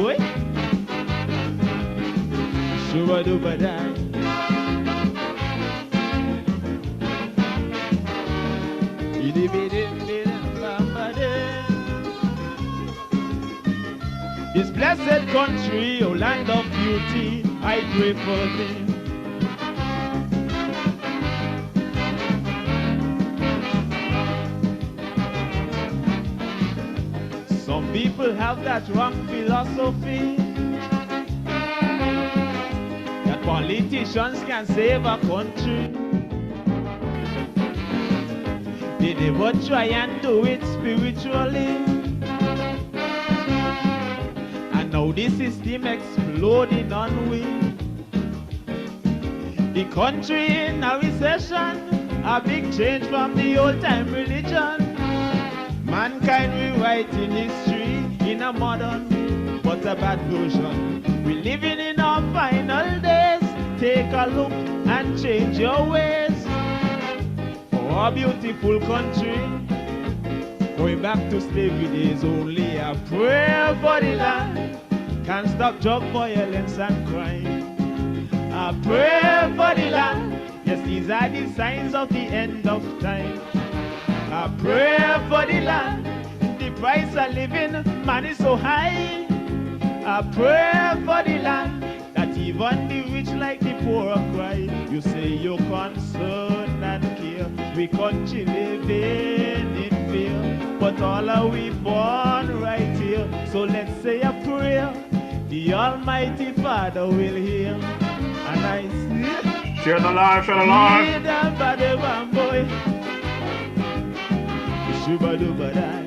Boy, Shuba-duba-dai. This blessed country, oh land of beauty, I pray for thee. Some people have that wrong philosophy that politicians can save a country. They never try and do it spiritually. And now the system exploding on we. The country in a recession, a big change from the old time religion. Mankind rewriting history in a modern but a bad version. We're living in our final days. Take a look and change your ways. Our beautiful country, going back to slavery days, only a prayer for the land can stop drug violence and crime. A prayer for the land, yes, these are the signs of the end of time. A prayer for the land, the price of living, man, is so high. A prayer for the land, that even the rich like the poor cry. You say you're concerned and care, we country living in fear, but all are we born right here. So let's say a prayer, the Almighty Father will hear. And I see, share the life, share the life. Boy, Shuba-duba-dai.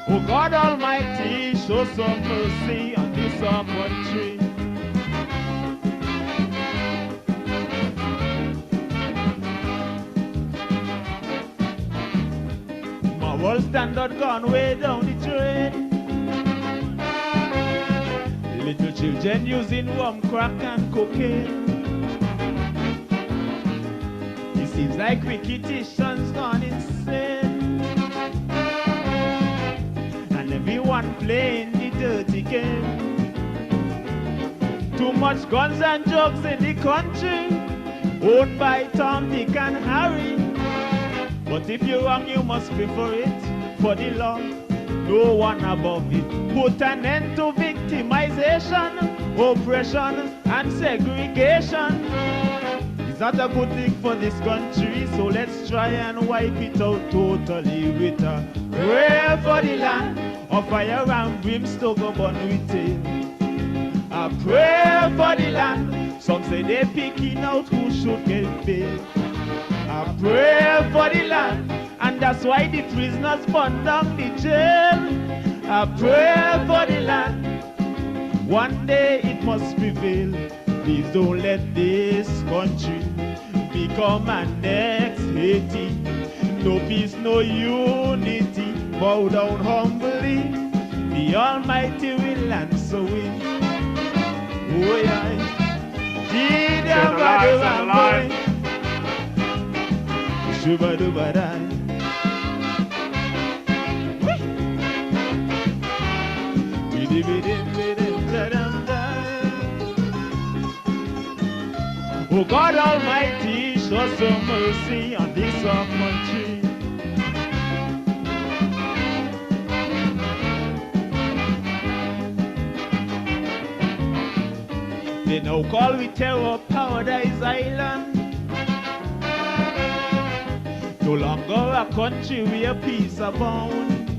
Oh God Almighty, show some mercy on this our country. Moral standard gone way down the drain. Little children using rum, crack and cocaine. It seems like wicked-itions gone insane, and everyone playing the dirty game. Too much guns and drugs in the country, owned by Tom, Dick and Harry. But if you're wrong, you must pay for it. For the law, no one above it. Put an end to victimization, oppression and segregation. It's not a good thing for this country, so let's try and wipe it out totally with a prayer for the land, of fire and brimstone go burn with it. A prayer for the land, some say they're picking out who should get paid. A prayer for the land, and that's why the prisoners burn down the jail. A prayer for the land, one day it must prevail. Please don't let this country become an next Haiti. No peace, no unity. Bow down humbly, the Almighty will answer it. Oh yeah, DJ-MORRISHAW-JANUARY, Shuba-duba-dai. Oh God Almighty, show some mercy on this our country. They now call we terror Paradise Island. No longer a country where peace abound.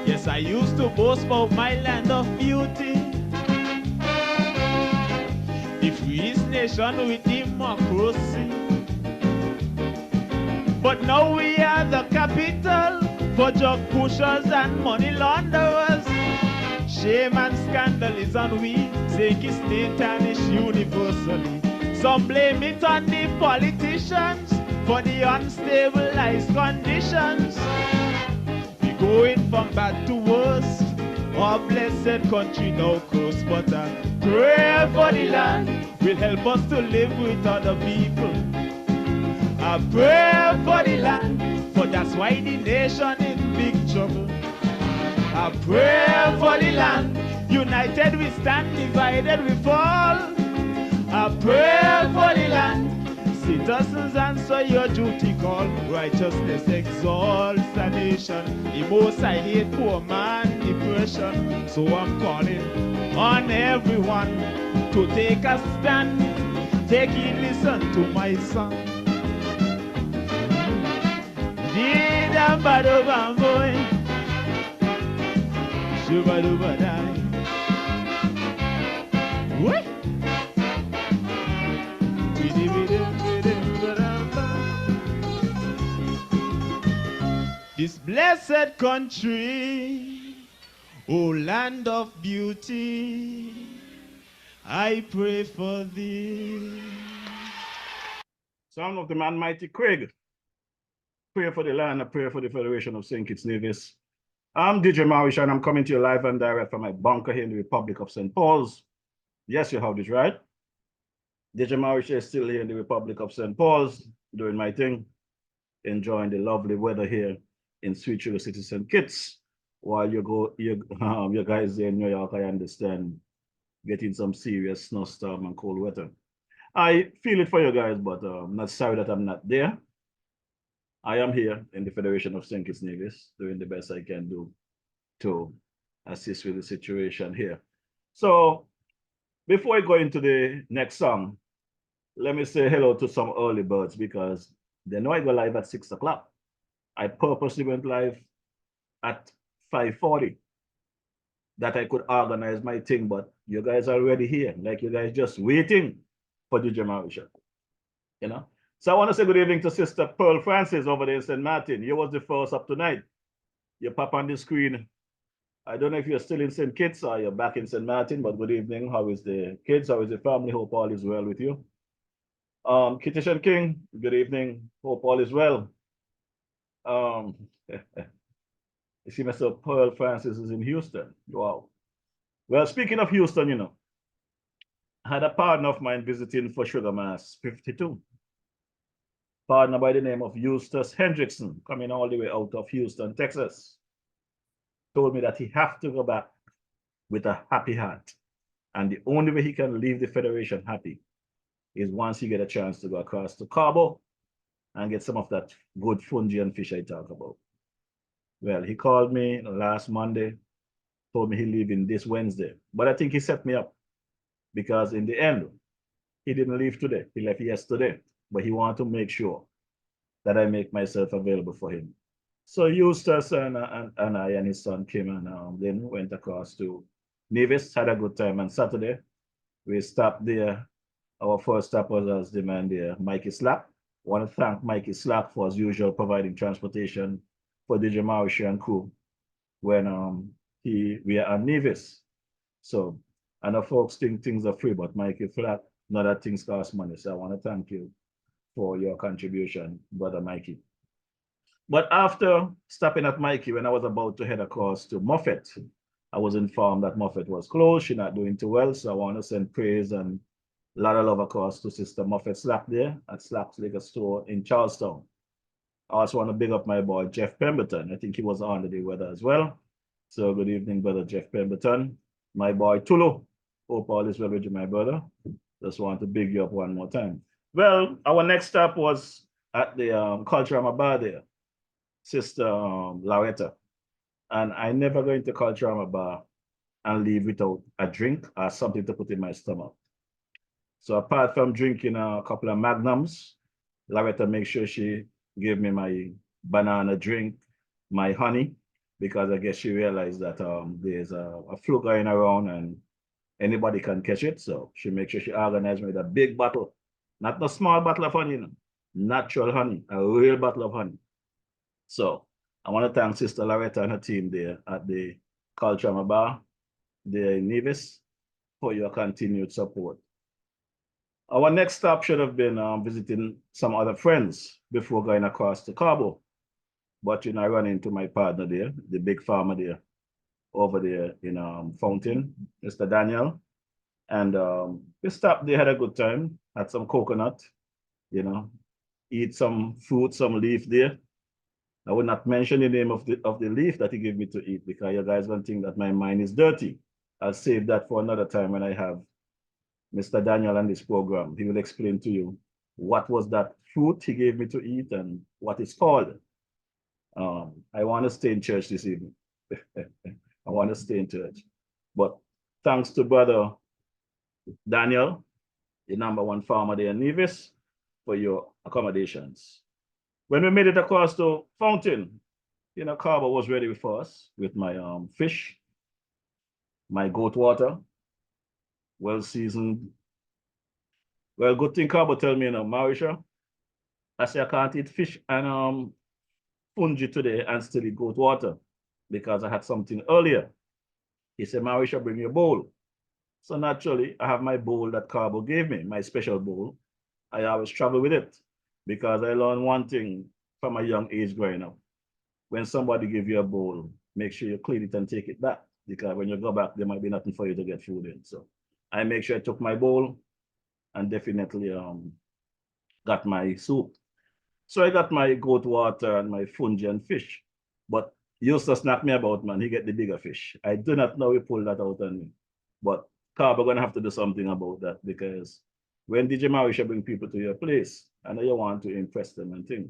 Yes, I used to boast about my land of beauty, the freest nation with democracy. But now we are the capital for drug pushers and money launderers. Shame and scandal is on we, take it state and it's universally. Some blame it on the politicians for the unstabilized conditions. We going from bad to worse, our blessed country now cursed. But a prayer for the land, will help us to live with other people. I pray for the land, for that's why the nation in big trouble. I pray for the land, united we stand, divided we fall. I pray for the land, citizens answer your duty call. Righteousness exalts the nation. The most I hate poor man depression. So I'm calling on everyone to take a stand. Take it, listen to my song. Did a bado bamboy, shubaduba die. What? This blessed country, oh land of beauty, I pray for thee. Song of the man mighty Craig. Pray for the land, I pray for the Federation of St. Kitts Nevis. I'm DJ-MORRISHAW and I'm coming to you live and direct from my bunker here in the Republic of St. Paul's. Yes, you heard it right. DJ-MORRISHAW is still here in the Republic of St. Paul's, doing my thing, enjoying the lovely weather here in sweet sugar city St. Kitts. While you guys there in New York, I understand, getting some serious snowstorm and cold weather. I feel it for you guys, but I'm not sorry that I'm not there. I am here in the Federation of St. Kitts Nevis, doing the best I can do to assist with the situation here. So before I go into the next song, let me say hello to some early birds because they know I go live at 6 o'clock. I purposely went live at 5:40 that I could organize my thing, but you guys are already here, like you guys just waiting for DJ-MORRISHAW, you know? So I want to say good evening to Sister Pearl Francis over there in St. Martin. You was the first up tonight. You pop on the screen. I don't know if you're still in St. Kitts or you're back in St. Martin, but good evening. How is the kids? How is the family? Hope all is well with you. Kittish and King, good evening. Hope all is well. You see, Mr. Pearl Francis is in Houston. Wow. Well, speaking of Houston, you know, I had a partner of mine visiting for Sugar Mass 52. Partner by the name of Eustace Hendrickson, coming all the way out of Houston, Texas. Told me that he have to go back with a happy heart. And the only way he can leave the Federation happy is once he get a chance to go across to Cabo and get some of that good fungi and fish I talk about. Well, he called me last Monday, told me he's leaving this Wednesday. But I think he set me up because in the end, he didn't leave today. He left yesterday, but he wanted to make sure that I make myself available for him. So Eustace and I and his son came and then went across to Nevis, had a good time on Saturday. We stopped there. Our first stop was as the man there, Mikey Slack. I want to thank Mikey Slack for, as usual, providing transportation for DJ-MORRISHAW and crew when we are on Nevis. So I know folks think things are free, but Mikey Slack, know that things cost money. So I want to thank you for your contribution, Brother Mikey. But after stopping at Mikey, when I was about to head across to Moffett, I was informed that Moffett was closed. She's not doing too well. So I want to send praise and a lot of love across to Sister Moffett Slack there at Slack's Liquor Store in Charlestown. I also want to big up my boy, Jeff Pemberton. I think he was under the weather as well. So good evening, Brother Jeff Pemberton. My boy, Tulu. Hope all is well with you, my brother. Just want to big you up one more time. Well, our next stop was at the Culture Bar there, Sister Loretta. And I never go into Culture Bar and leave without a drink or something to put in my stomach. So apart from drinking a couple of Magnums, Loretta makes sure she gave me my banana drink, my honey, because I guess she realized that there's a flu going around and anybody can catch it. So she makes sure she organized me with a big bottle, not a small bottle of honey, natural honey, a real bottle of honey. So I want to thank Sister Loretta and her team there at the Culture Bar there in Nevis for your continued support. Our next stop should have been visiting some other friends before going across to Cabo. But you know, I ran into my partner there, the big farmer there, over there in Fountain, Mr. Daniel. And we stopped there, had a good time, had some coconut, you know, eat some fruit, some leaf there. I will not mention the name of the leaf that he gave me to eat because you guys will think that my mind is dirty. I'll save that for another time when I have Mr. Daniel on this program. He will explain to you what was that fruit he gave me to eat and what it's called. I want to stay in church this evening. I want to stay in church. But thanks to Brother Daniel, the #1 farmer there in Nevis, for your accommodations. When we made it across to Fountain, Carbo was ready for us with my fish, my goat water, well seasoned. Well, good thing Carbo tell me, Marisha, I say I can't eat fish and fungi today and still eat goat water because I had something earlier. He said, Marisha, bring your bowl. So naturally, I have my bowl that Carbo gave me, my special bowl. I always travel with it because I learned one thing from a young age growing up. When somebody give you a bowl, make sure you clean it and take it back because when you go back, there might be nothing for you to get food in. So I make sure I took my bowl and definitely got my soup. So I got my goat water and my fungi and fish. But Eustace knocked me about, man. He get the bigger fish. I do not know he pulled that out on me. But Carb, we're going to have to do something about that because when DJ-Marisha bring people to your place, I know you want to impress them and things.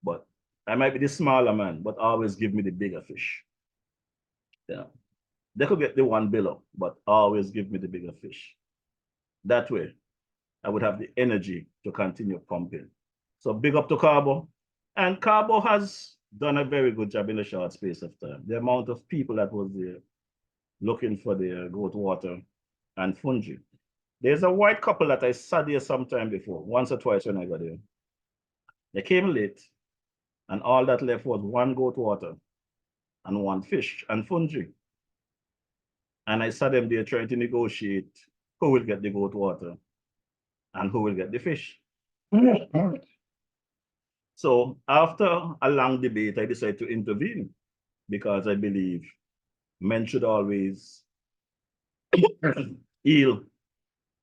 But I might be the smaller man, but always give me the bigger fish. Yeah. They could get the one below, but always give me the bigger fish. That way, I would have the energy to continue pumping. So big up to Carbo. And Carbo has done a very good job in a short space of time. The amount of people that was there looking for their goat water and fungi. There's a white couple that I saw there sometime before, once or twice when I got there. They came late, and all that left was one goat water and one fish and fungi. And I saw them there trying to negotiate who will get the goat water and who will get the fish. So after a long debate, I decided to intervene because I believe men should always yield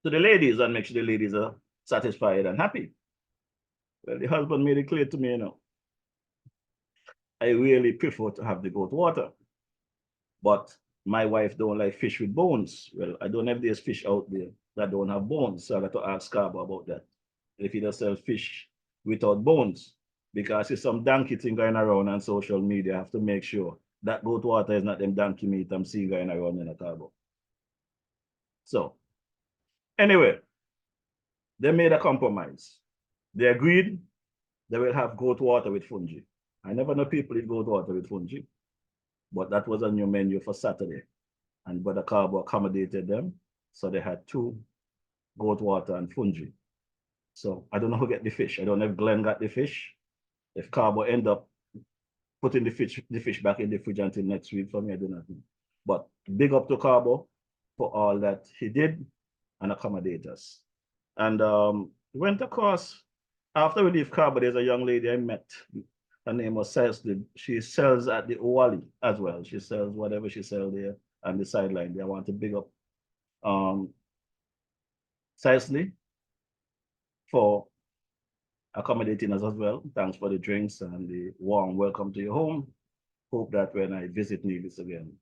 to the ladies and make sure the ladies are satisfied and happy. Well, the husband made it clear to me, I really prefer to have the goat water, but my wife don't like fish with bones. Well, I don't have these fish out there that don't have bones, so I got to ask Carbo about that. If he does sell fish without bones, because there's some donkey thing going around on social media, I have to make sure that goat water is not them donkey meat I'm seeing going around in a Carbo. So, anyway, they made a compromise. They agreed they will have goat water with fungi. I never know people eat goat water with fungi, but that was a new menu for Saturday. And Brother Carbo accommodated them. So they had 2 goat water and fungi. So I don't know who get the fish. I don't know if Glenn got the fish. If Carbo end up putting the fish back in the fridge until next week for me, I do not know. But big up to Carbo for all that he did and accommodate us. And went across, after we leave Carbo, there's a young lady I met. Her name was Cecily. She sells at the Owali as well. She sells whatever she sells there on the sideline there. I want to big up Cecily for accommodating us as well. Thanks for the drinks and the warm welcome to your home. Hope that when I visit Nevis again,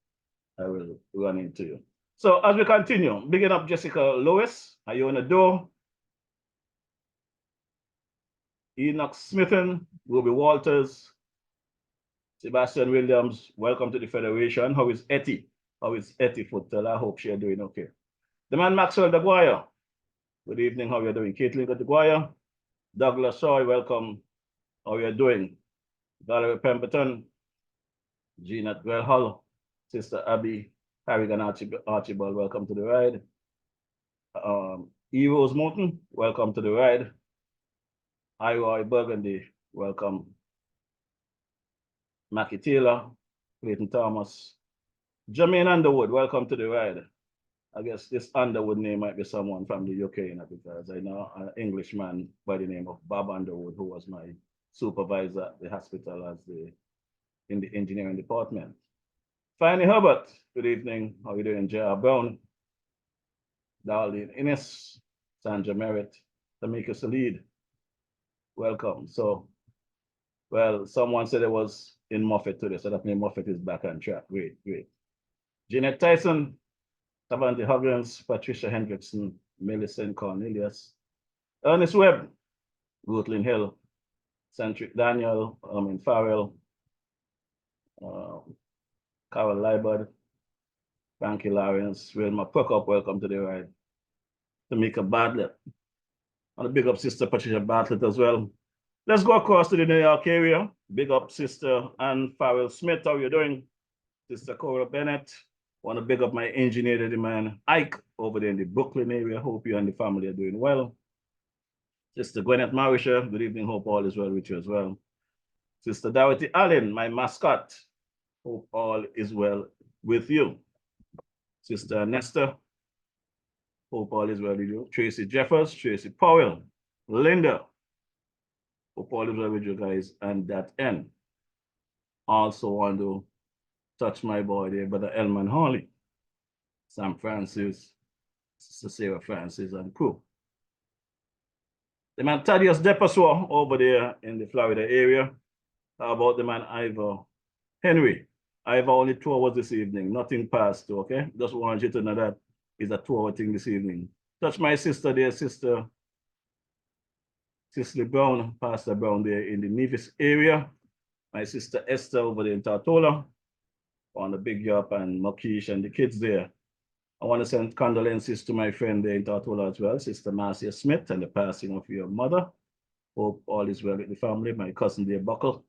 I will run into you. So as we continue, bigging up Jessica Lewis, are you on the door? Enoch Smithen, Ruby Walters, Sebastian Williams, welcome to the Federation. How is Etty? How is Etty Footel? I hope she's doing okay. The man Maxwell Daguire, good evening, how are you doing? Caitlin Daguire, Douglas Soy, welcome, how are you doing? Valerie Pemberton, Gina Hull, Sister Abby, Harrigan Archibald, welcome to the ride. E. Rose Morton, welcome to the ride. Iroy Burgundy, welcome. Mackie Taylor, Clayton Thomas, Jermaine Underwood, welcome to the ride. I guess this Underwood name might be someone from the UK, because I know an Englishman by the name of Bob Underwood, who was my supervisor at the hospital in the engineering department. Fanny Herbert, good evening. How are you doing? J.R. Brown, Darlene Innes, Sandra Merritt, Tamika Salid. Welcome. So, well, someone said it was in Moffat today, so that means Moffat is back on track. Great, great. Jeanette Tyson, Tavanti Huggins, Patricia Hendrickson, Millicent Cornelius, Ernest Webb, Ruthlin Hill, Centric Daniel, Farrell, Carol Liebert, Frankie Lawrence, Wilma Prokop, welcome to the ride. Tamika Bartlett. And a big up sister Patricia Bartlett as well. Let's go across to the New York area. Big up sister Ann Farrell Smith. How you doing? Sister Cora Bennett. Want to big up my engineer, the man Ike, over there in the Brooklyn area. Hope you and the family are doing well. Sister Gwyneth Marisha, good evening. Hope all is well with you as well. Sister Dorothy Allen, my mascot. Hope all is well with you. Sister Nesta, hope all is well with you. Tracy Jeffers, Tracy Powell, Linda, hope all is well with you guys. And that end. Also want to touch my boy there, Brother Elman Hawley, Sam Francis, Sister Sarah Francis, and crew. The man Thaddeus Depaswa over there in the Florida area. How about the man Ivor Henry? Ivor only 2 hours this evening, nothing past, okay? Just want you to know that is a 2-hour thing this evening. Touch my sister there, Sister Cicely Brown, Pastor Brown there in the Nevis area. My sister Esther over there in Tartola. On the Big Yup and Makish and the kids there. I want to send condolences to my friend there in Tartola as well, Sister Marcia Smith, and the passing of your mother. Hope all is well with the family. My cousin there, Buckle.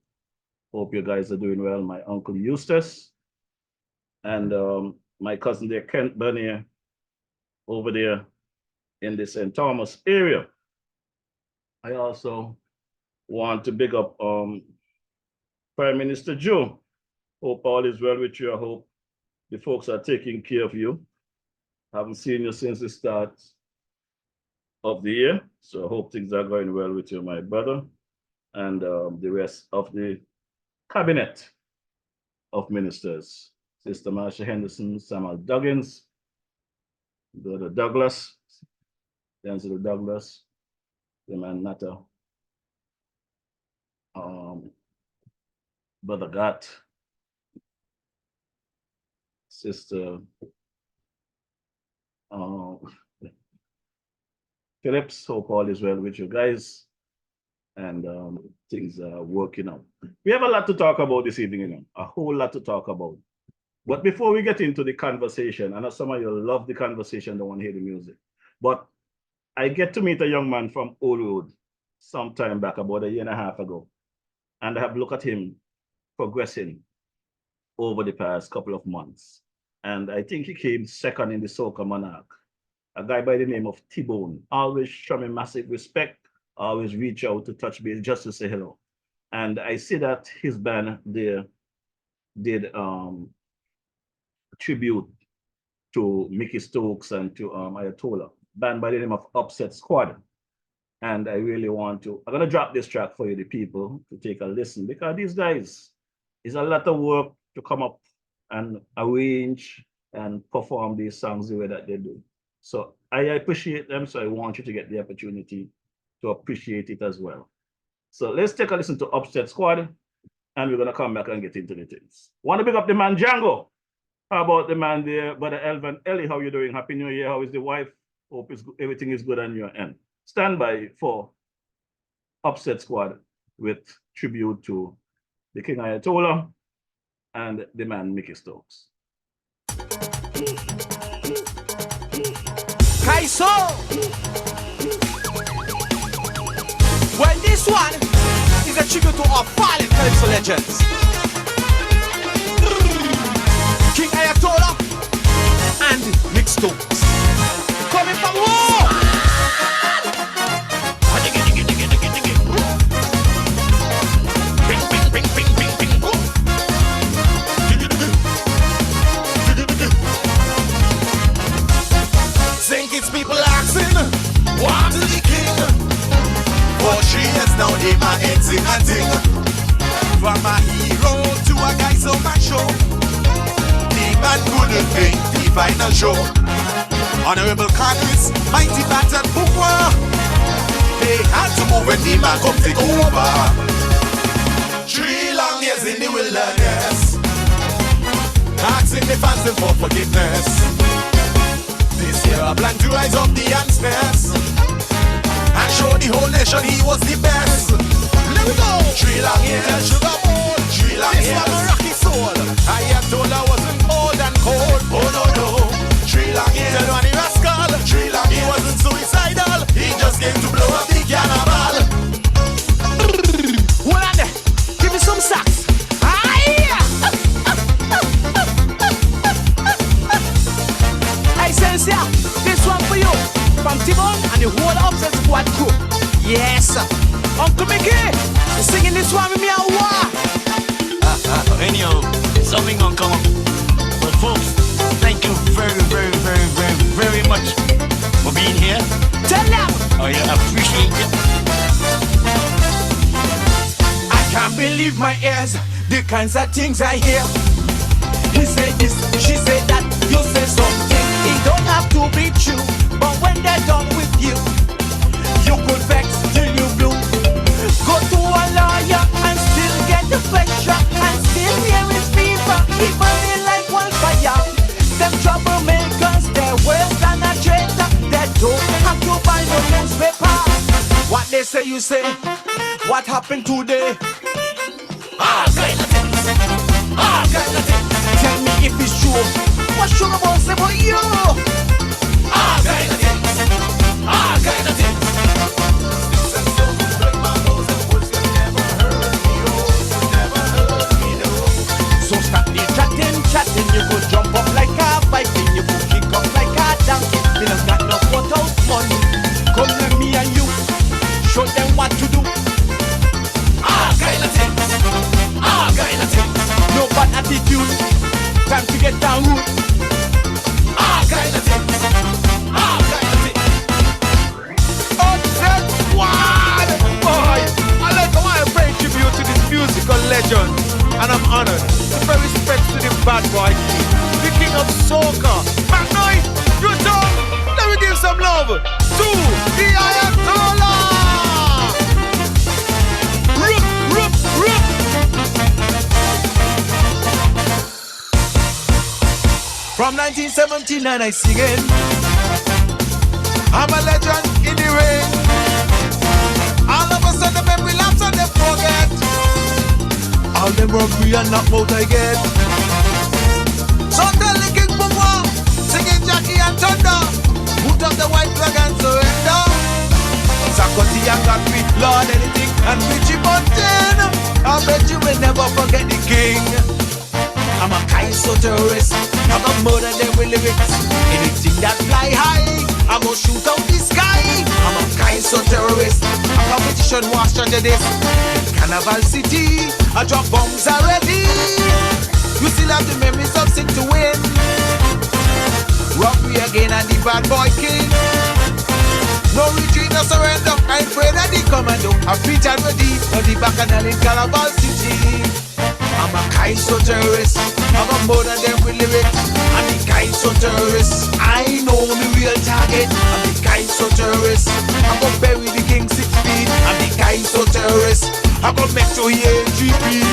Hope you guys are doing well. My uncle Eustace. And my cousin there, Kent Bernier, over there in the St. Thomas area. I also want to big up Prime Minister Joe. Hope all is well with you. I hope the folks are taking care of you. Haven't seen you since the start of the year. So I hope things are going well with you, my brother, and the rest of the cabinet of ministers. Sister Marsha Henderson, Samuel Duggins, Brother Douglas, Denzel Douglas, the man Nata, Brother Gat, Sister Phillips. Hope all is well with you guys, and things are working out. We have a lot to talk about this evening, you know, a whole lot to talk about. But before we get into the conversation, I know some of you love the conversation, don't want to hear the music, but I get to meet a young man from Old Road some time back, about a year and a half ago, and I have looked at him progressing over the past couple of months. And I think he came second in the Soca Monarch. A guy by the name of T-Bone, always show me massive respect, always reach out to touch base just to say hello. And I see that his band there did tribute to Mickey Stokes and to Ayatollah, band by the name of Upset Squad. And I really want to, I'm gonna drop this track for you, the people, to take a listen, because these guys, it's a lot of work to come up and arrange and perform these songs the way that they do. So I appreciate them, so I want you to get the opportunity to appreciate it as well. So let's take a listen to Upset Squad, and we're gonna come back and get into the things. Want to pick up the man Django? How about the man there, Brother Elvin Ellie? How you doing? Happy New Year. How is the wife? Hope everything is good on your end. Stand by for Upset Squad with tribute to the King Ayatollah and the man Mickey Stokes. Kaiso! Well, this one is a tribute to our fallen Calypso legends. King Ayatollah and Mickey Stokes. Coming from war! It's people asking, what to the king? For 3 years now, they my heads in a thing. From a hero to a guy so macho, the man couldn't think the final show. Honorable Congress, mighty battered bourgeois. They had to move when the man come take over. 3 long years in the wilderness, asking the fans them for forgiveness. This year I plan to rise up the youngsters and show the whole nation he was the best. Let me go. 3 long years, sugar bowl. 3 long years, this was a rocky soul. I have told I wasn't old and cold. Oh no no. 3 long years, tell one he rascal. 3 long years, he wasn't suicidal. He just came to blow up the carnival. Hold on there. Give me some sax. Hey, Sensia, this one for you. From Timon and the whole Upset Squad crew. Yes, Uncle Mickey, you're singing this one with me a war. Anyhow, something gonna come up. But folks, thank you very much for being here. Tell them. I appreciate it. I can't believe my ears, the kinds of things I hear. He said this, she said that, you say something. It don't have to be true, but when they're done with you, you could vex till you blue. Go to a lawyer and still get the pressure, and still hear his fever, he burning like wildfire. Them troublemakers, they're worse than a traitor. They don't have to buy no newspaper. What they say, you say. What happened today? Ah, kind of things. Ah, kind of things. Tell me if it's true. What Sugar Boy say for you? Ah, kind of things. Ah, kind of things. So stop the chatting. You could jump up like a bike, and you could kick up like a donkey. Me not got no photos money. Come let me and you show them what to do. Ah, kind of things. Ah, kind of things. No bad attitude. Time to get down root. Ah, kind of things. Ah, kind of things. Upset Squad! Boy, I like how I pay tribute to this musical legend. And I'm honored to pay respect to the bad boy king, the king of soca. McNoy, you talk. Let me give some love to the Ayatollah. Rup. From 1979 I sing it. I'm a legend in the rain. All of a sudden memory lapse and they forget all them robbery and knock out I get. So tell the king Bumwa, singing Jackie and Thunder, put up the white flag and surrender. Sakoti and Godfrey, Lord anything, and Richie Mountain. I bet you will never forget the king. I'm a Kaiso terrorist, I'm a murder them with lyrics. Anything that fly high, I'm gonna shoot out the sky. I'm a Kaiso terrorist, I'm a petition war strategist. Carnival City, I drop bombs already. You still have the memories of sin to win. Robbery again and the bad boy king. No retreat, no surrender, I pray that the commando are fit and ready for the bacchanal in Carnival City. I'm a Kaiso terrorist, I'm a murder them with lyrics. I'm the Kaiso terrorist, I know the real target. I'm the Kaiso terrorist, I'm gonna bury the king 6 feet. I'm the Kaiso terrorist, I'm gonna make sure he ain't GP.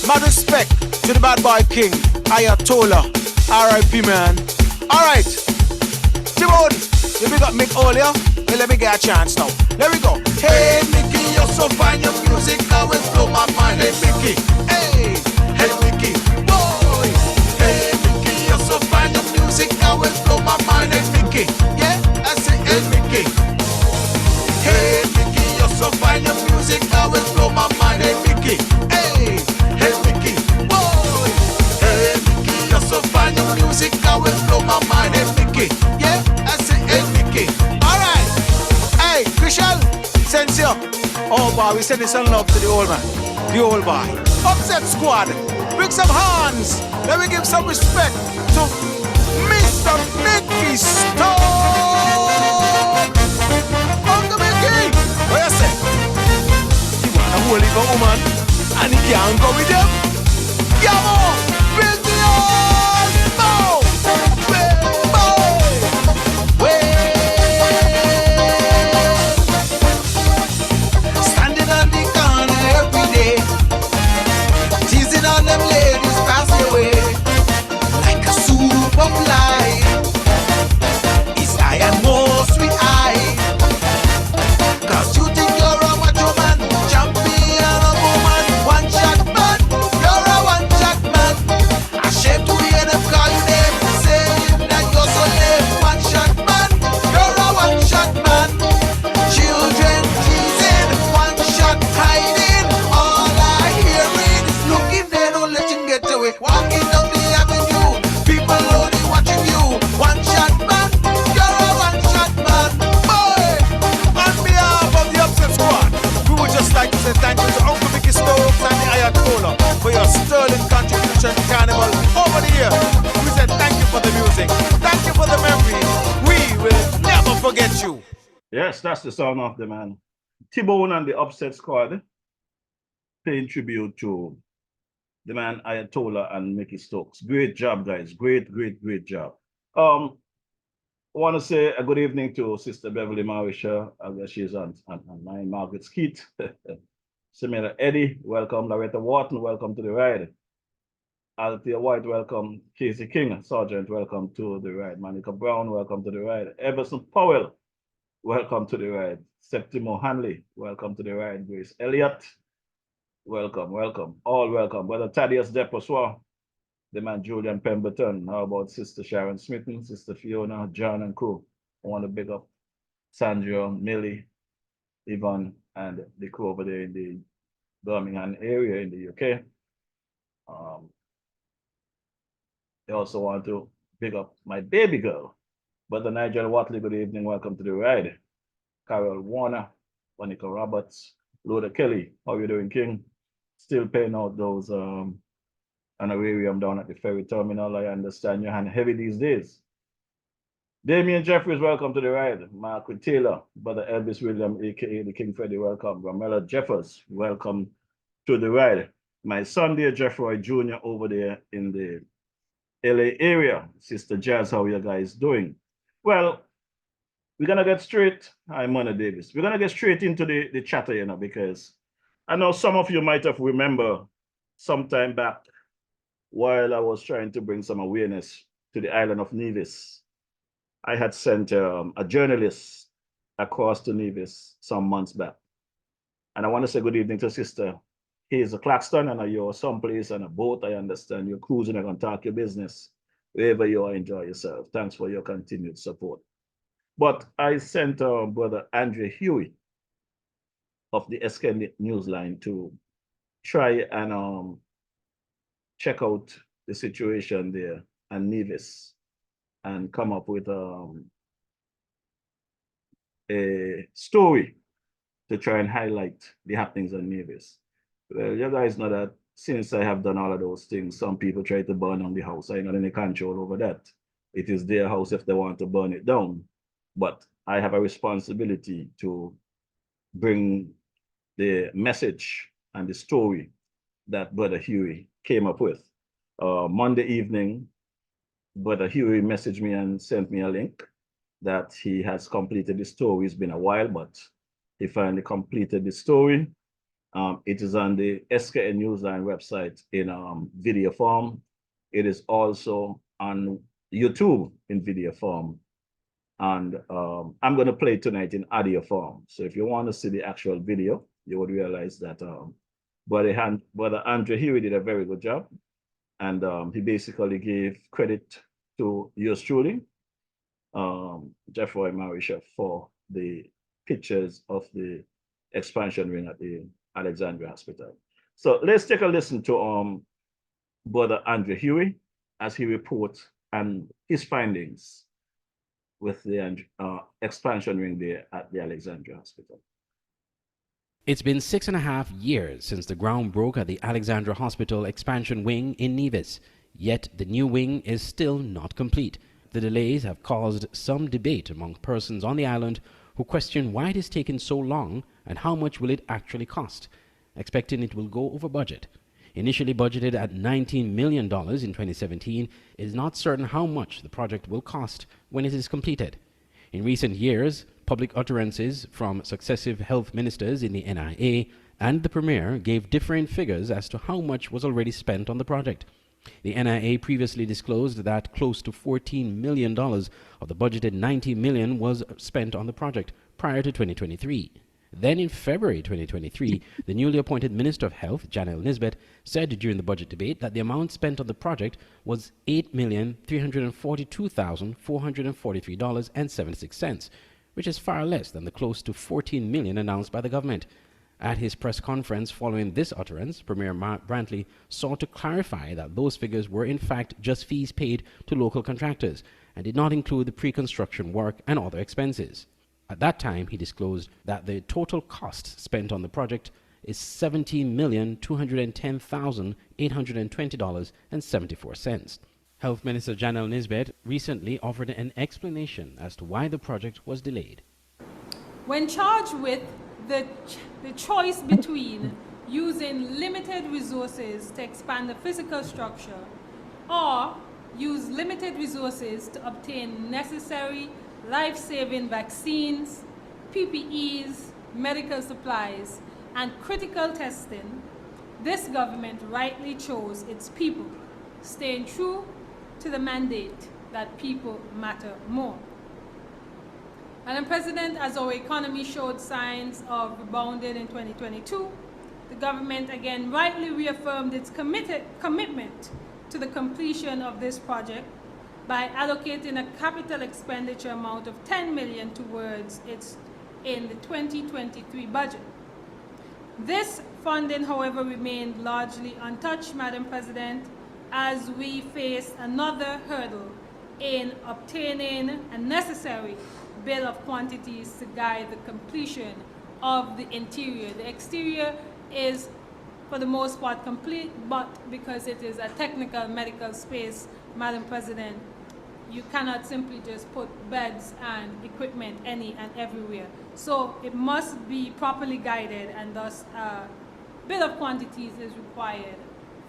My respect to the bad boy king, Ayatollah, R.I.P. man. Alright, Timon, you big up Mick earlier? Well, let me get a chance now. There we go. Hey Mickey, you're so fine, your music always blow my mind. Hey Mickey, hey Mickey, boy. Hey Mickey, you're so fine, your music always blow my mind. Hey Mickey, yeah, I say hey Mickey. Hey Mickey, you're so fine, your music always blow my mind. Hey Mickey, hey Mickey, boy. Hey Mickey, you're so fine, your music always blow my mind. Hey Mickey, yeah, I say hey Mickey. Alright, hey Fiscal, Sensio. Oh boy, we sending some love to the old man, the old boy. Upset Squad, bring some hands. Let me give some respect to Mr. Mickey Stone. Uncle Mickey, what you say? You want a whole little woman and he can't go with them? Yeah, more, big the old bow, bow. sterling contribution to Carnival over the year. We said thank you for the music, thank you for the memories. We will never forget you. Yes, that's the sound of the man. T-Bone and the Upset Squad paying tribute to the man Ayatollah and Mickey Stokes. Great job, guys. Great job. I want to say a good evening to Sister Beverly Marisha. I guess she's on mine. Margaret Skeet. Samira Eddie, welcome. Loretta Wharton, welcome to the ride. Althea White, welcome. Casey King, Sergeant, welcome to the ride. Monica Brown, welcome to the ride. Everson Powell, welcome to the ride. Septimo Hanley, welcome to the ride. Grace Elliott, welcome. All welcome. Brother Thaddeus Deposwa, the man Julian Pemberton. How about Sister Sharon Smitten, Sister Fiona, John and crew? I want to big up Sandra, Millie, Yvonne, and the crew over there in the Birmingham area in the UK. I also want to big up my baby girl, Brother Nigel Watley. Good evening, welcome to the ride. Carol Warner, Monica Roberts, Loda Kelly, how you doing, King? Still paying out those honorarium down at the ferry terminal. I understand your hand heavy these days. Damian Jeffries, welcome to the ride. Margaret Taylor, Brother Elvis William, aka the King Freddy, welcome. Ramela Jeffers, welcome to the ride. My son dear Jeffroy Jr. over there in the LA area. Sister Jazz, how you guys doing? Well, we're gonna get straight. Hi, Mona Davis. We're gonna get straight into the chatter, you know, because I know some of you might have remember some time back while I was trying to bring some awareness to the island of Nevis. I had sent a journalist across to Nevis some months back. And I want to say good evening to Sister Hazel Claxton. And you're someplace on a boat. I understand you're cruising and going to talk your business. Wherever you are, enjoy yourself. Thanks for your continued support. But I sent Brother Andrew Huey of the SK Newsline to try and check out the situation there and Nevis and come up with a story to try and highlight the happenings in Nevis. Well, you guys know that since I have done all of those things, some people try to burn down the house. I ain't got any control over that. It is their house if they want to burn it down. But I have a responsibility to bring the message and the story that Brother Huey came up with. Monday evening, Brother Huey messaged me and sent me a link that he has completed the story. It's been a while, but he finally completed the story. It is on the SKN Newsline website in video form. It is also on YouTube in video form. And I'm going to play it tonight in audio form. So if you want to see the actual video, you would realize that Brother Andrew Huey did a very good job. And he basically gave credit to yours truly, Jeffroy Marisha, for the pictures of the expansion ring at the Alexandria Hospital. So let's take a listen to Brother Andrew Huey as he reports and his findings with the expansion ring there at the Alexandria Hospital. It's been 6.5 years since the ground broke at the Alexandra Hospital expansion wing in Nevis, yet the new wing is still not complete. The delays have caused some debate among persons on the island who question why it is taking so long and how much will it actually cost, expecting it will go over budget. Initially budgeted at $19 million in 2017, it is not certain how much the project will cost when it is completed. In recent years, public utterances from successive health ministers in the NIA and the Premier gave differing figures as to how much was already spent on the project. The NIA previously disclosed that close to $14 million of the budgeted $90 million was spent on the project prior to 2023. Then in February 2023, the newly appointed Minister of Health, Janelle Nisbet, said during the budget debate that the amount spent on the project was $8,342,443.76, which is far less than the close to $14 million announced by the government. At his press conference following this utterance, Premier Mark Brantley sought to clarify that those figures were in fact just fees paid to local contractors and did not include the pre-construction work and other expenses. At that time, he disclosed that the total cost spent on the project is $17,210,820.74. Health Minister Janelle Nisbet recently offered an explanation as to why the project was delayed. When charged with the choice between using limited resources to expand the physical structure or use limited resources to obtain necessary life-saving vaccines, PPEs, medical supplies, and critical testing, this government rightly chose its people, staying true to the mandate that people matter more. Madam President, as our economy showed signs of rebounding in 2022, the government again rightly reaffirmed its commitment to the completion of this project by allocating a capital expenditure amount of $10 million towards its in the 2023 budget. This funding, however, remained largely untouched, Madam President, as we face another hurdle in obtaining a necessary bill of quantities to guide the completion of the interior. The exterior is, for the most part, complete, but because it is a technical medical space, Madam President, you cannot simply just put beds and equipment any and everywhere. So it must be properly guided, and thus a bill of quantities is required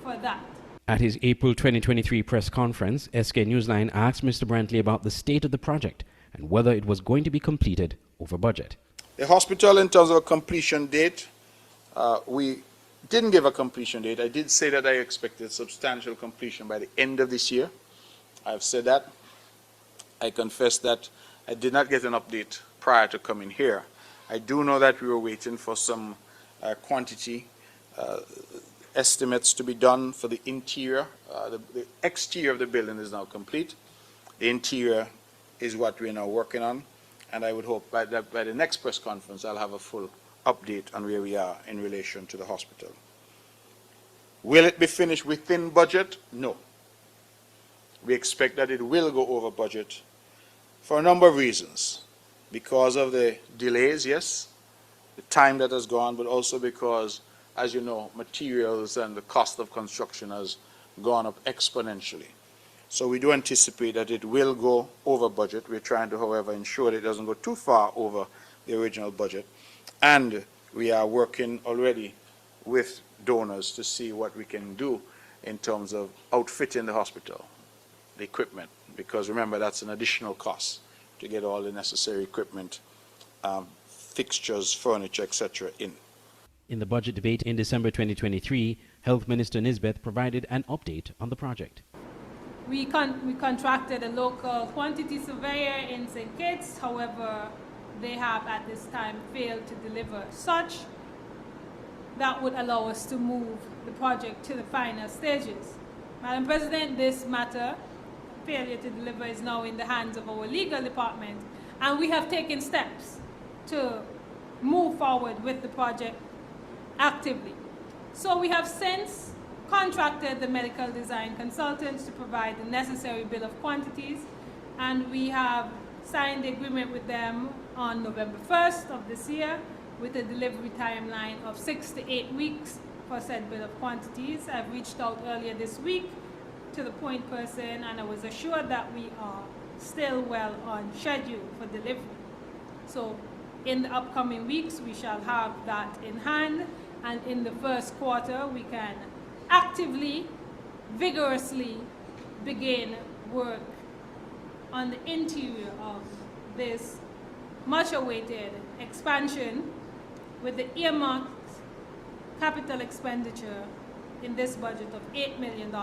for that. At his April 2023 press conference, SK Newsline asked Mr. Brantley about the state of the project and whether it was going to be completed over budget. The hospital, in terms of a completion date, we didn't give a completion date. I did say that I expected substantial completion by the end of this year. I've said that. I confess that I did not get an update prior to coming here. I do know that we were waiting for some quantity estimates to be done for the interior. The exterior of the building is now complete. The interior is what we're now working on, and I would hope by the next press conference I'll have a full update on where we are in relation to the hospital. Will it be finished within budget? No. We expect that it will go over budget for a number of reasons. Because of the delays, yes, the time that has gone, but also because, as you know, materials and the cost of construction has gone up exponentially. So we do anticipate that it will go over budget. We're trying to, however, ensure that it doesn't go too far over the original budget. And we are working already with donors to see what we can do in terms of outfitting the hospital, the equipment, because remember, that's an additional cost to get all the necessary equipment, fixtures, furniture, etc. in. In the budget debate in December 2023, Health Minister Nisbet provided an update on the project. We contracted a local quantity surveyor in St. Kitts. However, they have at this time failed to deliver such that would allow us to move the project to the final stages. Madam President, this matter, failure to deliver, is now in the hands of our legal department, and we have taken steps to move forward with the project actively. So we have since contracted the medical design consultants to provide the necessary bill of quantities, and we have signed the agreement with them on November 1st of this year with a delivery timeline of 6 to 8 weeks for said bill of quantities. I've reached out earlier this week to the point person, and I was assured that we are still well on schedule for delivery. So in the upcoming weeks, we shall have that in hand, and in the first quarter, we can actively, vigorously begin work on the interior of this much-awaited expansion with the earmarked capital expenditure in this budget of $8 million.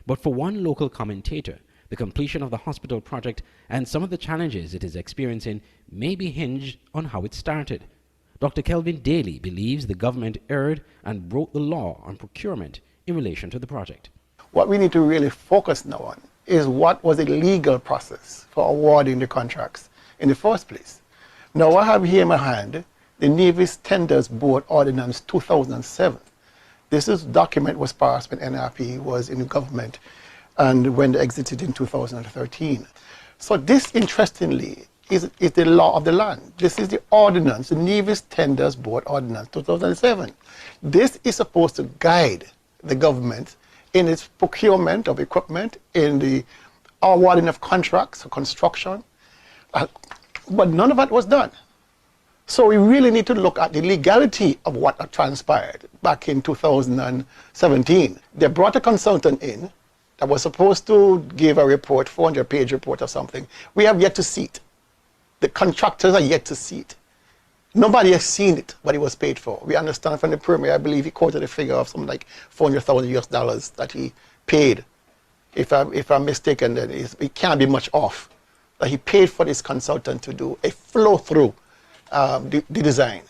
But for one local commentator, the completion of the hospital project and some of the challenges it is experiencing may be hinged on how it started. Dr. Kelvin Daly believes the government erred and broke the law on procurement in relation to the project. What we need to really focus now on is what was the legal process for awarding the contracts in the first place. Now I have here in my hand the Navy's Tenders Board Ordinance 2007. This document was passed when NRP was in the government and when they exited in 2013. So this, interestingly, is the law of the land. This is the ordinance, the Nevis Tenders Board Ordinance 2007. This is supposed to guide the government in its procurement of equipment, in the awarding of contracts for construction, but none of that was done. So we really need to look at the legality of what transpired back in 2017. They brought a consultant in that was supposed to give a report, 400-page report or something. We have yet to see it. The contractors are yet to see it. Nobody has seen it, what he was paid for. We understand from the Premier, I believe he quoted a figure of something like $400,000 that he paid. If I'm mistaken, then it can't be much off. That he paid for this consultant to do a flow-through the design.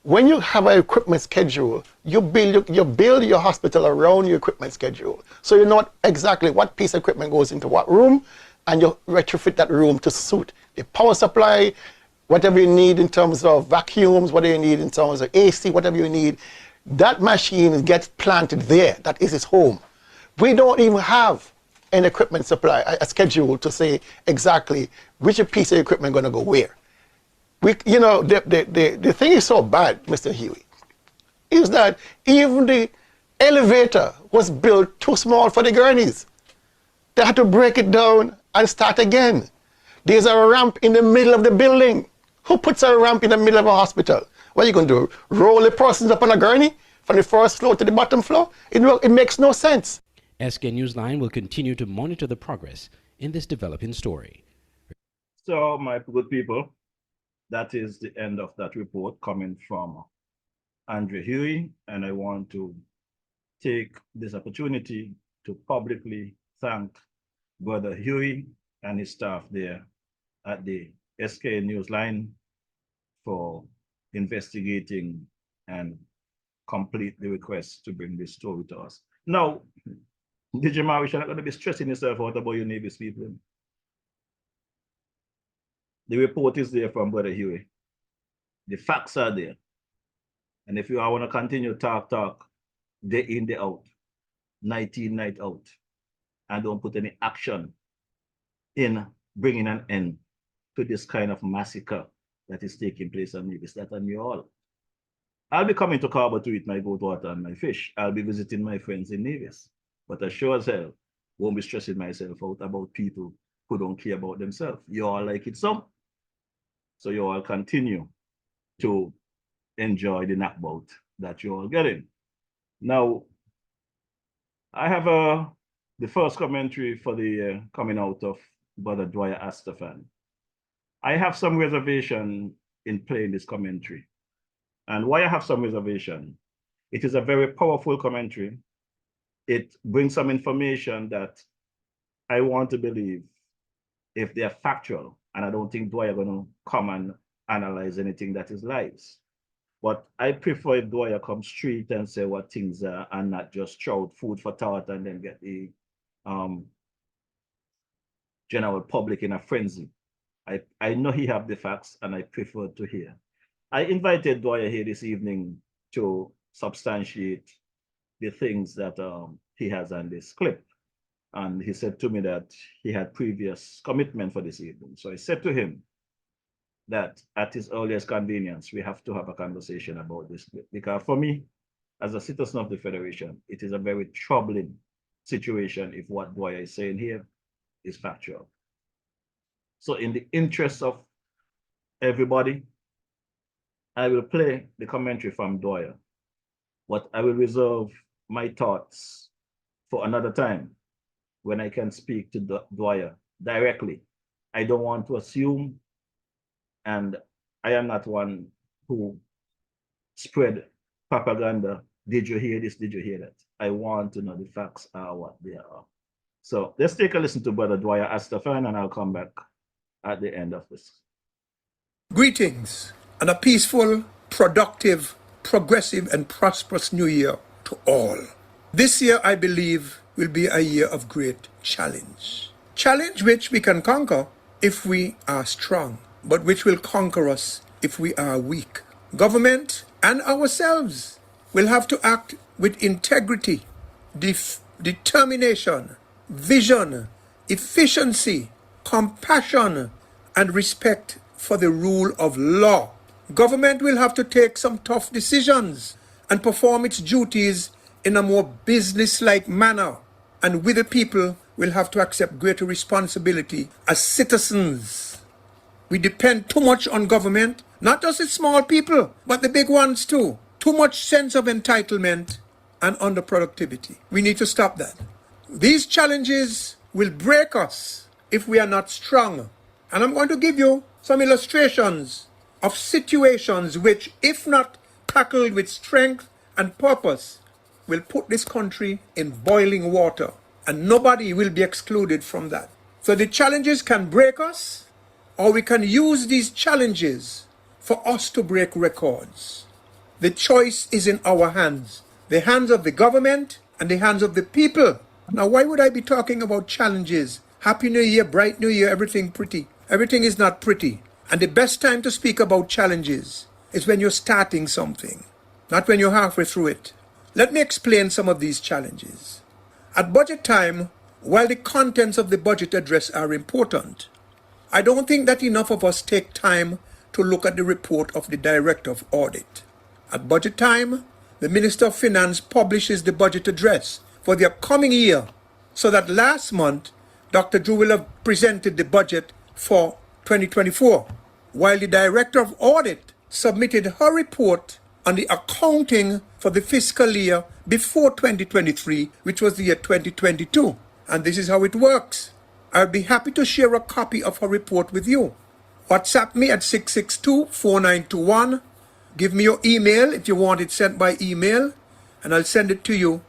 When you have an equipment schedule, you build your hospital around your equipment schedule. So you know exactly what piece of equipment goes into what room, and you retrofit that room to suit the power supply, whatever you need in terms of vacuums, whatever you need in terms of AC, whatever you need. That machine gets planted there. That is its home. We don't even have an equipment supply, a schedule to say exactly which piece of equipment is going to go where. The thing is so bad, Mr. Huey, is that even the elevator was built too small for the gurneys. They had to break it down and start again. There's a ramp in the middle of the building. Who puts a ramp in the middle of a hospital? What are you going to do? Roll the persons up on a gurney from the first floor to the bottom floor? It makes no sense. SK Newsline will continue to monitor the progress in this developing story. So, my good people, that is the end of that report coming from Andrew Huey, and I want to take this opportunity to publicly thank Brother Huey and his staff there at the SK Newsline for investigating and complete the request to bring this story to us. Now, DJ-MORRISHAW, you're not going to be stressing yourself out about your Nevis people. The report is there from Brother Huey. The facts are there. And if you want to continue talk, day in, day out, night in, night out, and don't put any action in bringing an end to this kind of massacre that is taking place on Nevis, that on you all. I'll be coming to Carver to eat my goat water and my fish. I'll be visiting my friends in Nevis. But I sure as hell won't be stressing myself out about people who don't care about themselves. You all like it some. So you all continue to enjoy the knockout that you're all getting. Now, I have the first commentary for the coming out of Brother Dwyer Astafan. I have some reservation in playing this commentary. And why I have some reservation, it is a very powerful commentary. It brings some information that I want to believe, if they are factual, and I don't think Dwyer going to come and analyze anything that is lies. But I prefer if Dwyer comes straight and say what things are and not just throw out food for thought and then get the general public in a frenzy. I know he have the facts and I prefer to hear. I invited Dwyer here this evening to substantiate the things that he has on this clip. And he said to me that he had previous commitment for this evening. So I said to him that at his earliest convenience, we have to have a conversation about this clip. Because for me, as a citizen of the Federation, it is a very troubling situation if what Dwyer is saying here is factual. So in the interest of everybody, I will play the commentary from Dwyer, but I will reserve my thoughts for another time when I can speak to Dwyer directly. I don't want to assume, and I am not one who spread propaganda. Did you hear this? Did you hear that? I want to know the facts are what they are. So let's take a listen to Brother Dwyer Astafan, and I'll come back at the end of this. Greetings and a peaceful, productive, progressive, and prosperous new year to all. This year, I believe, will be a year of great challenge. Challenge which we can conquer if we are strong, but which will conquer us if we are weak. Government and ourselves will have to act with integrity, determination, vision, efficiency, compassion, and respect for the rule of law. Government will have to take some tough decisions and perform its duties in a more business-like manner. And we the people will have to accept greater responsibility as citizens. We depend too much on government, not just the small people, but the big ones too. Too much sense of entitlement and underproductivity. We need to stop that. These challenges will break us if we are not strong. And I'm going to give you some illustrations of situations which, if not tackled with strength and purpose, will put this country in boiling water. And nobody will be excluded from that. So the challenges can break us, or we can use these challenges for us to break records. The choice is in our hands. The hands of the government and the hands of the people. Now, why would I be talking about challenges? Happy New Year, bright New Year, everything pretty. Everything is not pretty. And the best time to speak about challenges is when you're starting something, not when you're halfway through it. Let me explain some of these challenges. At budget time, while the contents of the budget address are important, I don't think that enough of us take time to look at the report of the Director of Audit. At budget time, the Minister of Finance publishes the budget address for the upcoming year, so that last month, Dr. Drew will have presented the budget for 2024, while the Director of Audit submitted her report on the accounting for the fiscal year before 2023, which was the year 2022. And this is how it works. I'll be happy to share a copy of her report with you. WhatsApp me at 662-4921. Give me your email if you want it sent by email, and I'll send it to you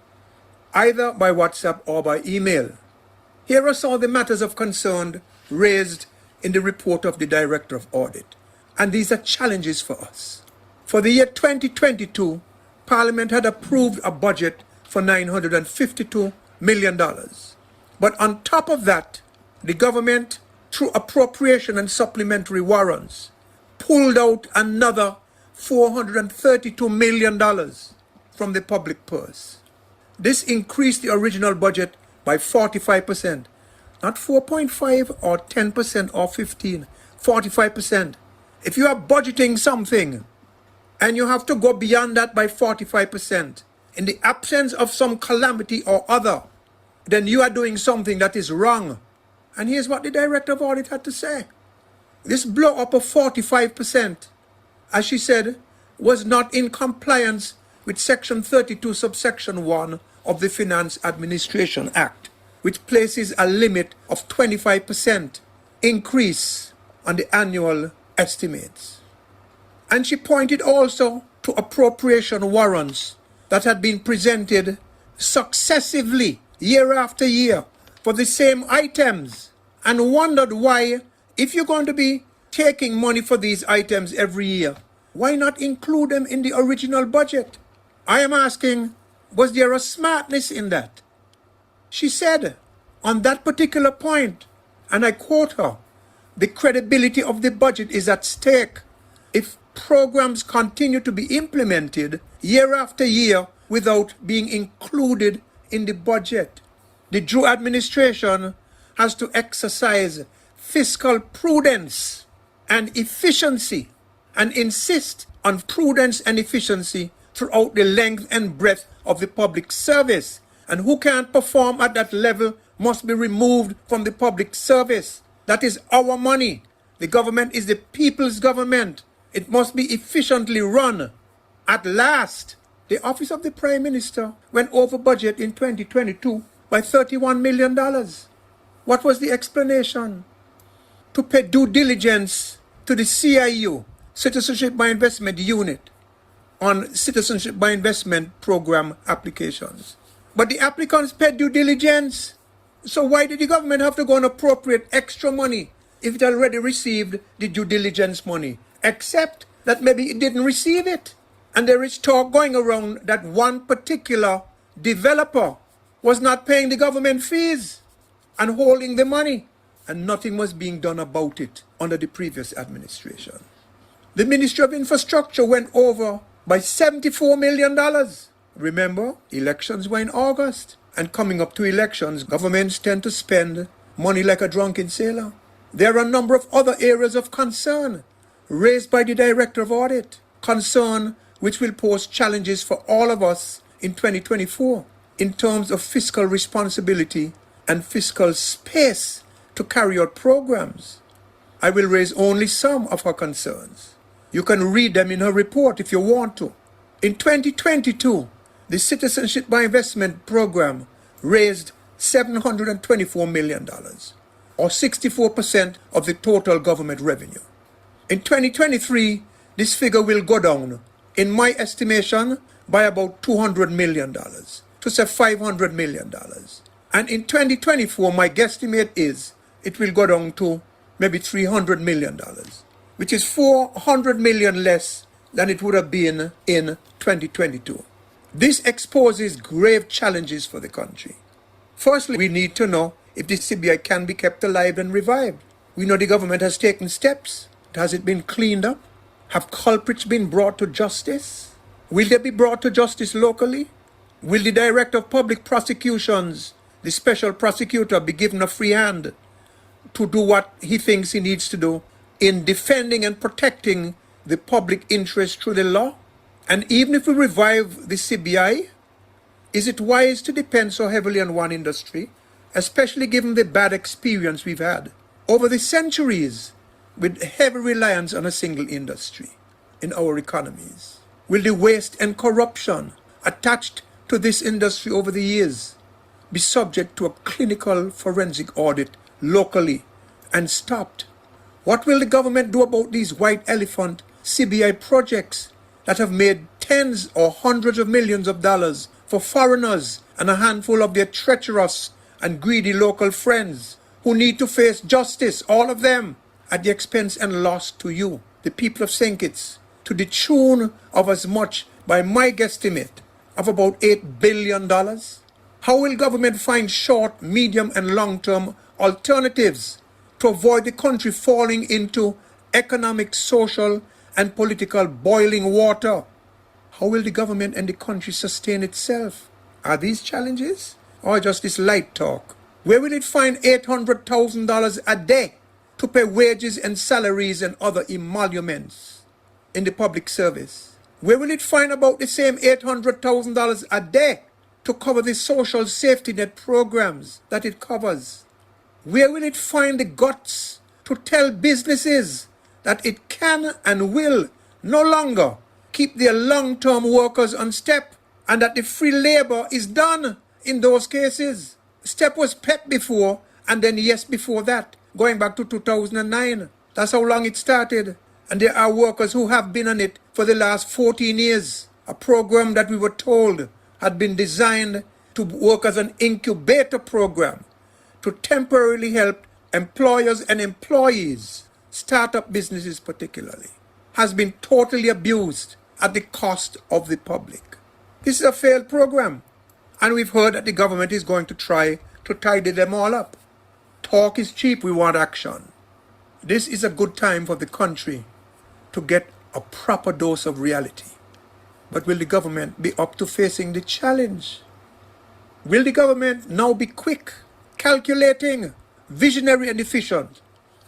either by WhatsApp or by email. Here are some of the matters of concern raised in the report of the Director of Audit. And these are challenges for us. For the year 2022, Parliament had approved a budget for $952 million. But on top of that, the government, through appropriation and supplementary warrants, pulled out another $432 million from the public purse. This increased the original budget by 45%, not 4.5 or 10% or 15, 45%. If you are budgeting something and you have to go beyond that by 45%, in the absence of some calamity or other, then you are doing something that is wrong. And here's what the Director of Audit had to say. This blow up of 45%, as she said, was not in compliance with Section 32, subsection 1 of the Finance Administration Act, which places a limit of 25% increase on the annual estimates. And she pointed also to appropriation warrants that had been presented successively year after year for the same items, and wondered why, if you're going to be taking money for these items every year, why not include them in the original budget? I am asking, was there a smartness in that? She said, on that particular point, and I quote her, the credibility of the budget is at stake if programs continue to be implemented year after year without being included in the budget. The Drew administration has to exercise fiscal prudence and efficiency and insist on prudence and efficiency throughout the length and breadth of the public service. And who can't perform at that level must be removed from the public service. That is our money. The government is the people's government. It must be efficiently run. At last, the Office of the Prime Minister went over budget in 2022 by $31 million. What was the explanation? To pay due diligence to the CIU, Citizenship by Investment Unit, on Citizenship by Investment Program applications. But the applicants paid due diligence. So why did the government have to go and appropriate extra money if it already received the due diligence money? Except that maybe it didn't receive it. And there is talk going around that one particular developer was not paying the government fees and holding the money. And nothing was being done about it under the previous administration. The Ministry of Infrastructure went over by $74 million. Remember, elections were in August. And coming up to elections, governments tend to spend money like a drunken sailor. There are a number of other areas of concern raised by the Director of Audit, concern which will pose challenges for all of us in 2024 in terms of fiscal responsibility and fiscal space to carry out programs. I will raise only some of her concerns. You can read them in her report if you want to. In 2022, the Citizenship by Investment Program raised $724 million, or 64% of the total government revenue. In 2023, this figure will go down, in my estimation, by about $200 million, to say $500 million. And in 2024, my guesstimate is it will go down to maybe $300 million, which is $400 million less than it would have been in 2022. This exposes grave challenges for the country. Firstly, we need to know if the CBI can be kept alive and revived. We know the government has taken steps. Has it been cleaned up? Have culprits been brought to justice? Will they be brought to justice locally? Will the Director of Public Prosecutions, the Special Prosecutor, be given a free hand to do what he thinks he needs to do in defending and protecting the public interest through the law? And even if we revive the CBI, is it wise to depend so heavily on one industry, especially given the bad experience we've had over the centuries with heavy reliance on a single industry in our economies? Will the waste and corruption attached to this industry over the years be subject to a clinical forensic audit locally and stopped? What will the government do about these white elephant CBI projects that have made tens or hundreds of millions of dollars for foreigners and a handful of their treacherous and greedy local friends who need to face justice, all of them, at the expense and loss to you, the people of St. Kitts, to the tune of as much, by my guesstimate, of about $8 billion? How will government find short, medium, and long-term alternatives to avoid the country falling into economic, social, and political boiling water? How will the government and the country sustain itself? Are these challenges or just this light talk? Where will it find $800,000 a day to pay wages and salaries and other emoluments in the public service? Where will it find about the same $800,000 a day to cover the social safety net programs that it covers? Where will it find the guts to tell businesses that it can and will no longer keep their long-term workers on step and that the free labor is done in those cases? Step was PEP before, and then yes before that, going back to 2009. That's how long it started. And there are workers who have been on it for the last 14 years. A program that we were told had been designed to work as an incubator program to temporarily help employers and employees, startup businesses particularly, has been totally abused at the cost of the public. This is a failed program. And we've heard that the government is going to try to tidy them all up. Talk is cheap, we want action. This is a good time for the country to get a proper dose of reality. But will the government be up to facing the challenge? Will the government now be quick, calculating, visionary and efficient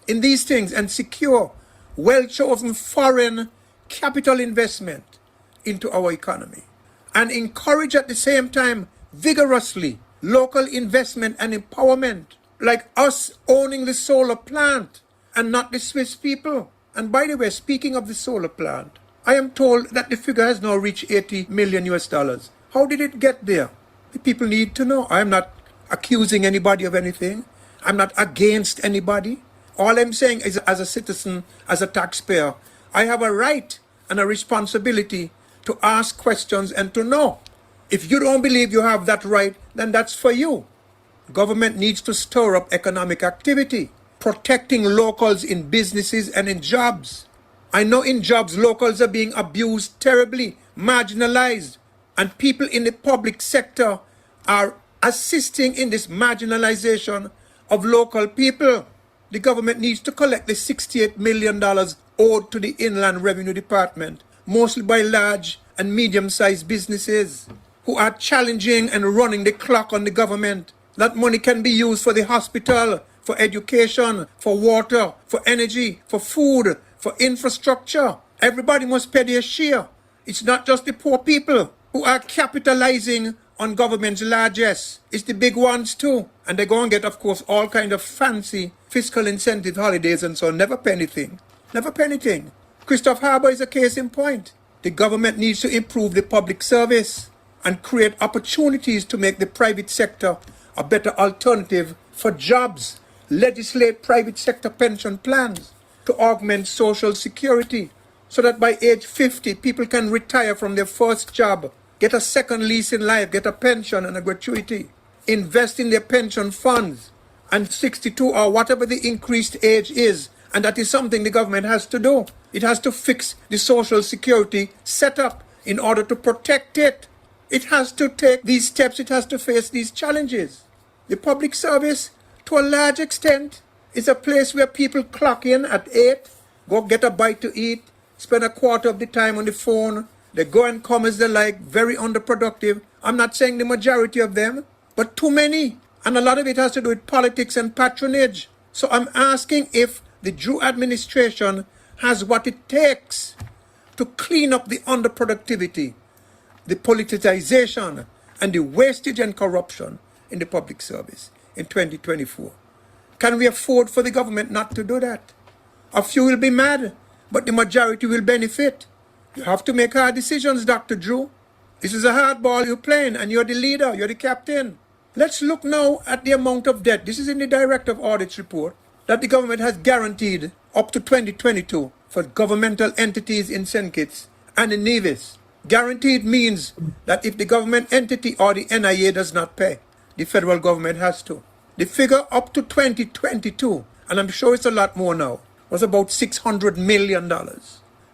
in these things and secure well-chosen foreign capital investment into our economy? And encourage at the same time vigorously local investment and empowerment, like us owning the solar plant and not the Swiss people. And by the way, speaking of the solar plant, I am told that the figure has now reached $80 million. How did it get there? The people need to know. I am not accusing anybody of anything. I'm not against anybody. All I'm saying is, as a citizen, as a taxpayer, I have a right and a responsibility to ask questions and to know. If you don't believe you have that right, then that's for you. Government needs to stir up economic activity, protecting locals in businesses and in jobs. I know in jobs locals are being abused terribly, marginalized, and people in the public sector are assisting in this marginalization of local people. The government needs to collect the $68 million owed to the Inland Revenue Department, mostly by large and medium-sized businesses who are challenging and running the clock on the government. That money can be used for the hospital, for education, for water, for energy, for food, for infrastructure. Everybody must pay their share. It's not just the poor people who are capitalizing on government's largesse. It's the big ones too. And they're going to get, of course, all kind of fancy fiscal incentive holidays and so on. Never pay anything. Never pay anything. Christoph Harbour is a case in point. The government needs to improve the public service and create opportunities to make the private sector a better alternative for jobs. Legislate private sector pension plans to augment social security so that by age 50, people can retire from their first job, get a second lease in life, get a pension and a gratuity, invest in their pension funds, and 62 or whatever the increased age is. And that is something the government has to do. It has to fix the social security setup in order to protect it. It has to take these steps. It has to face these challenges. The public service, to a large extent, is a place where people clock in at 8, go get a bite to eat, spend a quarter of the time on the phone. They go and come as they like, very underproductive. I'm not saying the majority of them, but too many. And a lot of it has to do with politics and patronage. So I'm asking if the Drew administration has what it takes to clean up the underproductivity, the politicization, and the wastage and corruption in the public service in 2024. Can we afford for the government not to do that? A few will be mad, but the majority will benefit. You have to make hard decisions, Dr. Drew. This is a hard ball you're playing, and you're the leader, you're the captain. Let's look now at the amount of debt. This is in the Director of Audit's report that the government has guaranteed up to 2022 for governmental entities in St. Kitts and in Nevis. Guaranteed means that if the government entity or the NIA does not pay, the federal government has to. The figure up to 2022, and I'm sure it's a lot more now, was about $600 million.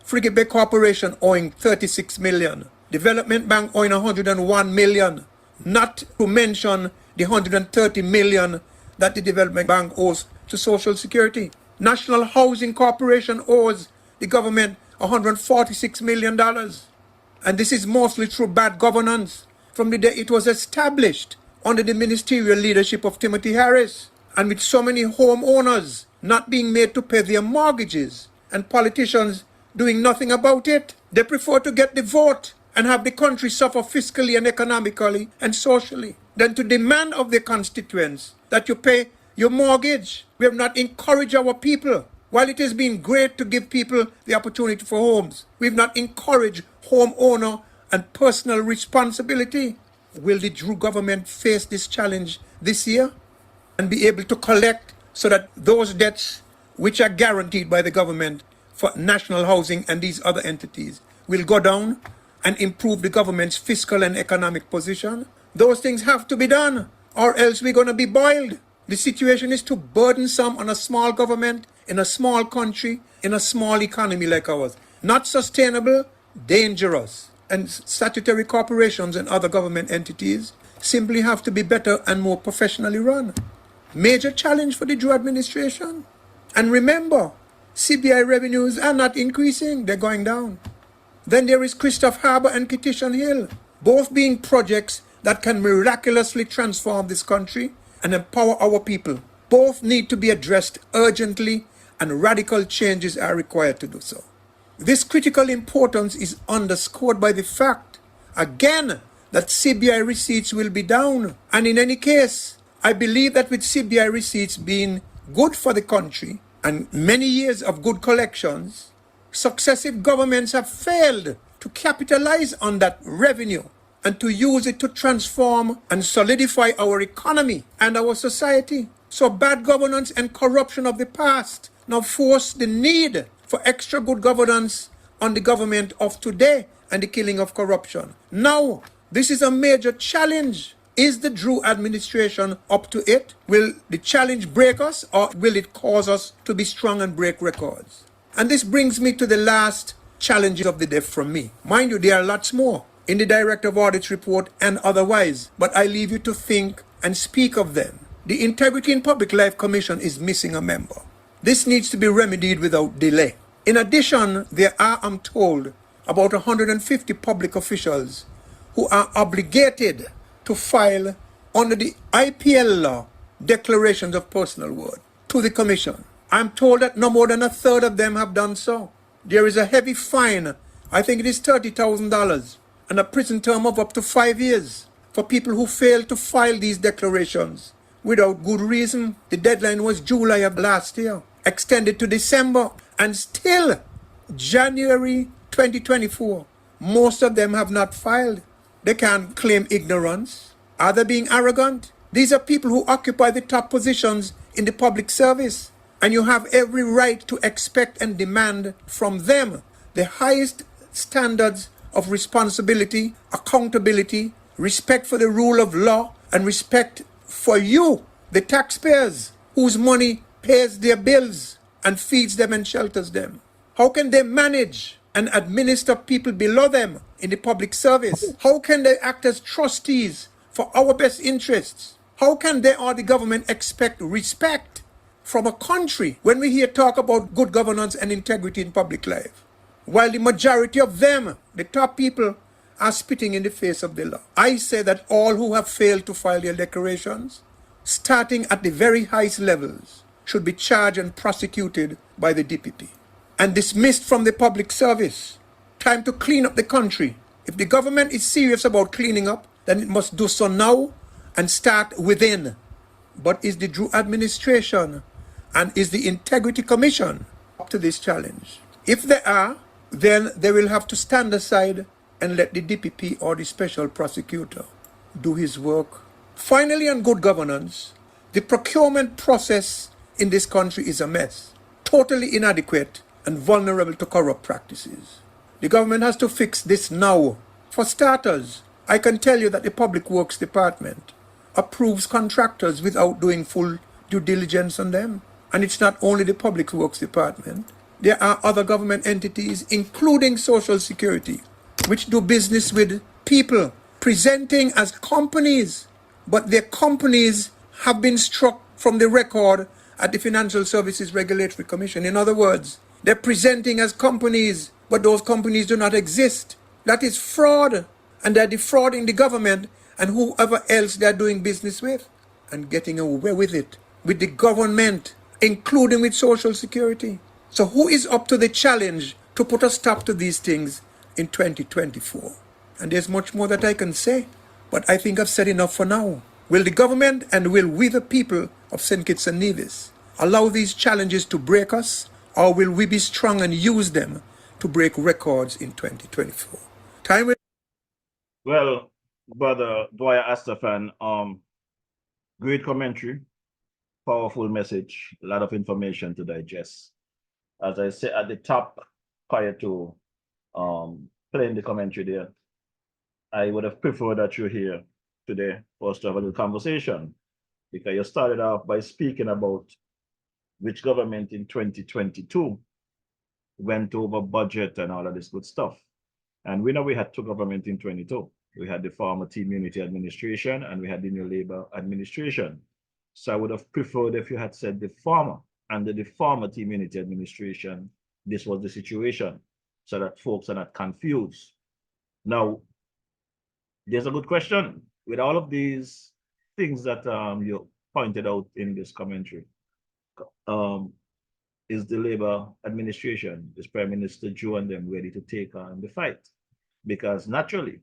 Frigate Bay Corporation owing $36 million. Development Bank owing $101 million. Not to mention the $130 million that the Development Bank owes to Social Security. National Housing Corporation owes the government $146 million. And this is mostly through bad governance from the day it was established under the ministerial leadership of Timothy Harris, and with so many homeowners not being made to pay their mortgages and politicians doing nothing about it. They prefer to get the vote and have the country suffer fiscally and economically and socially than to demand of their constituents that you pay your mortgage. We have not encouraged our people. While it has been great to give people the opportunity for homes, we've not encouraged homeowner and personal responsibility. Will the Drew government face this challenge this year and be able to collect so that those debts which are guaranteed by the government for national housing and these other entities will go down and improve the government's fiscal and economic position? Those things have to be done, or else we're going to be boiled. The situation is too burdensome on a small government, in a small country, in a small economy like ours. Not sustainable, dangerous. And statutory corporations and other government entities simply have to be better and more professionally run. Major challenge for the Drew administration. And remember, CBI revenues are not increasing, they're going down. Then there is Christoph Harbour and Kittition Hill, both being projects that can miraculously transform this country and empower our people. Both need to be addressed urgently, and radical changes are required to do so. This critical importance is underscored by the fact, again, that CBI receipts will be down. And in any case, I believe that with CBI receipts being good for the country and many years of good collections, successive governments have failed to capitalize on that revenue and to use it to transform and solidify our economy and our society. So bad governance and corruption of the past now force the need for extra good governance on the government of today and the killing of corruption. Now, this is a major challenge. Is the Drew administration up to it? Will the challenge break us, or will it cause us to be strong and break records? And this brings me to the last challenges of the day from me. Mind you, there are lots more in the Director of Audit's report and otherwise, but I leave you to think and speak of them. The Integrity in Public Life Commission is missing a member. This needs to be remedied without delay. In addition, there are, I'm told, about 150 public officials who are obligated to file under the IPL law declarations of personal worth. to the commission. I'm told that no more than a third of them have done so. There is a heavy fine, I think it is $30,000, and a prison term of up to 5 years for people who fail to file these declarations without good reason. The deadline was July of last year, extended to December, and still January 2024. Most of them have not filed. They can't claim ignorance. Are they being arrogant? These are people who occupy the top positions in the public service, and you have every right to expect and demand from them the highest standards of responsibility, accountability, respect for the rule of law, and respect for you, the taxpayers, whose money pays their bills and feeds them and shelters them. How can they manage and administer people below them in the public service? How can they act as trustees for our best interests? How can they or the government expect respect from a country when we hear talk about good governance and integrity in public life, while the majority of them, the top people, are spitting in the face of the law? I say that all who have failed to file their declarations, starting at the very highest levels, should be charged and prosecuted by the DPP and dismissed from the public service. Time to clean up the country. If the government is serious about cleaning up, then it must do so now and start within. But is the Drew administration and is the Integrity Commission up to this challenge? If they are, then they will have to stand aside and let the DPP or the special prosecutor do his work. Finally, on good governance, the procurement process in this country is a mess, totally inadequate and vulnerable to corrupt practices. The government has to fix this now. For starters, I can tell you that the Public Works Department approves contractors without doing full due diligence on them. And it's not only the Public Works Department. There are other government entities, including Social Security, which do business with people presenting as companies, but their companies have been struck from the record at the Financial Services Regulatory Commission. In other words, they're presenting as companies, but those companies do not exist. That is fraud, and they're defrauding the government and whoever else they're doing business with, and getting away with it, with the government, including with Social Security. So who is up to the challenge to put a stop to these things in 2024? And there's much more that I can say, but I think I've said enough for now. Will the government and will we, the people of St. Kitts and Nevis, allow these challenges to break us, or will we be strong and use them to break records in 2024? Time will... Well, Brother Dwyer Astafan, great commentary, powerful message, a lot of information to digest. As I said at the top, prior to playing the commentary there, I would have preferred that you're here today for us to have a little conversation, because you started off by speaking about which government in 2022 went over budget and all of this good stuff. And we know we had two governments in 22. We had the former Team Unity administration and we had the New Labour administration. So I would have preferred if you had said the former. Under the former Team Unity administration, this was the situation, so that folks are not confused. Now, there's a good question. With all of these things that you pointed out in this commentary, is the Labour administration, is Prime Minister Joe and them ready to take on the fight? Because naturally,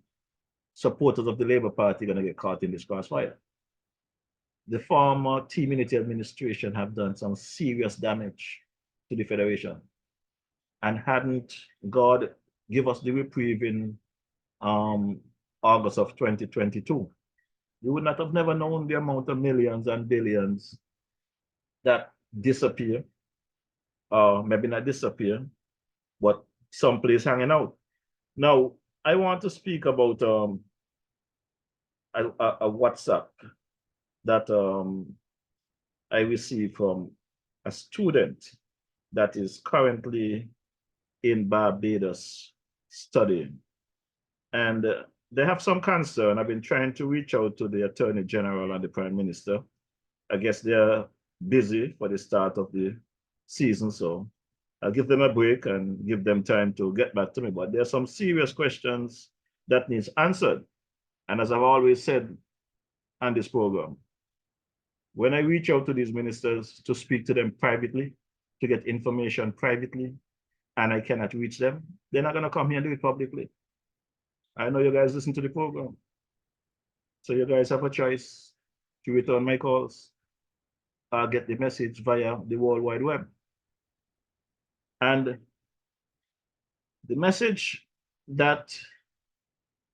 supporters of the Labour Party are going to get caught in this crossfire. The former Team Unity administration have done some serious damage to the Federation. And hadn't God give us the reprieve in August of 2022, we would not have never known the amount of millions and billions that disappear, or maybe not disappear, but someplace hanging out. Now, I want to speak about a WhatsApp that I received from a student that is currently in Barbados studying. And they have some concern. I've been trying to reach out to the Attorney General and the Prime Minister. I guess they're busy for the start of the season, so I'll give them a break and give them time to get back to me. But there are some serious questions that needs answered. And as I've always said on this program, When I reach out to these ministers to speak to them privately, to get information privately, and I cannot reach them, they're not going to come here and do it publicly. I know you guys listen to the program. So you guys have a choice to return my calls or get the message via the World Wide Web. And the message that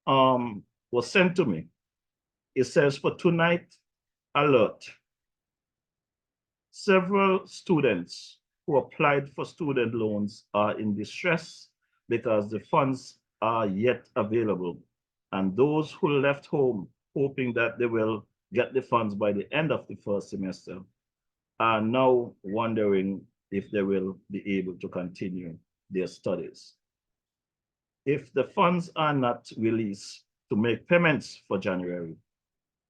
was sent to me, it says, for tonight, alert. Several students who applied for student loans are in distress because the funds are yet available. And those who left home hoping that they will get the funds by the end of the first semester are now wondering if they will be able to continue their studies. If the funds are not released to make payments for January,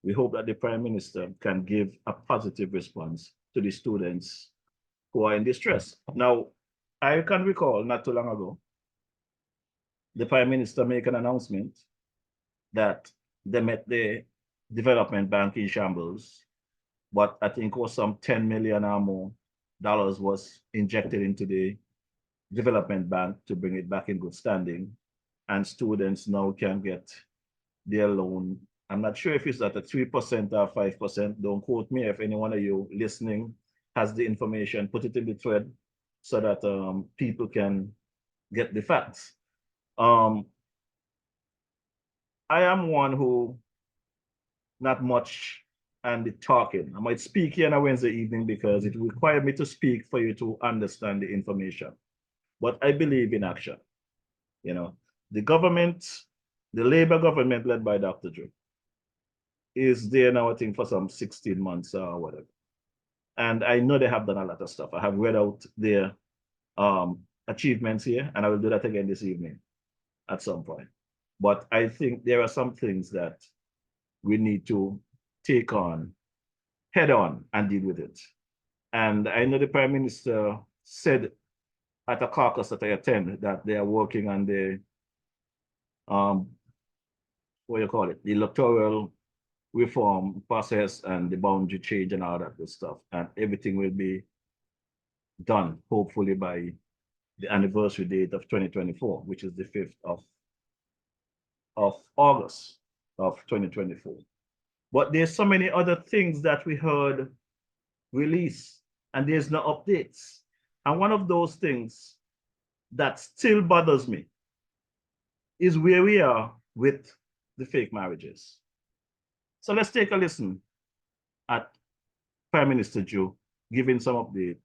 we hope that the Prime Minister can give a positive response to the students who are in distress. Now, I can recall not too long ago, the Prime Minister make an announcement that they met the development bank in shambles, but I think it was some 10 million or more dollars was injected into the development bank to bring it back in good standing. And students now can get their loan. I'm not sure if it's at a 3% or 5%. Don't quote me. If any one of you listening has the information, put it in the thread so that people can get the facts. I am one who not much and the talking. I might speak here on a Wednesday evening because it requires me to speak for you to understand the information. But I believe in action. You know, the government, the Labour government led by Dr. Drew, is there now, I think, for some 16 months or whatever. And I know they have done a lot of stuff. I have read out their achievements here, and I will do that again this evening at some point. But I think there are some things that we need to take on head on and deal with it. And I know the Prime Minister said at a caucus that I attend that they are working on the what do you call it, the electoral reform process and the boundary change and all that good stuff. And everything will be done, hopefully by the anniversary date of 2024, which is the 5th of August of 2024. But there's so many other things that we heard release and there's no updates. And one of those things that still bothers me is where we are with the fake marriages. So let's take a listen at Prime Minister Joe giving some update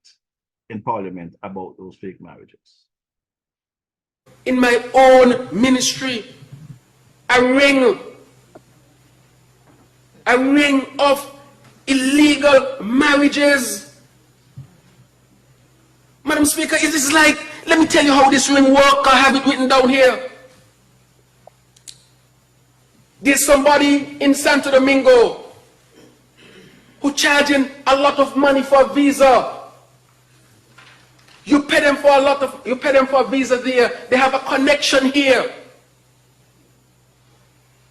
in Parliament about those fake marriages. In my own ministry, a ring of illegal marriages. Madam Speaker, it is like, let me tell you how this ring works. I have it written down here. There's somebody in Santo Domingo who charging a lot of money for a visa. You pay them for a visa there. They have a connection here.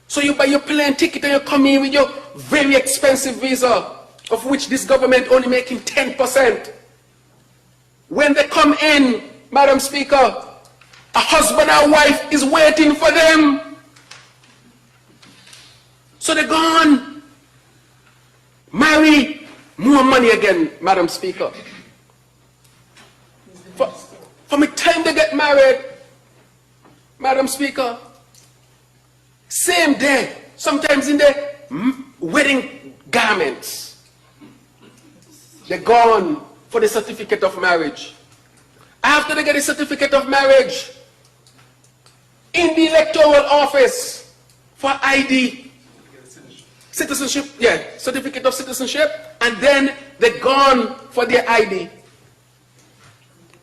So you buy your plane ticket and you come in with your very expensive visa, of which this government only making 10%. When they come in, Madam Speaker, a husband or wife is waiting for them. So they're gone. Marry, more money again, Madam Speaker. From the time they get married, Madam Speaker, same day, sometimes in the wedding garments, they're gone for the certificate of marriage. After they get a certificate of marriage, in the electoral office for ID, citizenship, certificate of citizenship, and then they're gone for their ID.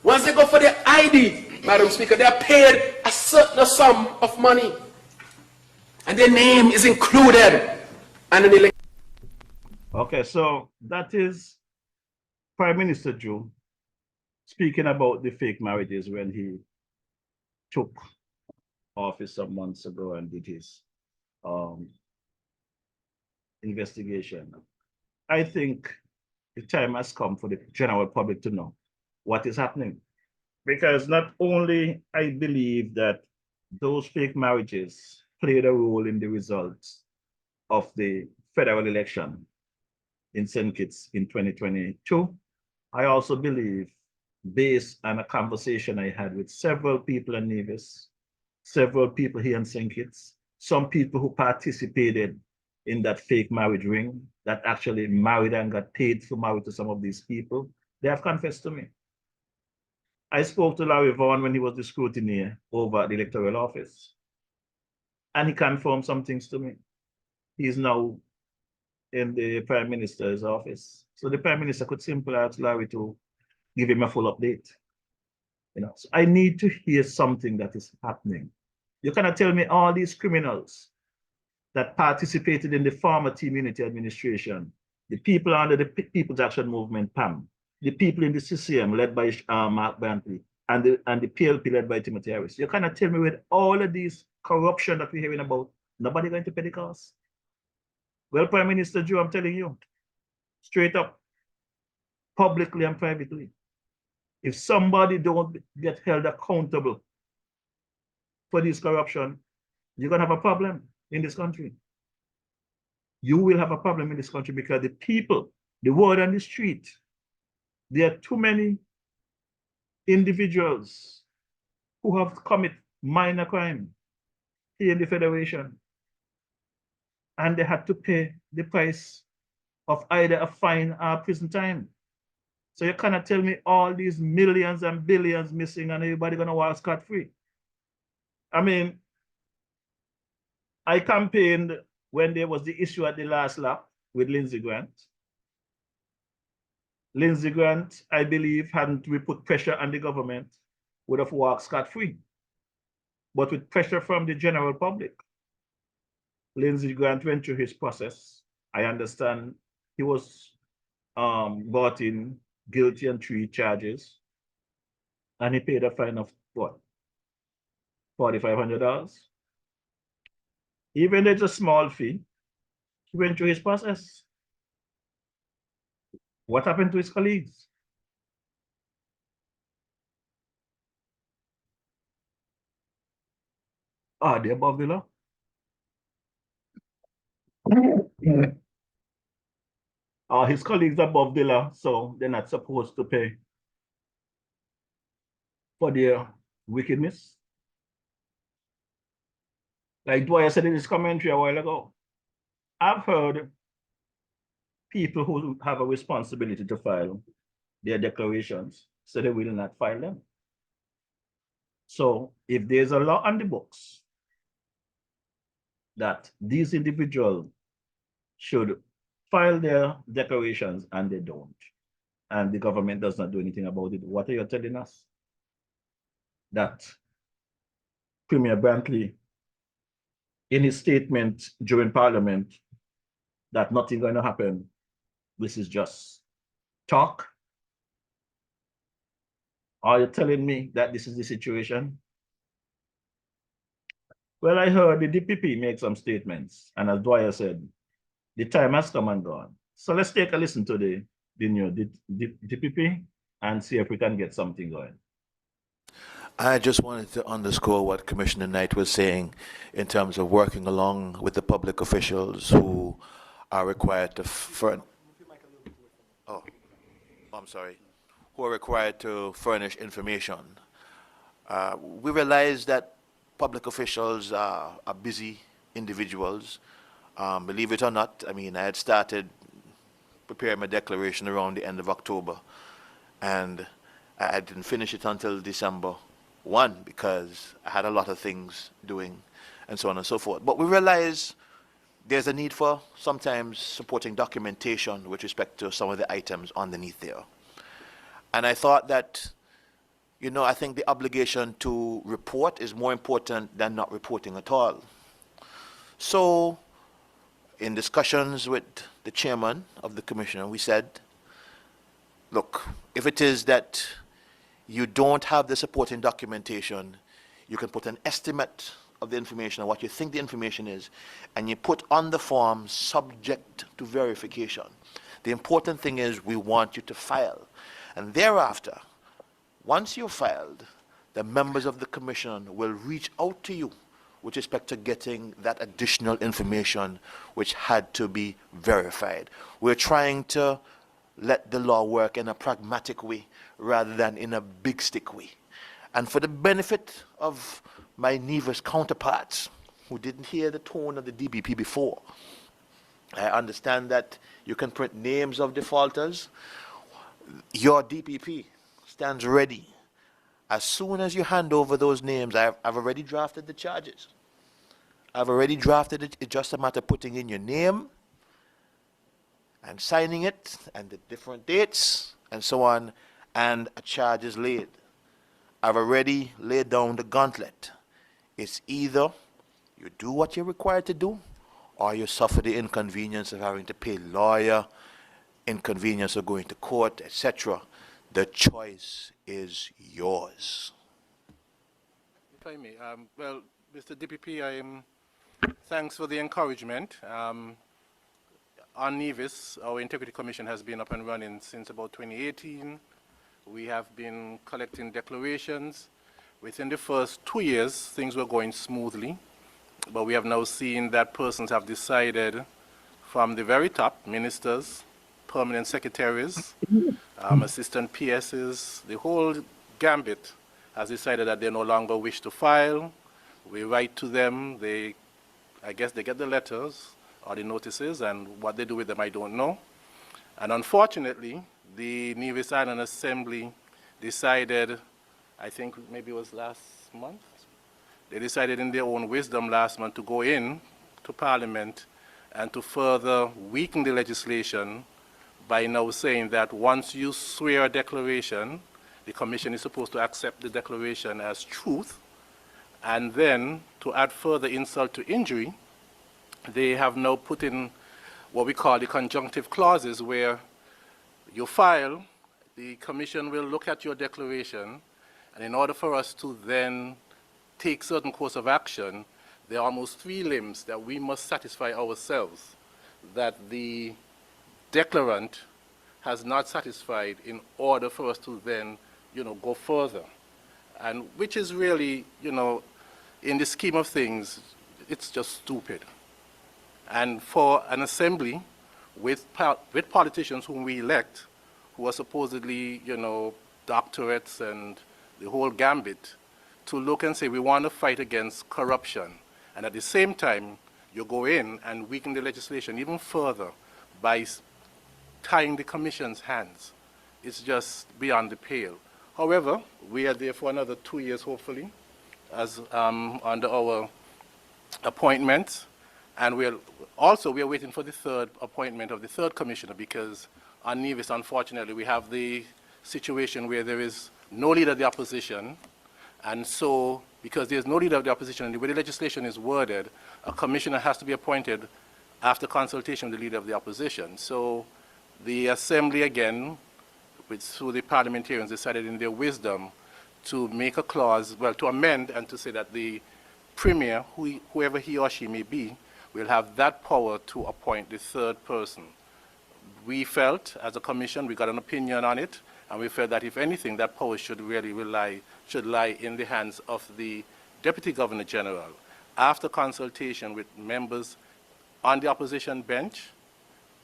Once they go for their ID, Madam Speaker, they are paid a certain sum of money, and their name is included. And okay, so that is Prime Minister Joe speaking about the fake marriages when he took office some months ago and did his investigation. I think the time has come for the general public to know what is happening. Because not only I believe that those fake marriages played a role in the results of the federal election in St. Kitts in 2022, I also believe, based on a conversation I had with several people in Nevis, several people here in St. Kitts, some people who participated in that fake marriage ring, that actually married and got paid to marry to some of these people, they have confessed to me. I spoke to Larry Vaughan when he was the scrutineer over at the electoral office, and he confirmed some things to me. He's now in the Prime Minister's office. So the Prime Minister could simply ask Larry to give him a full update. So I need to hear something that is happening. You cannot tell me all these criminals that participated in the former Team Unity administration, the people under the People's Action Movement, PAM, the people in the CCM led by Mark Brantley, and the PLP led by Timothy Harris. You cannot tell me with all of these corruption that we're hearing about, nobody going to pay the cost. Well, Prime Minister Joe, I'm telling you, straight up, publicly and privately, if somebody don't get held accountable for this corruption, you're going to have a problem in this country. You will have a problem in this country because the people, the word on the street, there are too many individuals who have committed minor crime here in the Federation, and they had to pay the price of either a fine or prison time. So you cannot tell me all these millions and billions missing and everybody gonna walk scot-free. I mean, I campaigned when there was the issue at the last lap with Lindsey Grant. Lindsey Grant, I believe, hadn't we put pressure on the government, would have walked scot-free. But with pressure from the general public, Lindsey Grant went through his process. I understand he was brought in guilty on 3 charges, and he paid a fine of what? $4,500. Even though it's a small fee, he went through his process. What happened to his colleagues? Are they above the law? Are his colleagues above the law, so they're not supposed to pay for their wickedness? Like Dwyer said in his commentary a while ago, I've heard people who have a responsibility to file their declarations so they will not file them. So if there's a law on the books that these individuals should file their declarations and they don't, and the government does not do anything about it, what are you telling us? That Premier Brantley, in his statement during Parliament, that nothing going to happen, this is just talk? Are you telling me that this is the situation? Well, I heard the DPP make some statements, and as Dwyer said, the time has come and gone. So let's take a listen to the new DPP and see if we can get something going. I just wanted to underscore what Commissioner Knight was saying in terms of working along with the public officials who are required to who are required to furnish information. We realize that public officials are busy individuals. Believe it or not, I mean, I had started preparing my declaration around the end of October, and I didn't finish it until December 1 because I had a lot of things doing and so on and so forth. But we realize there's a need for sometimes supporting documentation with respect to some of the items underneath there. And I thought that, you know, I think the obligation to report is more important than not reporting at all. So in discussions with the chairman of the commission, we said, look, if it is that you don't have the supporting documentation, you can put an estimate of the information, or what you think the information is, and you put on the form subject to verification. The important thing is we want you to file. And thereafter, once you've filed, the members of the commission will reach out to you with respect to getting that additional information which had to be verified. We're trying to let the law work in a pragmatic way rather than in a big stick way. And for the benefit of my Nevis counterparts who didn't hear the tone of the DBP before, I understand that you can print names of defaulters. Your DPP stands ready. As soon as you hand over those names, I've already drafted the charges. I've already drafted it. It's just a matter of putting in your name and signing it and the different dates and so on, and a charge is laid. I've already laid down the gauntlet. It's either you do what you're required to do or you suffer the inconvenience of having to pay lawyer, inconvenience of going to court, etc. The choice is yours. If I may, well, Mr. DPP, thanks for the encouragement. On Nevis, our Integrity Commission has been up and running since about 2018. We have been collecting declarations. Within the first 2 years, things were going smoothly, but we have now seen that persons have decided from the very top, ministers, permanent secretaries, assistant PSs, the whole gambit has decided that they no longer wish to file. We write to them, I guess they get the letters or the notices, and what they do with them I don't know. And unfortunately, the Nevis Island Assembly decided, I think maybe it was last month, they decided in their own wisdom last month to go in to Parliament and to further weaken the legislation by now saying that once you swear a declaration, the Commission is supposed to accept the declaration as truth, and then to add further insult to injury, they have now put in what we call the conjunctive clauses, where you file, the Commission will look at your declaration, and in order for us to then take certain course of action, there are almost 3 limbs that we must satisfy ourselves that the declarant has not satisfied in order for us to then, go further. And which is really, in the scheme of things, it's just stupid. And for an assembly with politicians whom we elect, who are supposedly, doctorates and the whole gambit, to look and say we want to fight against corruption, and at the same time you go in and weaken the legislation even further by tying the Commission's hands. It's just beyond the pale. However, we are there for another 2 years, hopefully, as under our appointment, and we are waiting for the third appointment of the third commissioner, because on Nevis, unfortunately, we have the situation where there is no leader of the opposition, and so because there's no leader of the opposition and the way the legislation is worded, a commissioner has to be appointed after consultation with the leader of the opposition. So the Assembly, again, through the parliamentarians, decided in their wisdom to make a clause, well, to amend and to say that the Premier, whoever he or she may be, will have that power to appoint the third person. We felt, as a commission, we got an opinion on it, and we felt that if anything, that power should really lie in the hands of the Deputy Governor General, after consultation with members on the opposition bench,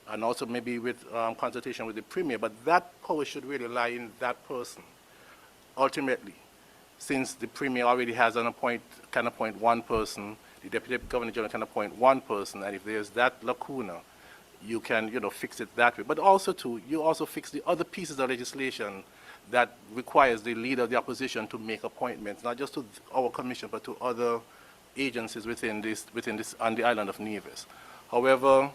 and also maybe with consultation with the Premier, but that power should really lie in that person, ultimately. Since the Premier already has can appoint one person, the Deputy Governor General can appoint one person, and if there's that lacuna, you can, fix it that way. But also, too, you also fix the other pieces of legislation that requires the leader of the opposition to make appointments, not just to our commission, but to other agencies within this on the island of Nevis. However,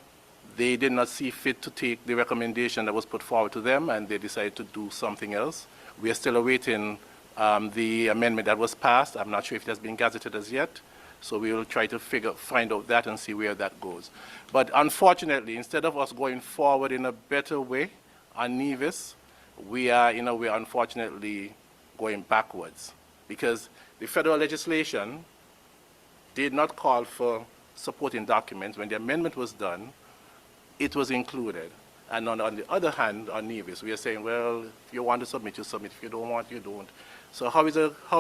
they did not see fit to take the recommendation that was put forward to them, and they decided to do something else. We are still awaiting the amendment that was passed. I'm not sure if it has been gazetted as yet, so we will try to find out that and see where that goes. But unfortunately, instead of us going forward in a better way on Nevis, we are unfortunately going backwards, because the federal legislation did not call for supporting documents. When the amendment was done, it was included. And on the other hand, on Nevis, we are saying, well, if you want to submit, you submit. If you don't want, you don't. So how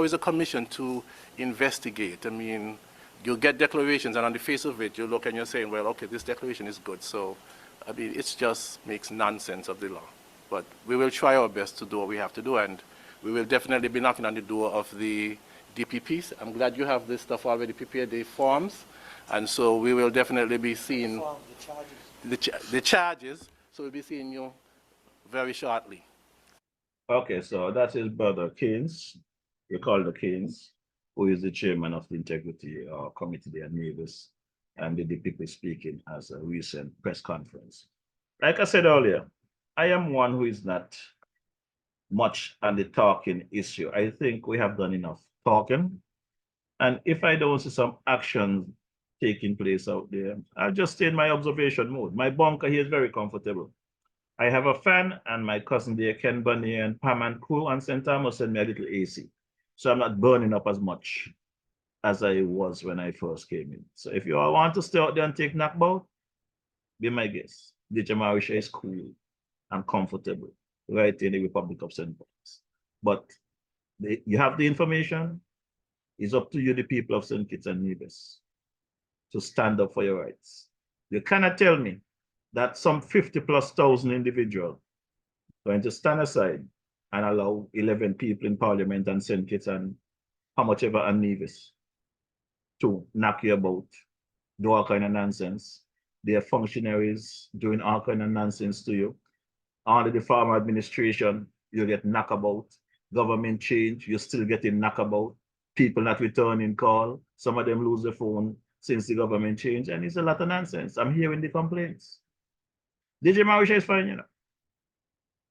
is a commission to investigate? I mean, you get declarations, and on the face of it, you look and you're saying, well, okay, this declaration is good. So, I mean, it just makes nonsense of the law. But we will try our best to do what we have to do, and we will definitely be knocking on the door of the DPPs. I'm glad you have this stuff already prepared, the forms, and so we will definitely be seeing the charges. So we'll be seeing you very shortly. Okay, so that is Brother Keynes, Ricardo Keynes, who is the chairman of the Integrity Committee there at Nevis, and the DPP speaking as a recent press conference. Like I said earlier, I am one who is not much on the talking issue. I think we have done enough talking. And if I don't see some action taking place out there, I'll just stay in my observation mode. My bunker here is very comfortable. I have a fan, and my cousin there, Ken Bunny and Pam and crew on St. Thomas send me a little AC. So I'm not burning up as much as I was when I first came in. So if you all want to stay out there and take knockabout, be my guest. DJ-MORRISHAW is cool and comfortable right in the Republic of St. Paul's. But you have the information. It's up to you, the people of St. Kitts and Nevis, to stand up for your rights. You cannot tell me that some 50,000+ individuals going to stand aside and allow 11 people in Parliament and St. Kitts and how much ever and Nevis to knock you about, do all kind of nonsense. They are functionaries doing all kind of nonsense to you. Under the former administration, you get knocked about. Government change, you're still getting knocked about. People not returning call. Some of them lose their phone since the government change, and it's a lot of nonsense. I'm hearing the complaints. DJ-MORRISHAW is fine, you know.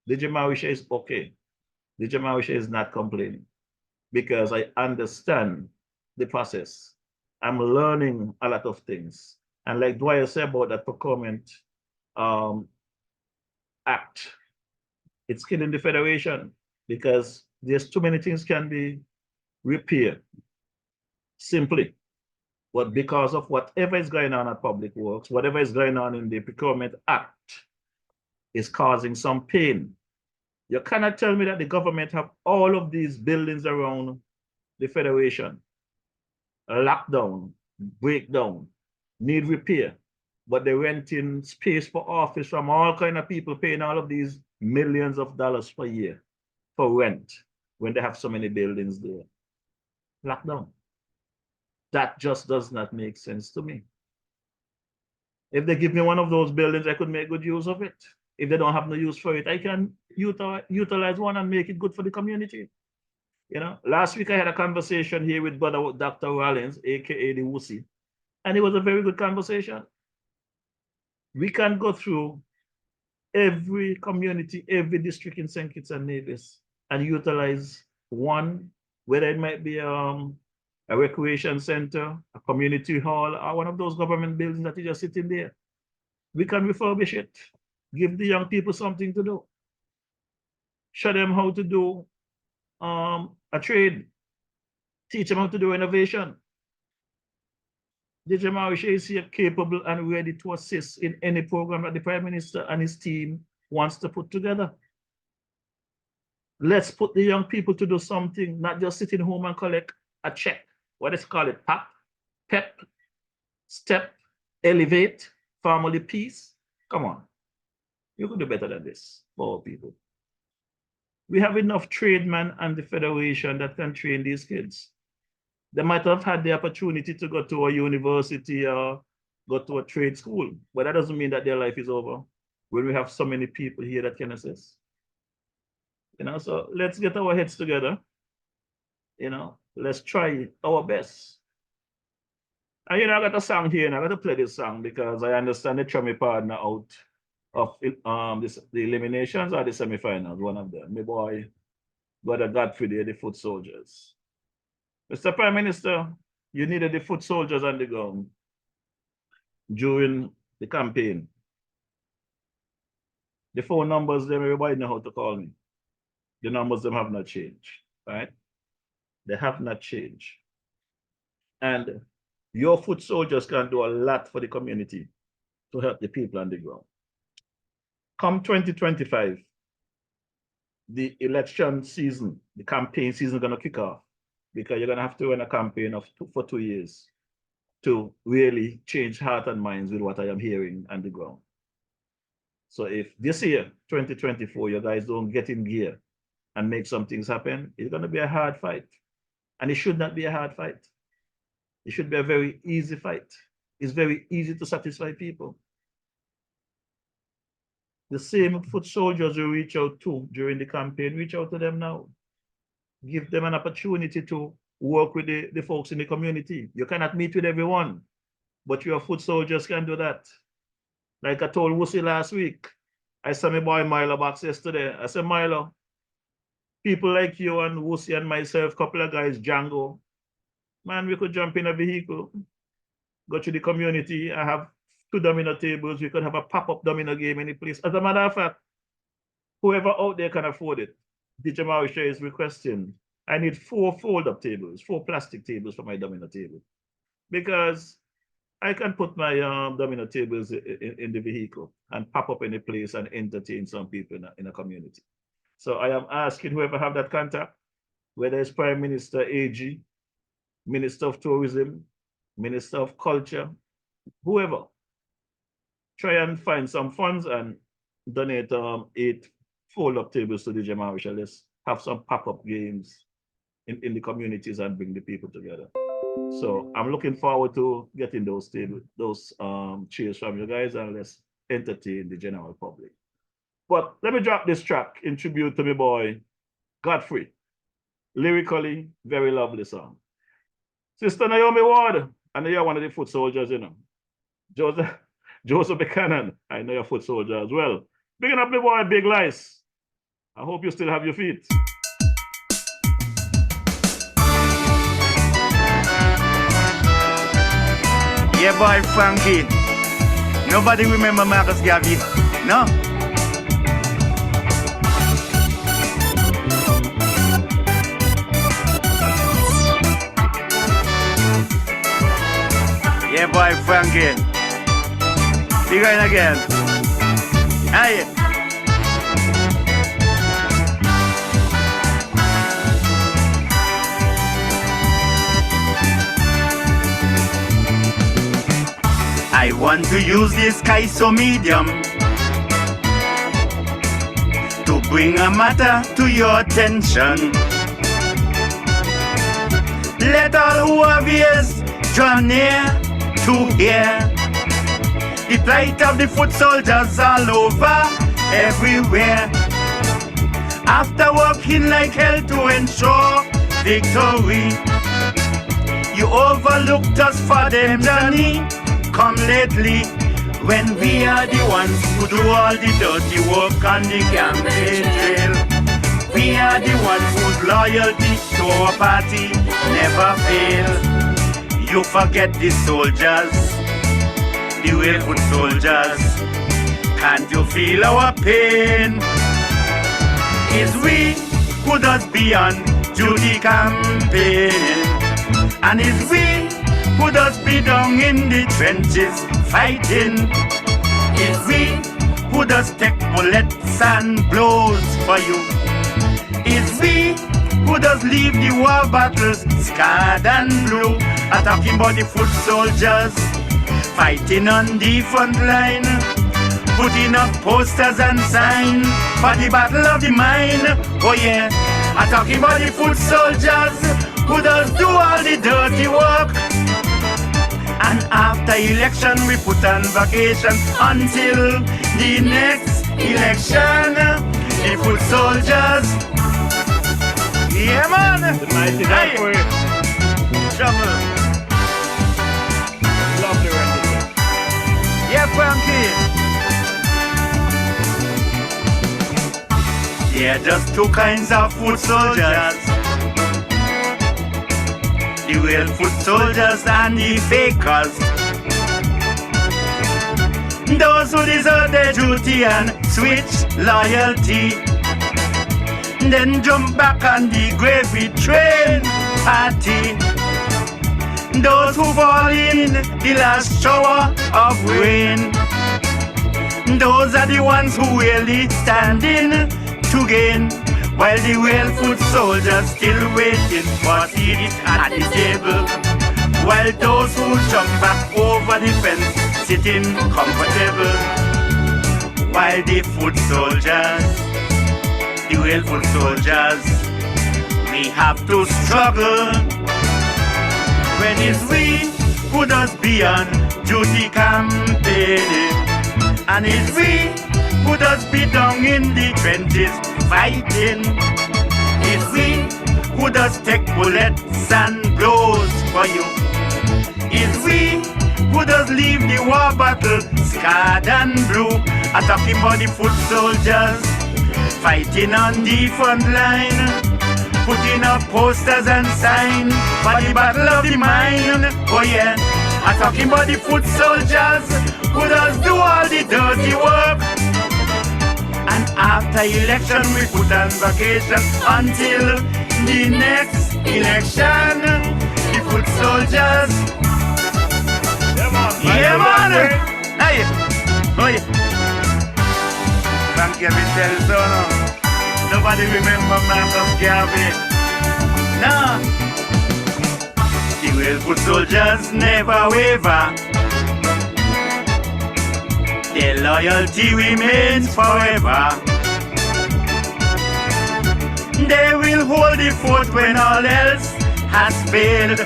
DJ-MORRISHAW is okay. DJ-MORRISHAW is not complaining because I understand the process. I'm learning a lot of things. And like Dwyer said about that procurement act, it's killing the Federation because there's too many things can be repaired simply. But because of whatever is going on at Public Works, whatever is going on in the Procurement Act is causing some pain. You cannot tell me that the government have all of these buildings around the Federation locked down, breakdown, need repair, but they're renting space for office from all kind of people paying all of these millions of dollars per year for rent when they have so many buildings there. Locked down. That just does not make sense to me. If they give me one of those buildings, I could make good use of it. If they don't have no use for it, I can utilize one and make it good for the community. You know, last week I had a conversation here with Brother Dr. Rollins, aka the Wussy, and it was a very good conversation. We can go through every community, every district in St. Kitts and Nevis and utilize one, whether it might be a recreation center, a community hall, or one of those government buildings that is just sitting there. We can refurbish it, give the young people something to do, show them how to do a trade, teach them how to do innovation. DJ-MORRISHAW is here capable and ready to assist in any program that the Prime Minister and his team wants to put together. Let's put the young people to do something, not just sit in home and collect a check. What is called it? PAP, PEP, STEP, Elevate, Family Peace. Come on. You could do better than this for our people. We have enough tradesmen and the Federation that can train these kids. They might have had the opportunity to go to a university or go to a trade school, but that doesn't mean that their life is over when we have so many people here that can assist. You know, so let's get our heads together. You know, let's try our best. And you know, I got a song here, and I got to play this song because I understand they throw my partner out of the eliminations or the semifinals, one of them. My boy, Brother Godfrey, the foot soldiers. Mr. Prime Minister, you needed the foot soldiers on the ground during the campaign. The phone numbers, them, everybody know how to call me. The numbers, them have not changed, right? They have not changed. And your foot soldiers can do a lot for the community to help the people on the ground. come 2025, the election season, the campaign season is going to kick off, because you're going to have to run a campaign for 2 years to really change heart and minds with what I am hearing on the ground. So if this year, 2024, you guys don't get in gear and make some things happen, it's going to be a hard fight. And it should not be a hard fight. It should be a very easy fight. It's very easy to satisfy people. The same foot soldiers you reach out to during the campaign, reach out to them now. Give them an opportunity to work with the folks in the community. You cannot meet with everyone, but your foot soldiers can do that. Like I told Wussy last week, I saw my boy Milo Box yesterday. I said, Milo, people like you and Wussy and myself, couple of guys, Django, man, we could jump in a vehicle, go to the community. I have 2 domino tables. We could have a pop-up domino game any place. As a matter of fact, whoever out there can afford it, DJ-MORRISHAW is requesting, I need 4 fold-up tables, 4 plastic tables for my domino table, because I can put my domino tables in the vehicle and pop up any place and entertain some people in a community. So I am asking whoever have that contact, whether it's Prime Minister, AG, Minister of Tourism, Minister of Culture, whoever, try and find some funds and donate 8 fold-up tables to DJ-MORRISHAW. Let's have some pop-up games in the communities and bring the people together. So I'm looking forward to getting those cheers from you guys, and let's entertain the general public. But let me drop this track in tribute to my boy, Godfrey. Lyrically, very lovely song. Sister Naomi Ward, I know you're one of the foot soldiers, you know. Joseph Buchanan, I know you're a foot soldier as well. Bigging up my boy, Big Lice. I hope you still have your feet. Yeah, boy, Frankie. Nobody remember Marcus Garvey, no? Yeah, boy, Frankie. Be going again. Aye. I want to use this Kaiso medium to bring a matter to your attention. Let all who have ears draw near to hear the plight of the foot soldiers all over, everywhere. After working like hell to ensure victory, you overlooked us for them journey. Come lately, when we are the ones who do all the dirty work on the campaign trail. We are the ones whose loyalty to our party never fail. You forget the soldiers, the real foot soldiers. Can't you feel our pain? It's we who does beyond duty campaign, and it's we who does be down in the trenches fighting. It's we who does take bullets and blows for you. It's we who does leave the war battles scarred and blue. I'm talking about the foot soldiers fighting on the front line, putting up posters and signs for the battle of the mind. Oh yeah, I'm talking about the foot soldiers who does do all the dirty work. And after election, we put on vacation until the next election. The foot soldiers, yeah man. The mighty Godfrey. Trouble. Lovely rendition. Yeah, Frankie. Yeah, just 2 kinds of foot soldiers. The real foot soldiers and the fakers. Those who desert their duty and switch loyalty, then jump back on the gravy train party. Those who fall in the last shower of rain. And those are the ones who really standing to gain, while the real foot soldiers still waiting for seats at the table. While those who jump back over the fence sitting comfortable. While the foot soldiers, the real foot soldiers, we have to struggle. When it's we who does beyond duty campaigning, and it's we who does be down in the trenches fighting. It's we who does take bullets and blows for you. It's we who does leave the war battle scarred and blue. I'm talking about the foot soldiers fighting on the front line, putting up posters and signs for the battle of the mind. Oh yeah, I'm talking about the foot soldiers who does do all the dirty work. And after election we put on vacation until the next election. The foot soldiers. Yeah man. Hey. Oh yeah. Thank you, Mr. Sono. Nobody remember Marcus Garvey. Nah. The real foot soldiers never waver. Their loyalty remains forever. They will hold the fort when all else has failed.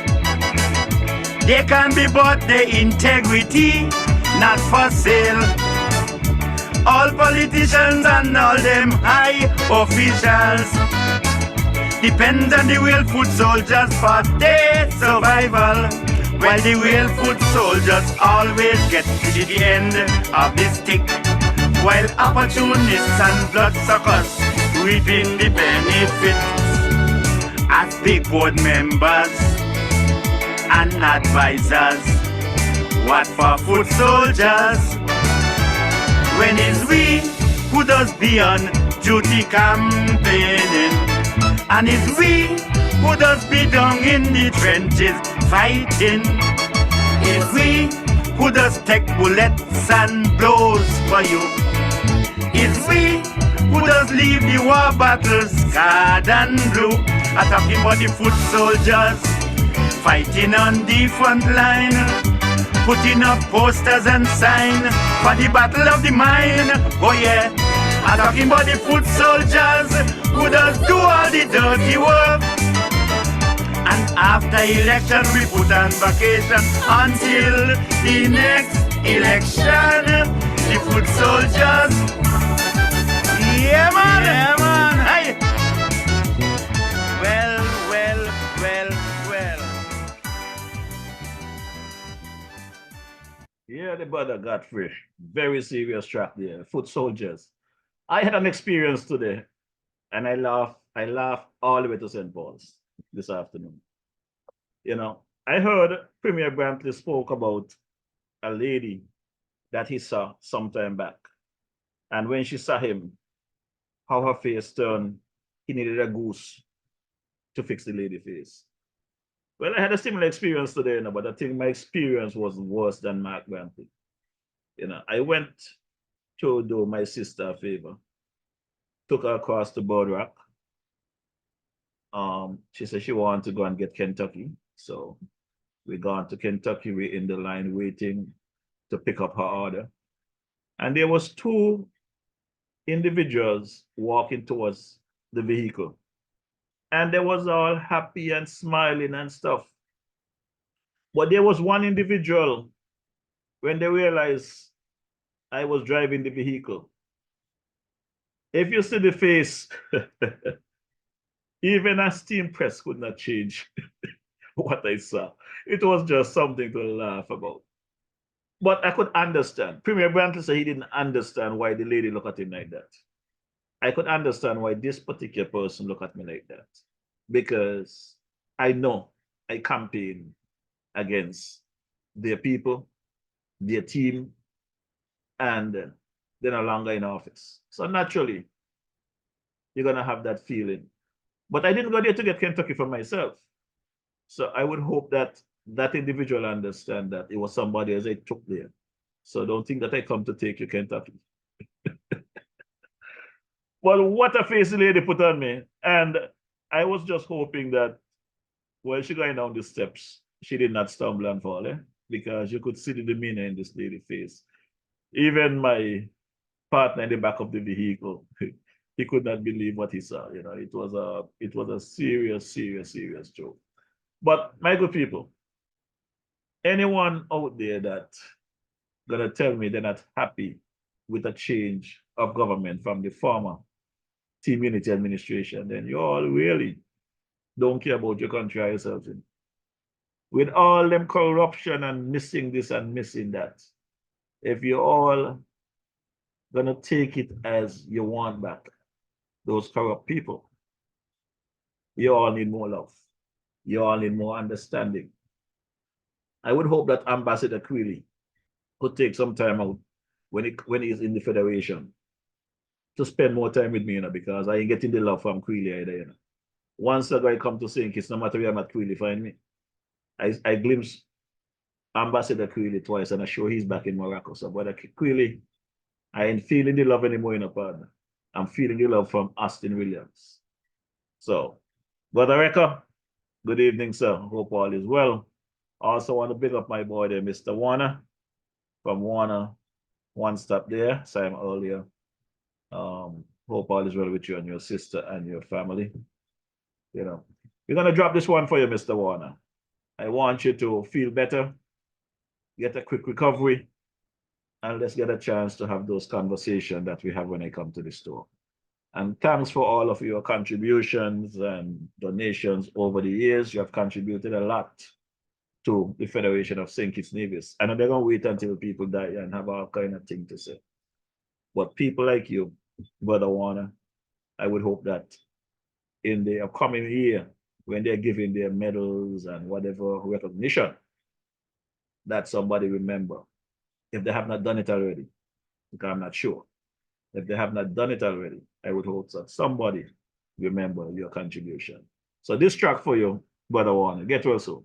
They can be bought, their integrity not for sale. All politicians and all them high officials depend on the real foot soldiers for their survival, while the real foot soldiers always get to the end of the stick, while opportunists and bloodsuckers reaping the benefits as big board members and advisors. What for foot soldiers? When it's we who does beyond duty campaigning, and it's we who does be down in the trenches fighting. It's we who does take bullets and blows for you. It's we who does leave the war battles scarred and blue. I'm talking about the foot soldiers fighting on the front line, putting up posters and signs for the battle of the mind. Oh yeah, I'm talking about the foot soldiers who does do all the dirty work. And after election we put on vacation until the next election. The foot soldiers. Yeah man, yeah man. Hey. Well. Yeah, the brother got free. Very serious track there. Foot soldiers. I had an experience today, and I laughed all the way to St. Paul's this afternoon. You know, I heard Premier Brantley spoke about a lady that he saw some time back. And when she saw him, how her face turned, he needed a goose to fix the lady face. Well, I had a similar experience today, but I think my experience was worse than Mark Brantley. I went to do my sister a favor, took her across the boardwalk. She said she wanted to go and get Kentucky. So we gone to Kentucky, we're in the line waiting to pick up her order. And there was two individuals walking towards the vehicle. And they was all happy and smiling and stuff. But there was one individual, when they realized I was driving the vehicle, if you see the face, even a steam press could not change what I saw. It was just something to laugh about. But I could understand. Premier Brantley said he didn't understand why the lady looked at him like that. I could understand why this particular person looked at me like that. Because I know I campaign against their people, their team, and they're no longer in office. So naturally, you're going to have that feeling. But I didn't go there to get Kentucky for myself. So I would hope that that individual understand that it was somebody else I took there. So don't think that I come to take you Kentucky. Well, what a face the lady put on me. And I was just hoping that while she going down the steps, she did not stumble and fall, because you could see the demeanor in this lady's face. Even my partner in the back of the vehicle, he could not believe what he saw. It was a serious joke. But my good people, anyone out there that gonna tell me they're not happy with a change of government from the former Team Unity administration, then you all really don't care about your country or yourselves. With all them corruption and missing this and missing that, if you all gonna take it as you want back those corrupt people, you all need more love. You all need more understanding. I would hope that Ambassador Quealy could take some time out when he is in the Federation to spend more time with me, because I ain't getting the love from Quealy either. Once a guy come to St. Kitts, no matter where I'm at, Quealy find me. I glimpse Ambassador Quealy twice, and I'm sure he's back in Morocco. So, Brother Quealy, I ain't feeling the love anymore, partner. I'm feeling the love from Austin Williams. So, Brother Rekka, good evening, sir. Hope all is well. Also want to big up my boy there, Mr. Warner, from Warner One Stop there, Simon earlier. Hope all is well with you and your sister and your family. We're gonna drop this one for you, Mr. Warner. I want you to feel better, get a quick recovery, and let's get a chance to have those conversations that we have when I come to the store. And thanks for all of your contributions and donations over the years. You have contributed a lot to the Federation of St. Kitts Nevis. And they're going to wait until people die and have all kind of thing to say. But people like you, Brother Warner, I would hope that in the upcoming year, when they're giving their medals and whatever recognition, that somebody remember. If they have not done it already, because I'm not sure. If they have not done it already, I would hope that somebody remember your contribution. So this track for you, Brother Warner. Get well soon.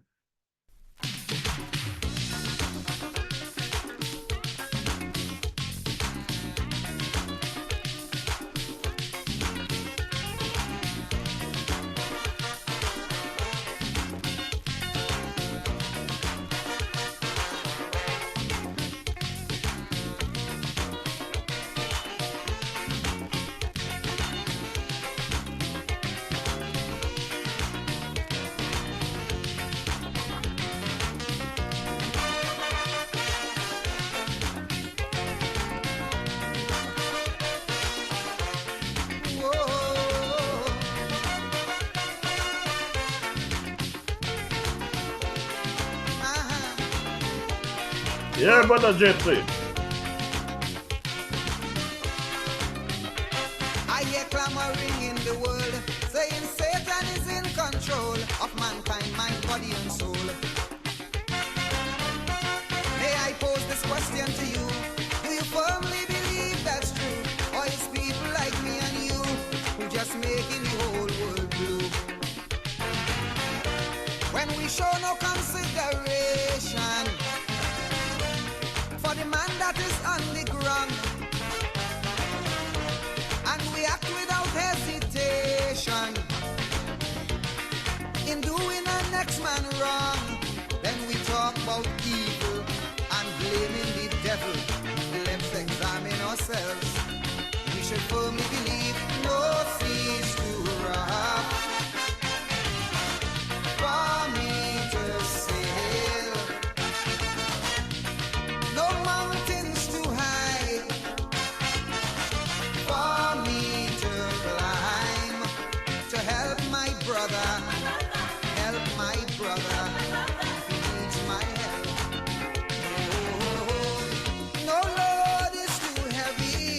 Yeah, Brother Gypsy. I hear clamoring in the world, saying Satan is in control of mankind, mind, body, and soul. May I pose this question to you? Do you firmly believe that's true? Or is people like me and you who just making the whole world blue? When we show no consideration for the man that is on the ground, and we act without hesitation in doing our next man wrong, then we talk about evil and blaming the devil. Let's examine ourselves. We should firmly believe no seas too rough for me to sail, no mountains too high for me to climb, to help my brother, if he needs my help. Oh, no load is too heavy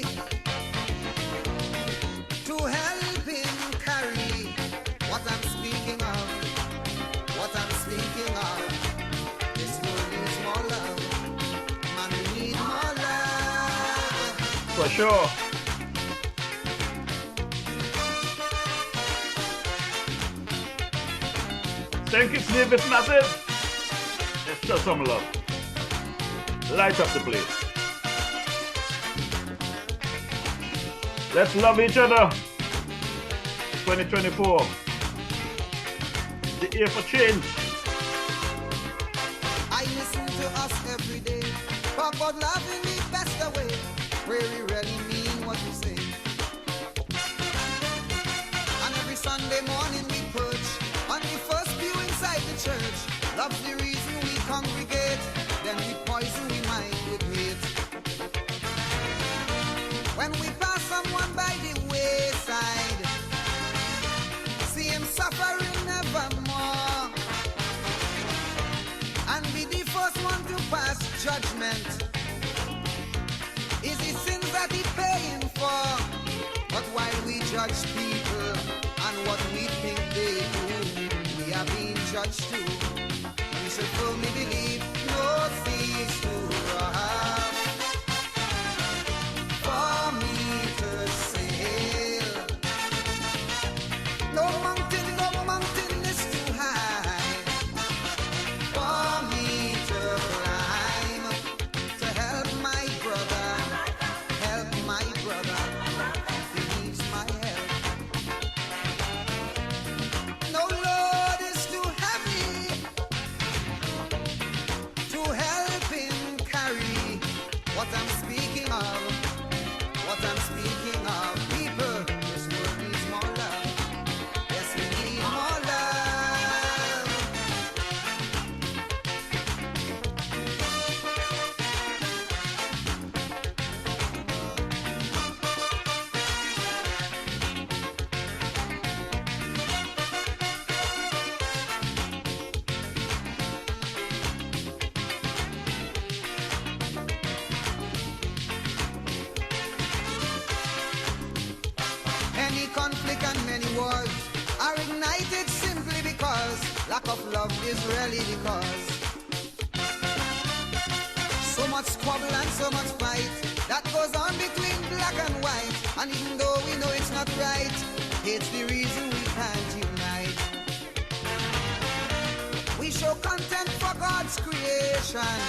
to help him carry what I'm speaking of. What I'm speaking of, this world needs more love. Man, we need more love. For sure. Thank you, Steve. It's massive. Let's show some love. Light up the place. Let's love each other. 2024. The year for change. I listen to us every day. Talk about loving the best way. Where we really mean what we say. And every Sunday morning we perch on the first pew inside the church. Love's the reason we congregate. Then we poison we mind with hate. When we pass someone by the wayside, see him suffering nevermore, and be the first one to pass judgment. Is it sins that he paying for? But while we judge people and what we think they do, we are being judged too. We should firmly believe no seas to rob for me to sail. No mountain is too high for me to climb. To help my brother, he needs my help. No load is too heavy to help him carry what I'm speaking of. What I'm speaking of, people, this world needs more love. Yes, we need more love. Any conflict and many wars are ignited simply because lack of love is really the cause. So much squabble and so much fight that goes on between black and white. And even though we know it's not right, it's the reason we can't unite. We show contempt for God's creation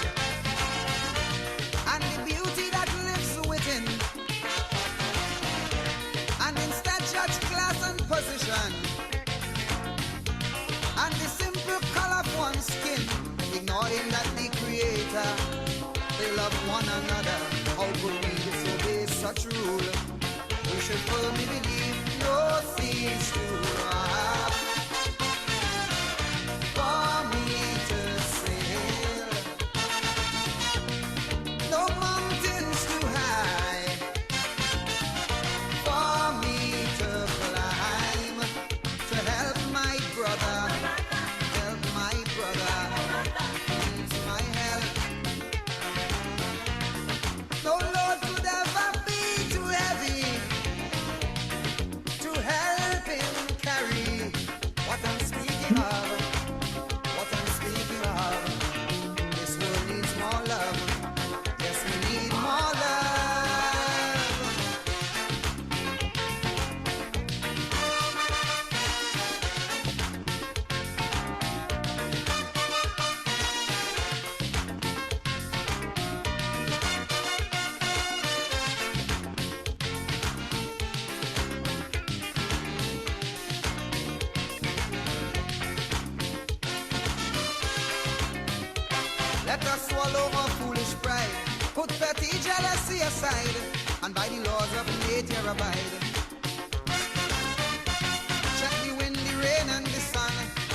and the beauty that lives within, and instead judge class and position and the simple color of one's skin, ignoring that the Creator, they love one another. How could we disobey such rule? We should firmly believe no seas to rob for me to sail. No mountains too high for me to climb. To help my brother, he needs my help. No load could ever be too heavy to help him carry what I'm speaking of. What I'm speaking of. This world needs more love. Yes, we need more love. Let us swallow our foolish pride, put petty jealousy aside, and by the laws of nature abide. Check the wind, the rain, and the sun.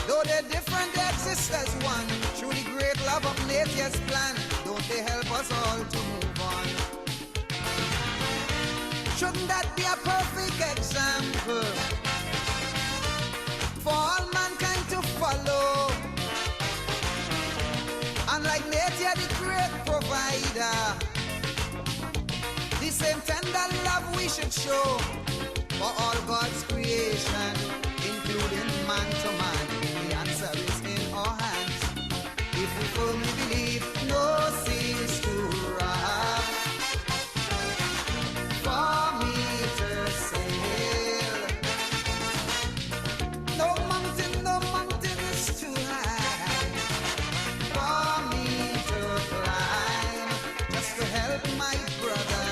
Though they're different, they exist as one. Through the great love of nature's plan, don't they help us all to move on? Shouldn't that be a perfect example for all mankind to follow? Unlike nature, the great provider, the same tender love we should show for all God's creation, including man to man. The answer is in our hands. If we firmly believe no seas to rob for me to sail. No mountain is too high for me to climb. Just to help my brother,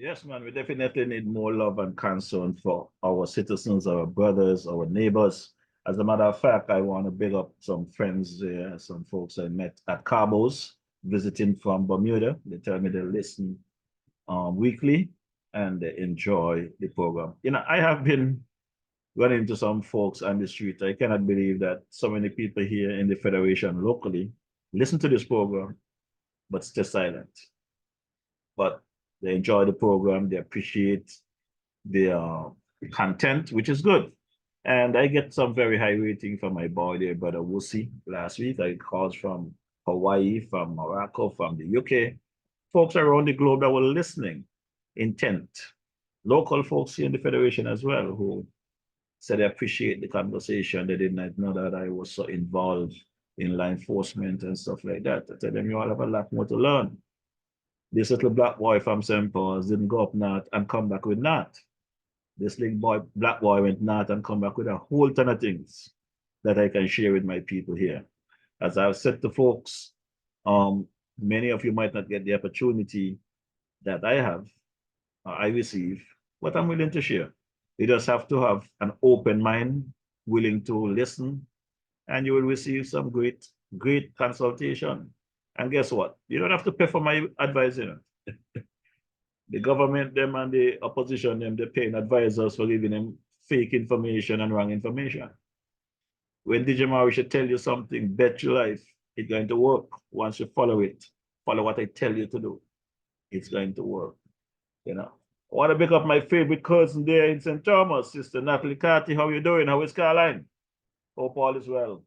Yes, man, we definitely need more love and concern for our citizens, our brothers, our neighbors. As a matter of fact, I want to big up some friends there, some folks I met at Cabos, visiting from Bermuda. They tell me they listen weekly and they enjoy the program. You know, I have been running into some folks on the street. I cannot believe that so many people here in the Federation locally listen to this program, but stay silent. But they enjoy the program, they appreciate the content, which is good. And I get some very high rating from my boy there, brother Wusi. Last week, I calls from Hawaii, from Morocco, from the UK. Folks around the globe that were listening, intent. Local folks here in the Federation as well, who said they appreciate the conversation. They did not know that I was so involved in law enforcement and stuff like that. I tell them you all have a lot more to learn. This little black boy from St. Paul's didn't go up north and come back with naught. This little black boy went north and come back with a whole ton of things that I can share with my people here. As I've said to folks, many of you might not get the opportunity that I have, I receive, but I'm willing to share. You just have to have an open mind, willing to listen, and you will receive some great consultation. And guess what? You don't have to pay for my advice, you know. The government, them and the opposition, them, they're paying advisors for giving them fake information and wrong information. When DJ-Morrish should tell you something, bet your life, it's going to work. Once you follow it, follow what I tell you to do, it's going to work. You know. I want to pick up my favorite cousin there in St. Thomas, Sister Natalie Carty. How you doing? How is Caroline? Hope all is well.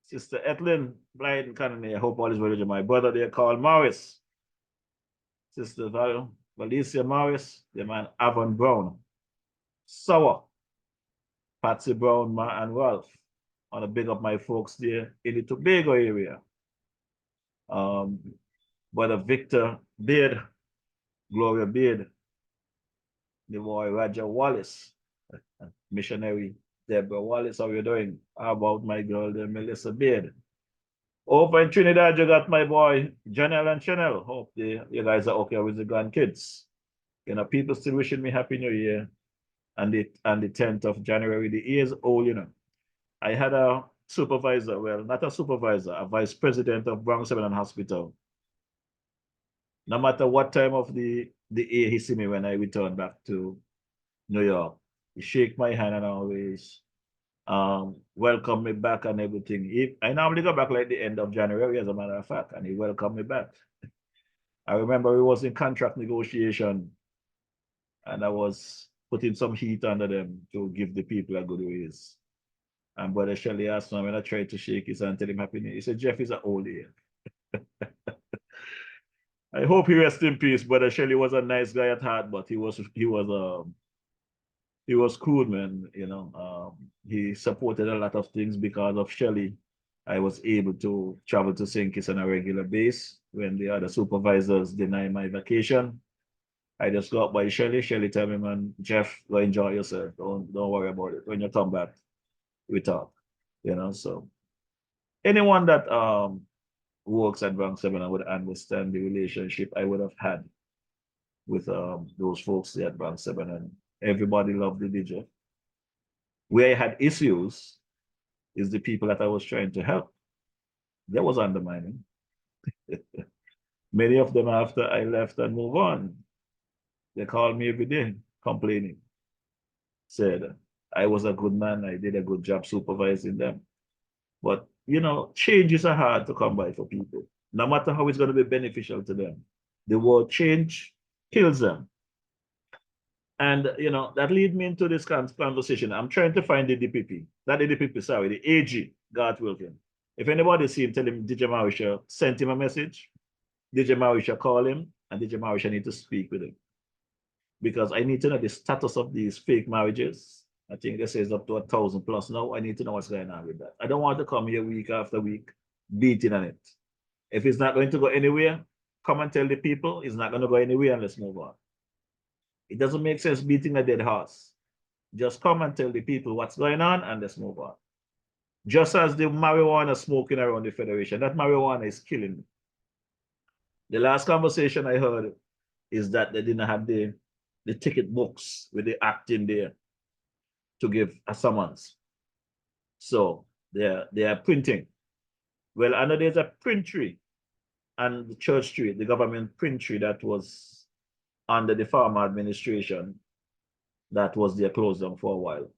Sister Etlin Blyden Cannon, I hope all is well. My brother there called Morris. Sister Valencia Morris, the man Avon Brown. Sour. Patsy Brown, Ma and Ralph. I want to big up my folks there in the Tobago area. Brother Victor Beard, Gloria Beard, the boy Roger Wallace, missionary Deborah Wallace, how you doing? How about my girl there, Melissa Beard? Over in Trinidad, you got my boy Janelle and Chanel. Hope you guys are okay with the grandkids. You know, people still wishing me Happy New Year. And the 10th of January, the year's old, you know. I had a supervisor, well, not a supervisor, a vice president of Bronx 7 Hospital. No matter what time of the year he see me when I return back to New York, he shake my hand and always welcome me back and everything. I normally go back like the end of January, as a matter of fact, and he welcomed me back. I remember we was in contract negotiation, and I was putting some heat under them to give the people a good raise. And Brother Shelley asked me when I tried to shake his hand and tell him Happy New Year. He said, Jeff is an old year. I hope he rests in peace. Brother Shelley was a nice guy at heart, but he was cool, man. You know, he supported a lot of things because of Shelley. I was able to travel to St. Kitts on a regular basis when the other supervisors denied my vacation. I just got by Shelley. Shelley tell me, man, Jeff, go enjoy yourself. Don't worry about it. When you come back, we talk. You know, so anyone that works at Bronx 7 would understand the relationship I would have had with those folks there at Bronx 7, and everybody loved the DJ. Where I had issues is the people that I was trying to help. There was undermining. Many of them after I left and moved on, they called me every day complaining. Said I was a good man, I did a good job supervising them. But you know, changes are hard to come by for people, no matter how it's going to be beneficial to them. The word change kills them. And you know, that leads me into this conversation. I'm trying to find the DPP, not the DPP, sorry, the AG, Garth Wilkin. If anybody see him, tell him DJ-Morrish sent him a message. DJ-Morrish call him, and DJ-Morrish need to speak with him. Because I need to know the status of these fake marriages. I think they say it's up to 1,000 plus now. I need to know what's going on with that. I don't want to come here week after week beating on it. If it's not going to go anywhere, come and tell the people it's not going to go anywhere and let's move on. It doesn't make sense beating a dead horse. Just come and tell the people what's going on and let's move on. Just as the marijuana smoking around the Federation, that marijuana is killing me. The last conversation I heard is that they didn't have the ticket books with the act in there to give a summons. So they are printing. Well, I know there's a printry and the Church Street, the government printry that was under the former administration that was there closed down for a while.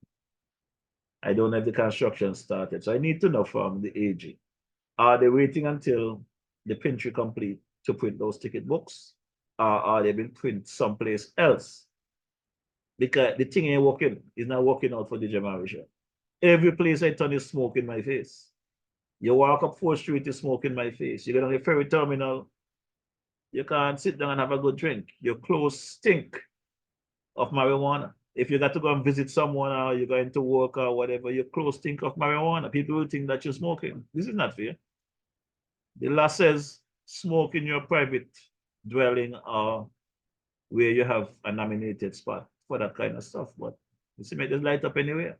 I don't know if the construction started. So I need to know from the AG, are they waiting until the printry complete to print those ticket books? Or are they being printed someplace else? Because the thing ain't working. It's not working out for DJ-MORRISHAW. Every place I turn is smoke in my face. You walk up 4th Street, is smoke in my face. You get on the ferry terminal, you can't sit down and have a good drink. Your clothes stink of marijuana. If you got to go and visit someone or you're going to work or whatever, your clothes stink of marijuana. People will think that you're smoking. This is not fair. The law says smoke in your private dwelling or where you have a nominated spot for that kind of stuff. But you see, me just light up anywhere.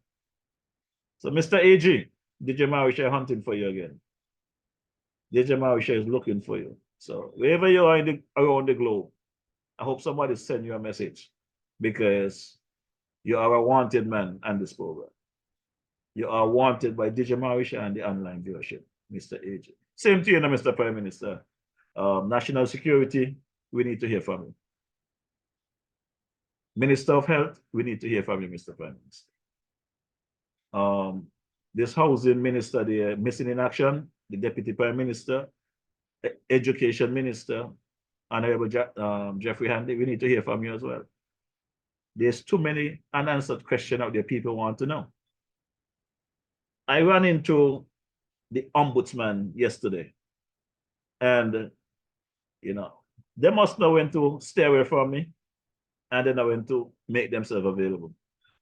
So Mr. AG, DJ-MORRISHAW hunting for you again. DJ-MORRISHAW is looking for you. So wherever you are around the globe, I hope somebody send you a message because you are a wanted man on this program. You are wanted by DJ-MORRISHAW and the online viewership, Mr. AG. Same to you, Mr. Prime Minister. National security, we need to hear from you. Minister of Health, we need to hear from you, Mr. Prime Minister. This housing minister, they're missing in action, the Deputy Prime Minister, Education Minister, Honorable Jeffrey Handy, we need to hear from you as well. There's too many unanswered questions out there people want to know. I ran into the ombudsman yesterday, and you know, they must know when to stay away from me, and then I went to make themselves available.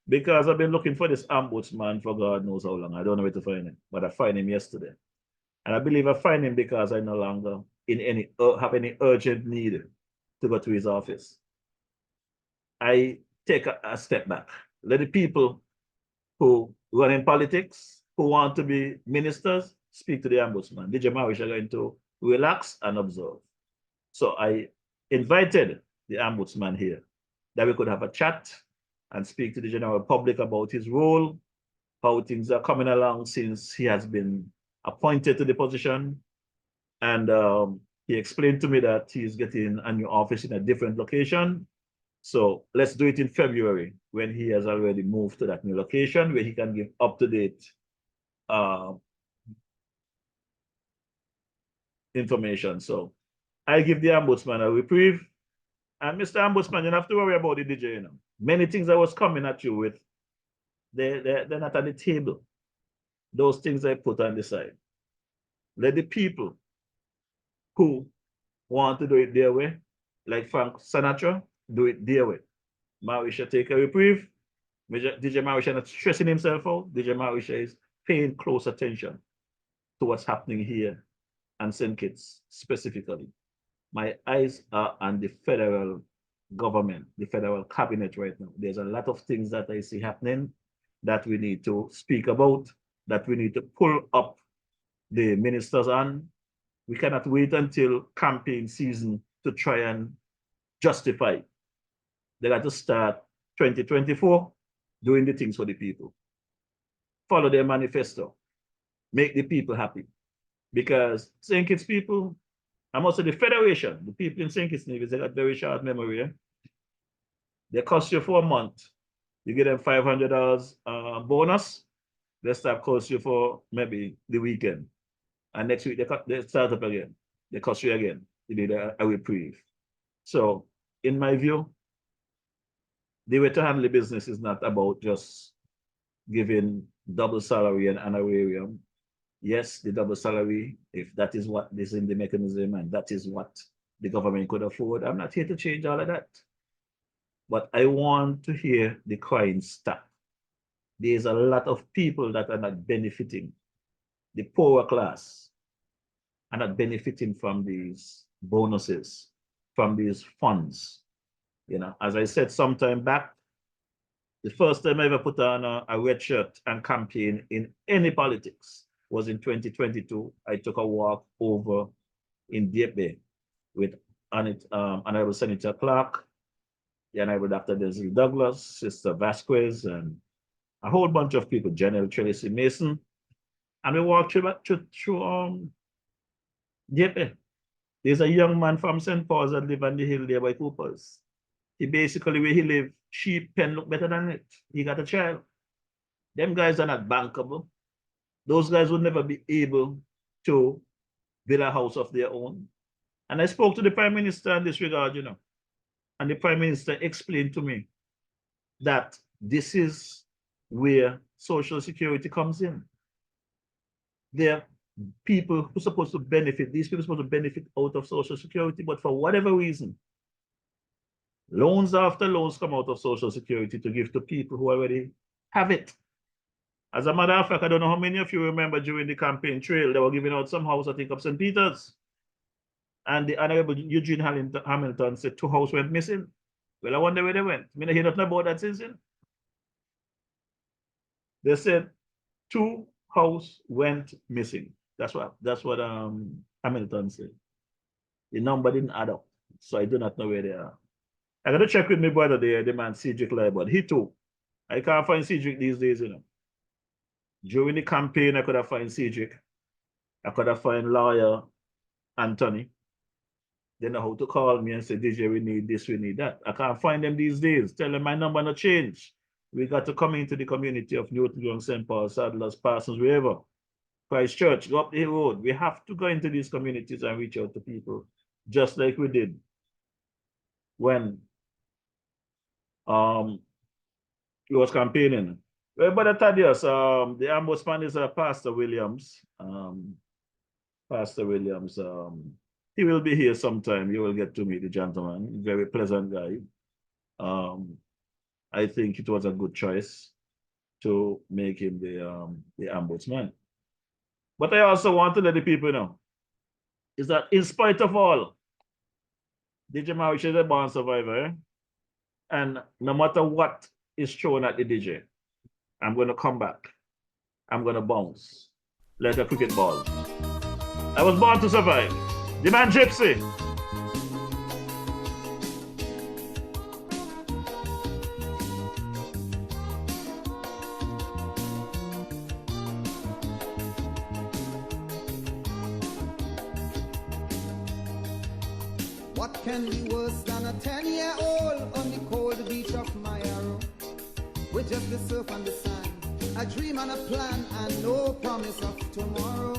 Because I've been looking for this ombudsman for God knows how long. I don't know where to find him, but I find him yesterday. And I believe I find him because I no longer have any urgent need to go to his office. I take a step back. Let the people who run in politics, who want to be ministers, speak to the ombudsman. DJ-MORRISHAW are going to relax and observe. So I invited the ombudsman here that we could have a chat and speak to the general public about his role, how things are coming along since he has been appointed to the position. And he explained to me that he's getting a new office in a different location. So let's do it in February when he has already moved to that new location where he can give up-to-date information. So I give the ombudsman a reprieve. And Mr. Ombudsman, you don't have to worry about the DJ, you know. Many things I was coming at you with, they're not on the table. Those things I put on the side. Let the people who want to do it their way, like Frank Sinatra, do it their way. MORRISHAW take a reprieve. DJ-MORRISHAW not stressing himself out. DJ-MORRISHAW is paying close attention to what's happening here and St. Kitts specifically. My eyes are on the federal government, the federal cabinet right now. There's a lot of things that I see happening that we need to speak about, that we need to pull up the ministers on. We cannot wait until campaign season to try and justify. They got to start 2024 doing the things for the people. Follow their manifesto. Make the people happy. Because St. Kitts people, and also the Federation, the people in St. Kitts Nevis, they got very short memory. Eh? They cost you for a month. You get them $500 bonus. They start cost you for maybe the weekend. And next week they start up again. They cost you again. You need a reprieve. So in my view, the way to handle business is not about just giving double salary and honorarium. Yes, the double salary, if that is what is in the mechanism and that is what the government could afford, I'm not here to change all of that. But I want to hear the crying stop. There's a lot of people that are not benefiting. The poorer class are not benefiting from these bonuses, from these funds. You know, as I said some time back, the first time I ever put on a red shirt and campaign in any politics was in 2022. I took a walk over in Deep Bay with Honorable Senator Clark, the Honorable Dr. Desiree Douglas, Sister Vasquez, and a whole bunch of people, General Tracy Mason. And we walked through Jeppe. There's a young man from St. Paul's that live on the hill there by Cooper's. He basically, where he live, sheep pen look better than it. He got a child. Them guys are not bankable. Those guys would never be able to build a house of their own. And I spoke to the Prime Minister in this regard, and the Prime Minister explained to me that this is where Social Security comes in. There are people who are supposed to benefit, these people are supposed to benefit out of Social Security, but for whatever reason, loans after loans come out of Social Security to give to people who already have it. As a matter of fact, I don't know how many of you remember during the campaign trail, they were giving out some house, I think, up St. Peter's. And the Honorable Eugene Hamilton said 2 houses went missing. Well, I wonder where they went. I mean, I hear nothing about that since then. They said 2 houses went missing. That's what Hamilton said. The number didn't add up, so I do not know where they are. I got to check with my brother there, the man Cedric Leibert. He too. I can't find Cedric these days, During the campaign, I could have found Cedric. I could have found lawyer Anthony. They know how to call me and say, DJ, we need this, we need that. I can't find them these days. Tell them my number no change. We got to come into the community of Newton, Young, St. Paul, Saddlers, Parsons, wherever. Christ Church, go up the road. We have to go into these communities and reach out to people, just like we did when he was campaigning. Well, Brother Thaddeus, the ombudsman is Pastor Williams. Pastor Williams, he will be here sometime. You will get to meet the gentleman. Very pleasant guy. I think it was a good choice to make him the ombudsman. But I also want to let the people know is that in spite of all, DJ-MORRISHAW is a born survivor. And no matter what is thrown at the DJ, I'm going to come back. I'm going to bounce like a cricket ball. I was born to survive. The man Gypsy. What can be worse than a 10-year-old on the cold beach of Mayaro? With just the surf and the sand, a dream and a plan and no promise of tomorrow.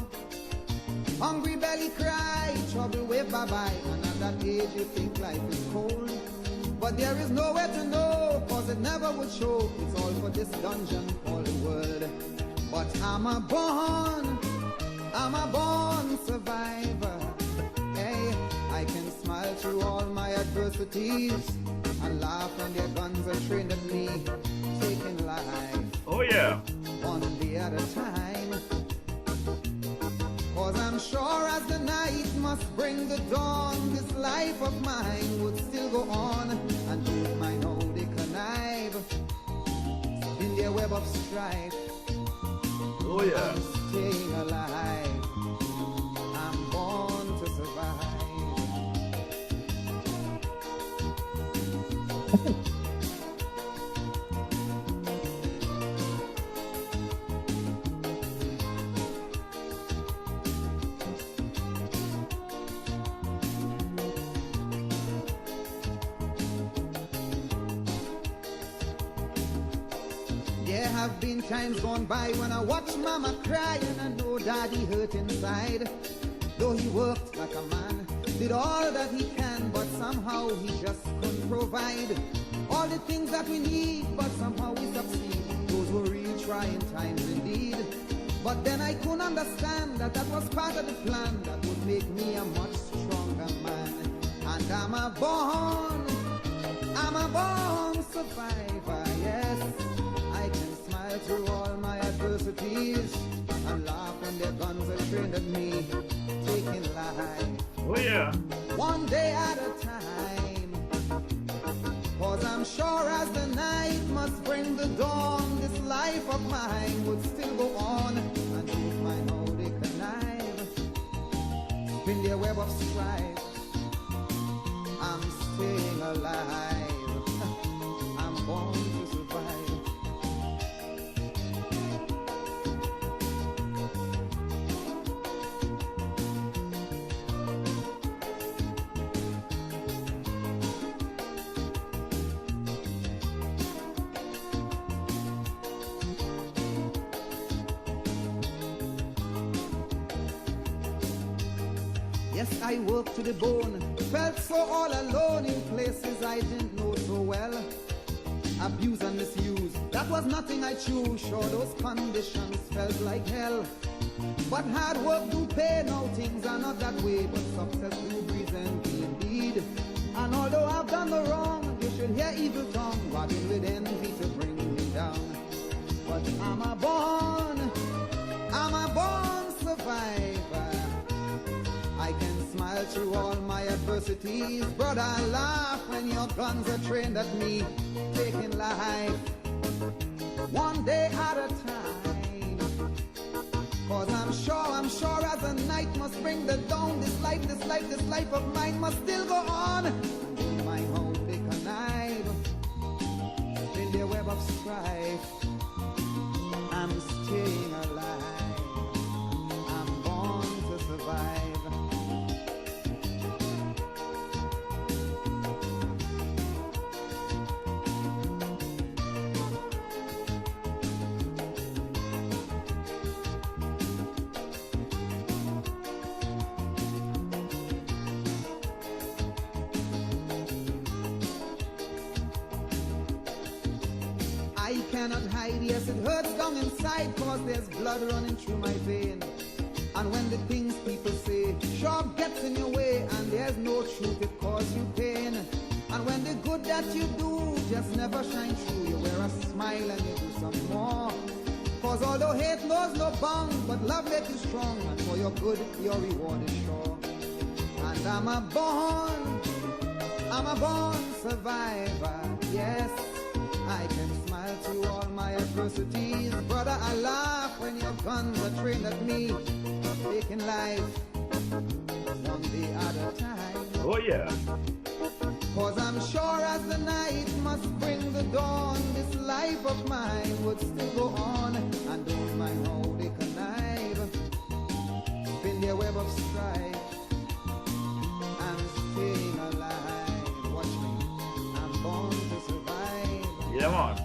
Hungry belly cry, trouble wave bye-bye, and at that age you think life is cold. But there is nowhere to know, cause it never would show. It's all for this dungeon called the world. But I'm a born survivor. Hey, I can smile through all my adversities and laugh when their guns are trained at me, taking life. Oh yeah. One day at a time. Cause I'm sure as the night must bring the dawn, this life of mine would still go on, and those mine how they connive in their web of strife. Oh yeah. I'm staying alive. I'm born to survive. There have been times gone by when I watch mama cry and I know daddy hurt inside. Though he worked like a man, did all that he can, but somehow he just couldn't provide all the things that we need, but somehow we succeed. Those were real trying times indeed. But then I couldn't understand that that was part of the plan that would make me a much stronger man. And I'm a born survivor, yes. I can smile through all my adversities and laugh when their guns are trained at me, taking life. Oh yeah. One day at a time. Cause I'm sure as the night must bring the dawn, this life of mine would still go on, and those mine how they connive in their web of strife. alive. I'm born to survive. Yes, I worked to the bone, felt so all alone in places I didn't know so well. Abuse and misuse, that was nothing I chose. Sure, those conditions felt like hell. But hard work do pay, now things are not that way. But success do breeze and be indeed. And although I've done the wrong, you should hear evil tongue wagging with envy to bring me down. But I'm a born survivor. I can smile through all my adversities. Brother, I laugh when your guns are trained at me. Taking life one day at a time. Cause I'm sure as the night must bring the dawn. This life of mine must still go on. In my home they connive in their web of strife. I'm staying alive. I'm born to survive. I cannot hide, yes it hurts down inside, cause there's blood running through my vein. And when the things people say sure gets in your way, and there's no truth, it causes you pain. And when the good that you do just never shine through, you wear a smile and you do some more. Cause although hate knows no bound, but love makes you strong, and for your good your reward is sure. And I'm a born survivor, yes. I can smile through all my adversities. Brother, I laugh when your guns are trained at me. Taking life one day at a time. Oh yeah. Cause I'm sure as the night must bring the dawn, this life of mine would still go on. And don't mind how they connive, spin their web of strife. I'm staying alive. Watch me, I'm born to survive. Yeah, man.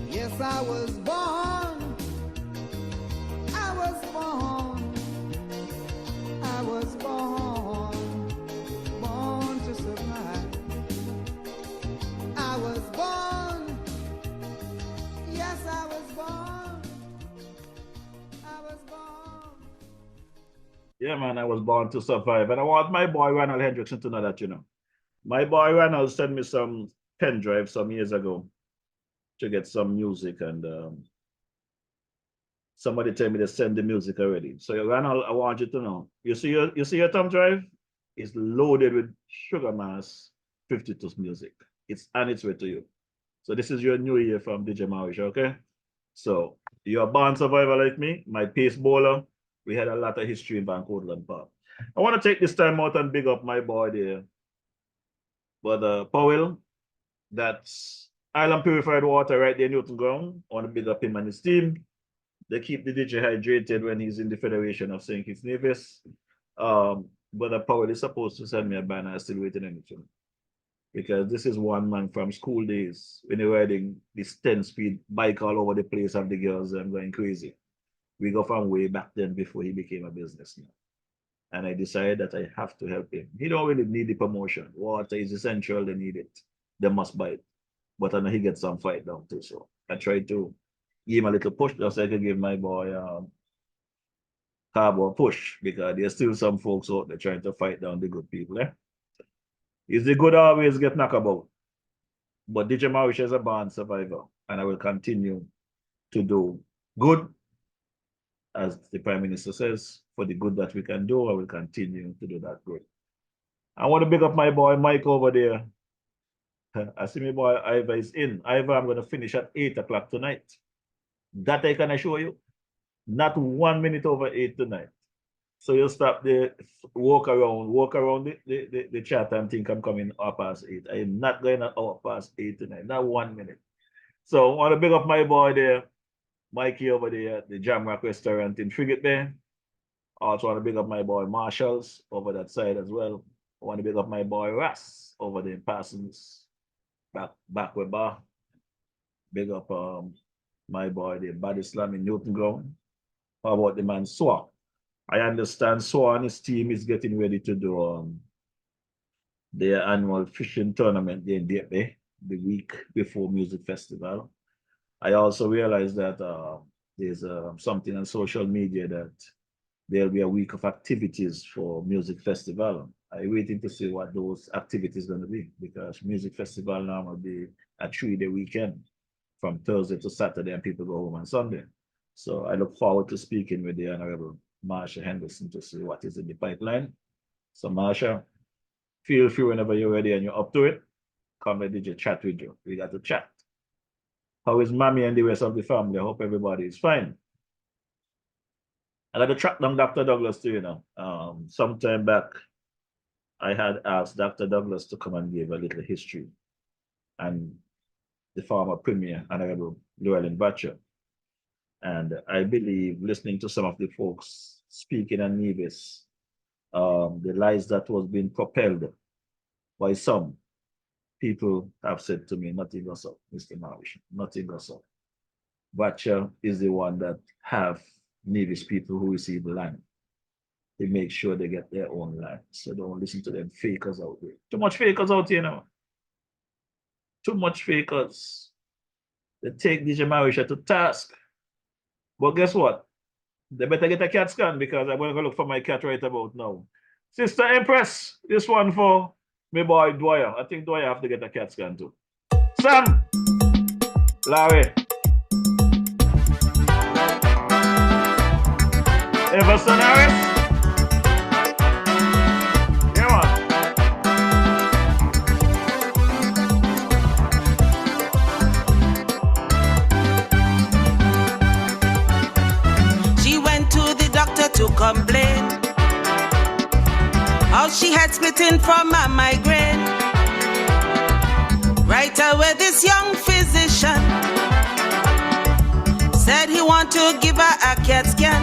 Yes, I was born. I was born. I was born. Born to survive. I was born. Yes, I was born. I was born. Yeah, man, I was born to survive. And I want my boy Ronald Hendrickson to know that, you know. My boy Ronald sent me some pen drive some years ago to get some music, and somebody tell me to send the music already. So Ronald, I want you to know, you see your thumb drive? It's loaded with Sugar Mass 52 music. It's on its way to you. So this is your new year from DJ-MORRISHAW, okay? So you're a born survivor like me, my pace bowler. We had a lot of history in Vancouver Park. I want to take this time out and big up my boy there, Brother Powell. That's Island Purified Water right there in Newton Ground. I want to big up him and his team. They keep the DJ hydrated when he's in the Federation of St. Kitts Nevis. Brother Powell is supposed to send me a banner. I'm still waiting on it. Because this is one man from school days when you're riding this 10-speed bike all over the place and the girls and going crazy. We go from way back then before he became a businessman. And I decided that I have to help him. He don't really need the promotion. Water is essential, they need it. They must buy it. But I know he gets some fight down too. So I tried to give him a little push just so I could give my boy Carbo a push, because there's still some folks out there trying to fight down the good people. Is the good always get knocked about? But DJ-MORRISHAW is a born survivor, and I will continue to do good, as the Prime Minister says. For the good that we can do, I will continue to do that good. I want to big up my boy Mike over there. I see my boy Ivor is in. Ivor, I'm going to finish at 8 o'clock tonight. That I can assure you. Not 1 minute over 8 tonight. So you stop the walk around the chat and think I'm coming up past 8. I am not going out past 8 tonight, not 1 minute. So I want to big up my boy there, Mikey over there at the Jamrock restaurant in Frigate Bay. I also want to big up my boy Marshalls over that side as well. I want to big up my boy Ras over there in Parsons, back with bar. Big up my boy the Body Slam in Newton Ground. How about the man Swan? I understand Swan and his team is getting ready to do their annual fishing tournament there in Deep Bay the week before music festival. I also realized that there's something on social media that there'll be a week of activities for music festival. I'm waiting to see what those activities are going to be, because music festival now will be a 3-day weekend from Thursday to Saturday, and people go home on Sunday. So I look forward to speaking with the Honorable Marsha Henderson to see what is in the pipeline. So Marsha, feel free whenever you're ready and you're up to it, come and DJ chat with you. We got to chat. How is Mommy and the rest of the family? I hope everybody is fine. I got to track down Dr. Douglas too, you know. Sometime back, I had asked Dr. Douglas to come and give a little history, and the former Premier, Honorable Llewellyn Batcher. And I believe, listening to some of the folks speaking on Nevis, the lies that was being propelled by some people have said to me, nothing goes up, Mr. Morrish, nothing goes up. Batcher is the one that have Nevis people who receive the land. They make sure they get their own land. So don't listen to them fakers out there. Too much fakers out here now. Too much fakers. They take DJ-MORRISHAW to task. But guess what? They better get a CAT scan, because I'm going to go look for my cat right about now. Sister Empress, this one for my boy Dwyer. I think Dwyer have to get a CAT scan too. Sam! Larry. Everson Harris. Yeah, man. She went to the doctor to complain how she had splitting from a migraine. Right away, this young physician said he want to give her a CAT scan.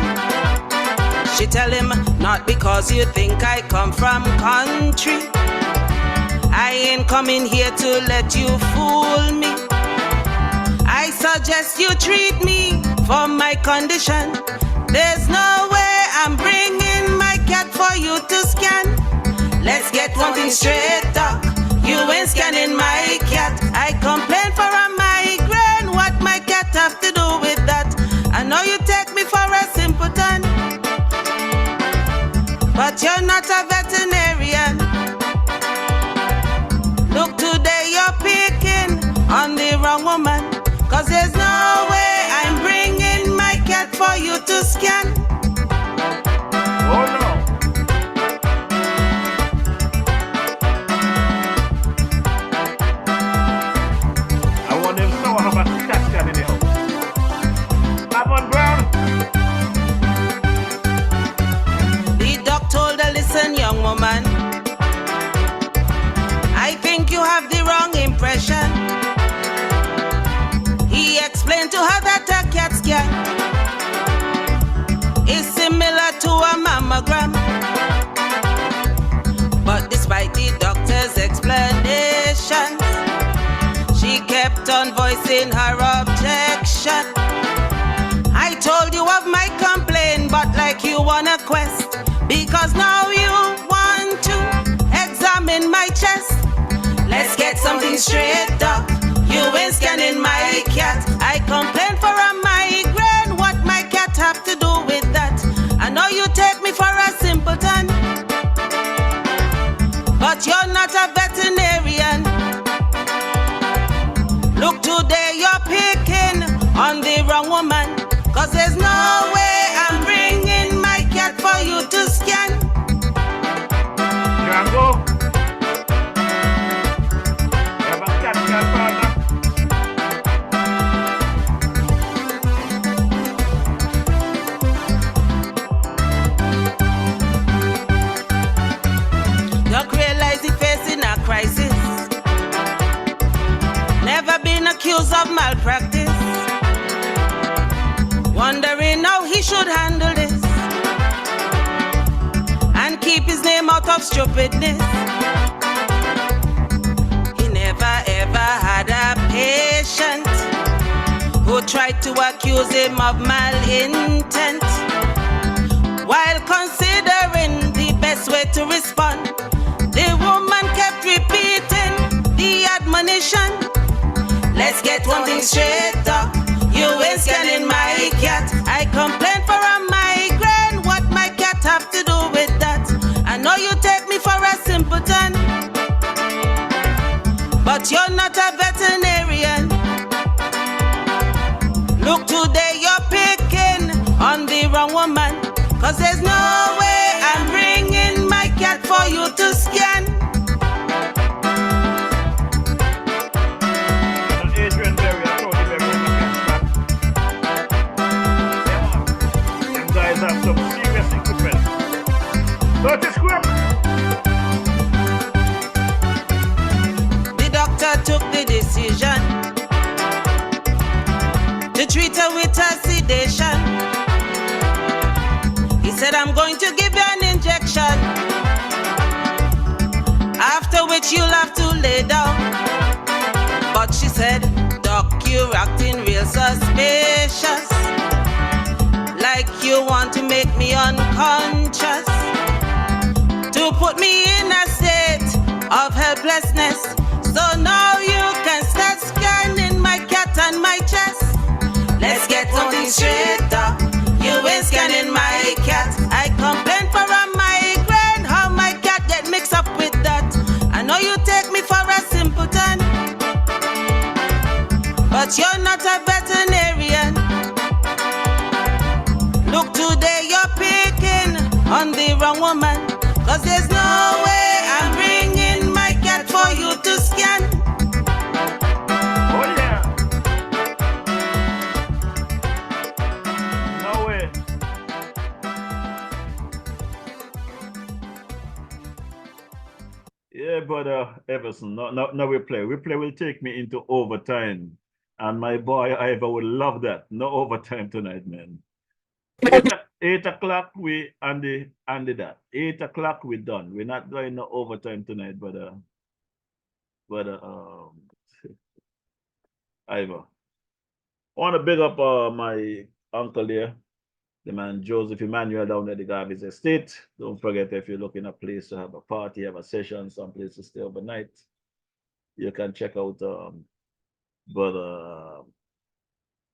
She tell him, not because you think I come from country. I ain't coming here to let you fool me. I suggest you treat me for my condition. There's no way I'm bringing my cat for you to scan. Let's get one thing straight, doc. You ain't scanning my cat. I complain for a migraine. What my cat have to do with that? I know you take me for a simpleton, but you're not a veterinarian. Look, today you're picking on the wrong woman, 'cause there's no way I'm bringing my cat for you to scan. Oh no. I want them to have a CAT scan in the house. I'm on Brown. The doc told her, listen, young woman, I think you have the wrong impression. He explained to her that a CAT scan is similar to a mammogram. But despite the doctor's explanation, she kept on voicing her objection. I told you of my complaint, but like you wanna quest, because now you want to examine my chest. Let's get something straight, doc. You ain't scanning my cat. I complain for a migraine. What my cat have to do with that? I know you take me for a simpleton, but you're not a veterinarian. Look, today you're picking on the wrong woman, 'cause there's no way I'm bringing my cat for you to scan. Django. You have a CAT scan, partner. malpractice, wondering how he should handle this and keep his name out of stupidness. He never ever had a patient who tried to accuse him of malintent. While considering the best way to respond, the woman kept repeating the admonition. Let's get one thing straight up. You ain't scanning my cat. I complain for a migraine. What my cat have to do with that? I know you take me for a simpleton, but you're not a veterinarian. Look, today you're picking on the wrong woman, 'cause there's no way I'm bringing my cat for you to scan. Adrian Berry, I told you Berry, them guys have some serious equipment. Dirty script. The doctor took the decision to treat her with a sedation. He said, I'm going to give you an injection, after which you'll have to lay down. But she said, Doc, you're acting real suspicious, like you want to make me unconscious, to put me in a state of helplessness. So now you can start scanning my cat and my chest. Let's get something straight up. You ain't scanning my cat. I complain for a migraine. How my cat get mixed up with that? I know you take me for a simpleton, but you're not a veterinarian. Look, today you're picking on the wrong woman, 'cause there's no way I'm bringing my cat for you to scan. Oh yeah. No way. Yeah, brother Everson. No, we play. We play will take me into overtime. And my boy Ivor would love that. No overtime tonight, man. 8 o'clock we Andy that. 8 o'clock we done. We're not doing no overtime tonight, but Ivor. I want to big up my uncle there, the man Joseph Emmanuel down at the Garvey's estate. Don't forget, if you're looking at a place to have a party, have a session, some place to stay overnight, you can check out brother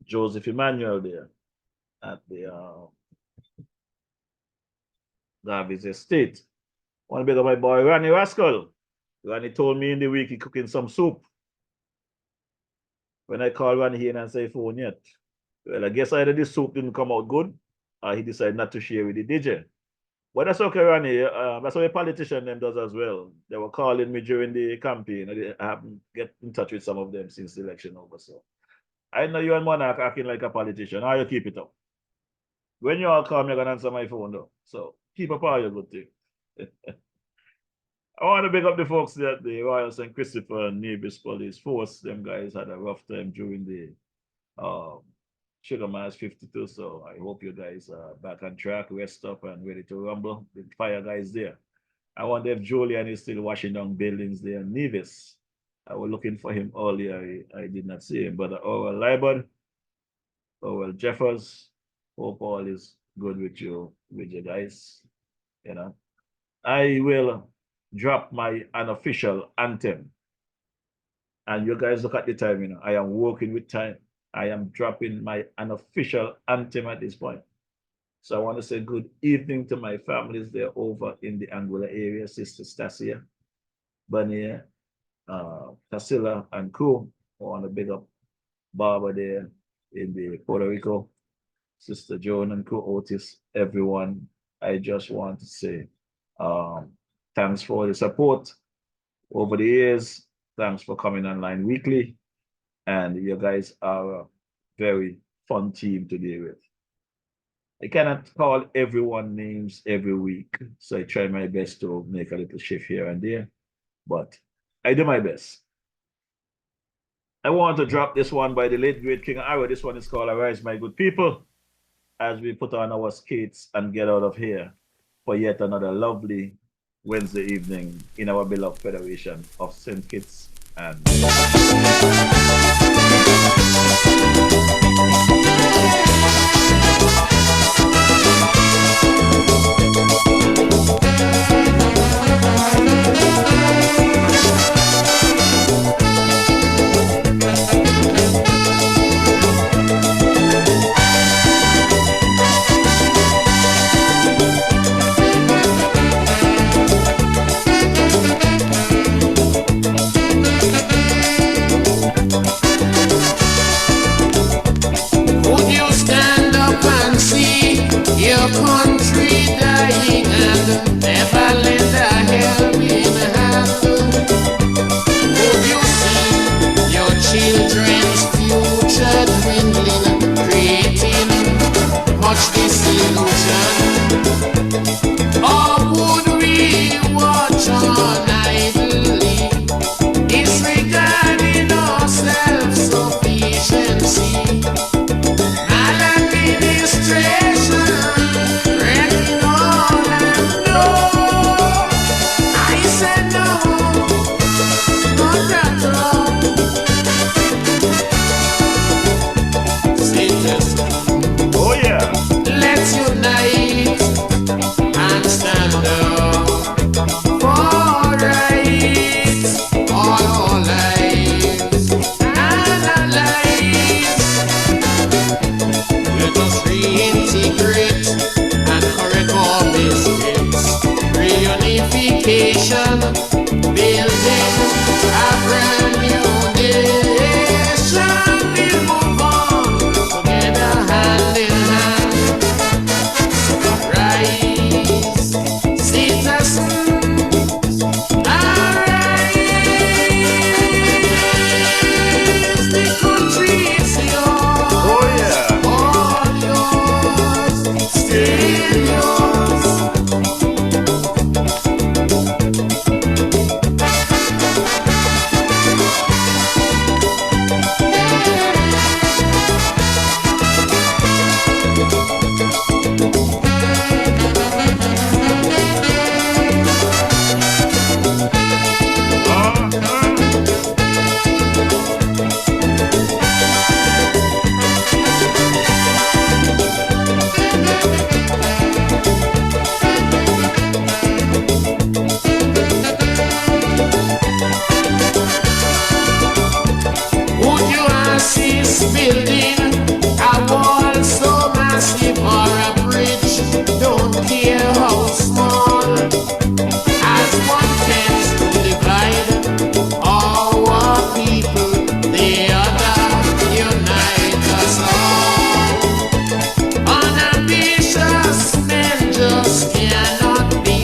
Joseph Emmanuel there at the Garvey's estate. I want to big up my boy Ronnie Rascal. Ronnie told me in the week he cooking some soup. When I called Ronnie here and say phone yet. Well, I guess either this soup didn't come out good, or he decided not to share with the DJ. But that's okay, Ronnie. That's what a politician them does as well. They were calling me during the campaign. I haven't get in touch with some of them since the election over. So I know you and Monarch acting like a politician. How you keep it up? When you all call me, you're gonna answer my phone though. So keep up all your good thing. I want to big up the folks at the Royal St. Christopher and Nevis Police Force. Them guys had a rough time during the Sugar Mass 52. So I hope you guys are back on track, rest up and ready to rumble. The fire guys there. I wonder if Julian is still washing down buildings there in Nevis. I was looking for him earlier. I did not see him. But Orwell Libard, Orwell Jeffers, hope all is good with you guys. You know, I will drop my unofficial anthem. And you guys look at the time, you know, I am working with time. I am dropping my unofficial anthem at this point. So I want to say good evening to my families there over in the Anguilla area, Sister Stasia, Bania, Casilla, and crew. I want to big up Barbara there in the Puerto Rico, Sister Joan and crew, Otis, everyone. I just want to say thanks for the support over the years. Thanks for coming online weekly. And you guys are a very fun team to deal with. I cannot call everyone names every week, so I try my best to make a little shift here and there, but I do my best. I want to drop this one by the late great King Arrow. This one is called Arise, My Good People, as we put on our skates and get out of here for yet another lovely Wednesday evening in our beloved Federation of St. Kitts and country dying and never lend a helping hand. Would you see your children's future dwindling, creating much disillusion? Or would we watch on idly, disregarding our self-sufficiency? Maladministration building a brand new nation. We'll move on together hand in hand. Rise, citizens, arise. The country is yours. Oh yeah. All yours, still yours. Building a wall so massive or a bridge, don't care how small, as one tends to divide our people, the other unite us all. Unambitious men just cannot be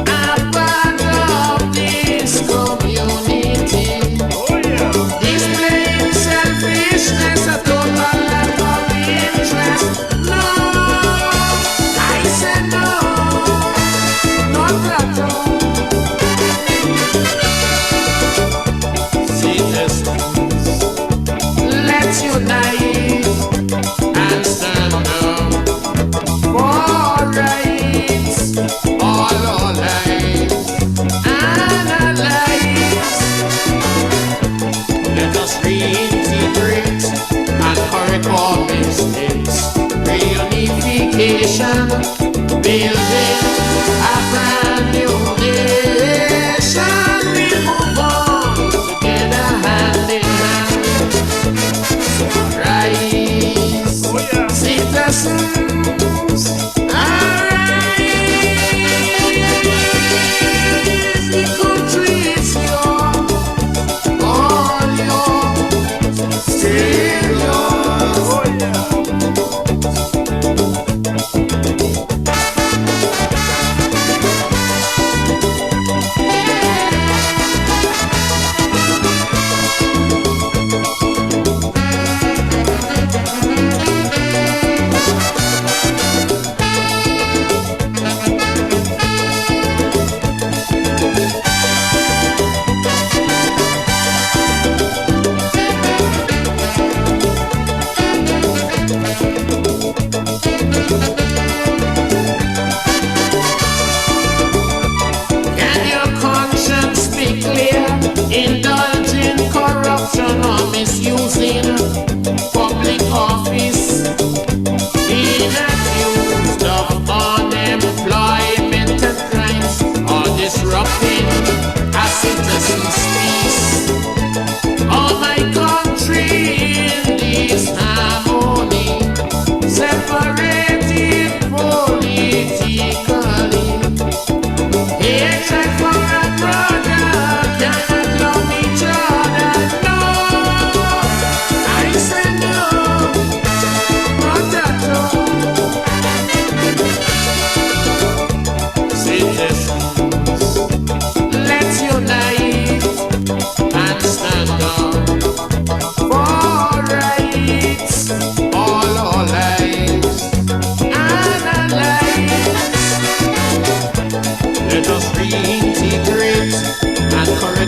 a part of this community. Selfishness, a total lack of interest. No, I said no, not at all. Citizens, let's unite and stand up for rights, all our lives and our lives. Let us reintegrate and correct our mistakes. Reunification, building a brand new nation. We move on together hand in hand. Rise, citizens, arise. The country is yours. All yours, still yours. Oh yeah.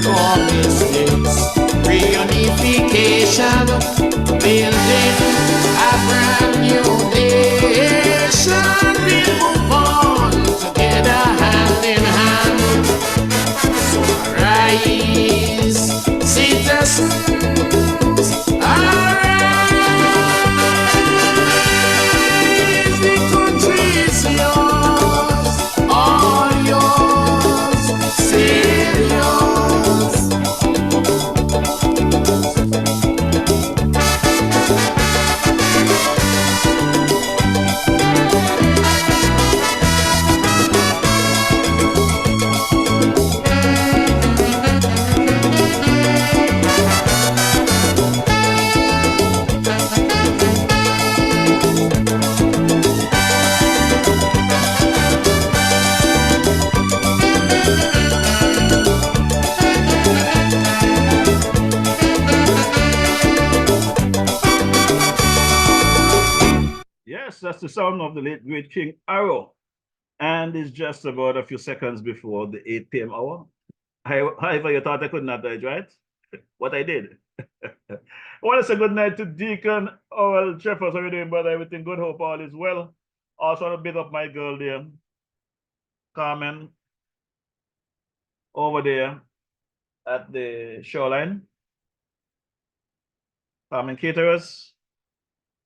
make our mistakes. Reunification, building a brand new nation. We move on together, hand in hand. So rise, citizens, arise. The country is yours, all yours, still yours. Yes, that's the sound of the late great King Arrow. And it's just about a few seconds before the 8 p.m. hour. However, you thought I could not do it, right? What I did. I want to say good night to Deacon Oral Jeffers. How are you doing, brother? Everything good? Hope all is well. Also want to big up my girl there, Carmen, over there at the shoreline. Carmen Caterers,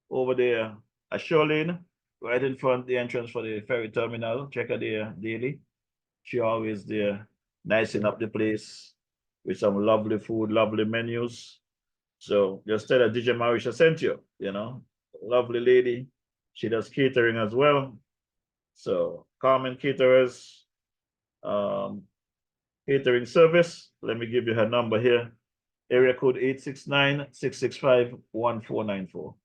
over there at Shoreline, right in front of the entrance for the ferry terminal. Check her there daily. She always there, nicing up the place with some lovely food, lovely menus. So just tell her DJ-Marisha sent you, you know. Lovely lady. She does catering as well. So Carmen Caterers, catering service. Let me give you her number here. Area code 869-665-1494.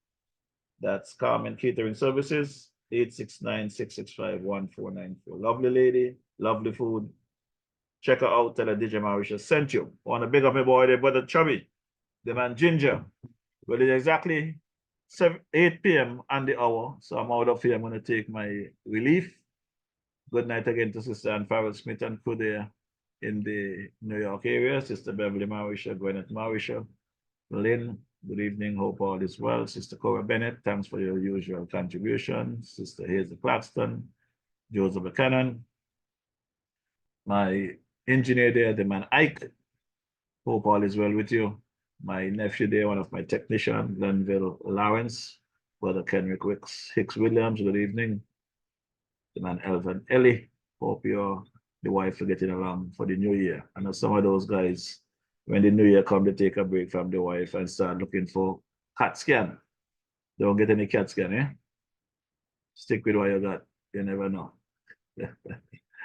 That's Carmen Catering Services, 869-665-1494. Lovely lady, lovely food. Check her out, tell her DJ-Marisha sent you. Want to big up my boy, their brother Chubby, the man Ginger. Well, it's exactly 8 p.m. on the hour, so I'm out of here. I'm going to take my relief. Good night again to Sister Ann Farrell Smith and crew there in the New York area. Sister Beverly Marisha, Gwyneth Marisha, Lynn, good evening. Hope all is well. Sister Cora Bennett, thanks for your usual contribution. Sister Hazel Claxton, Joseph Buchanan, my engineer there, the man Ike. Hope all is well with you. My nephew there, one of my technicians, Glenville Lawrence, Brother Kenrick Hicks Williams, good evening. The man Elvin Ellie. Hope the wife are getting along for the new year. I know some of those guys, when the new year comes, they take a break from the wife and start looking for CAT scan. Don't get any CAT scan, eh? Stick with what you got. You never know.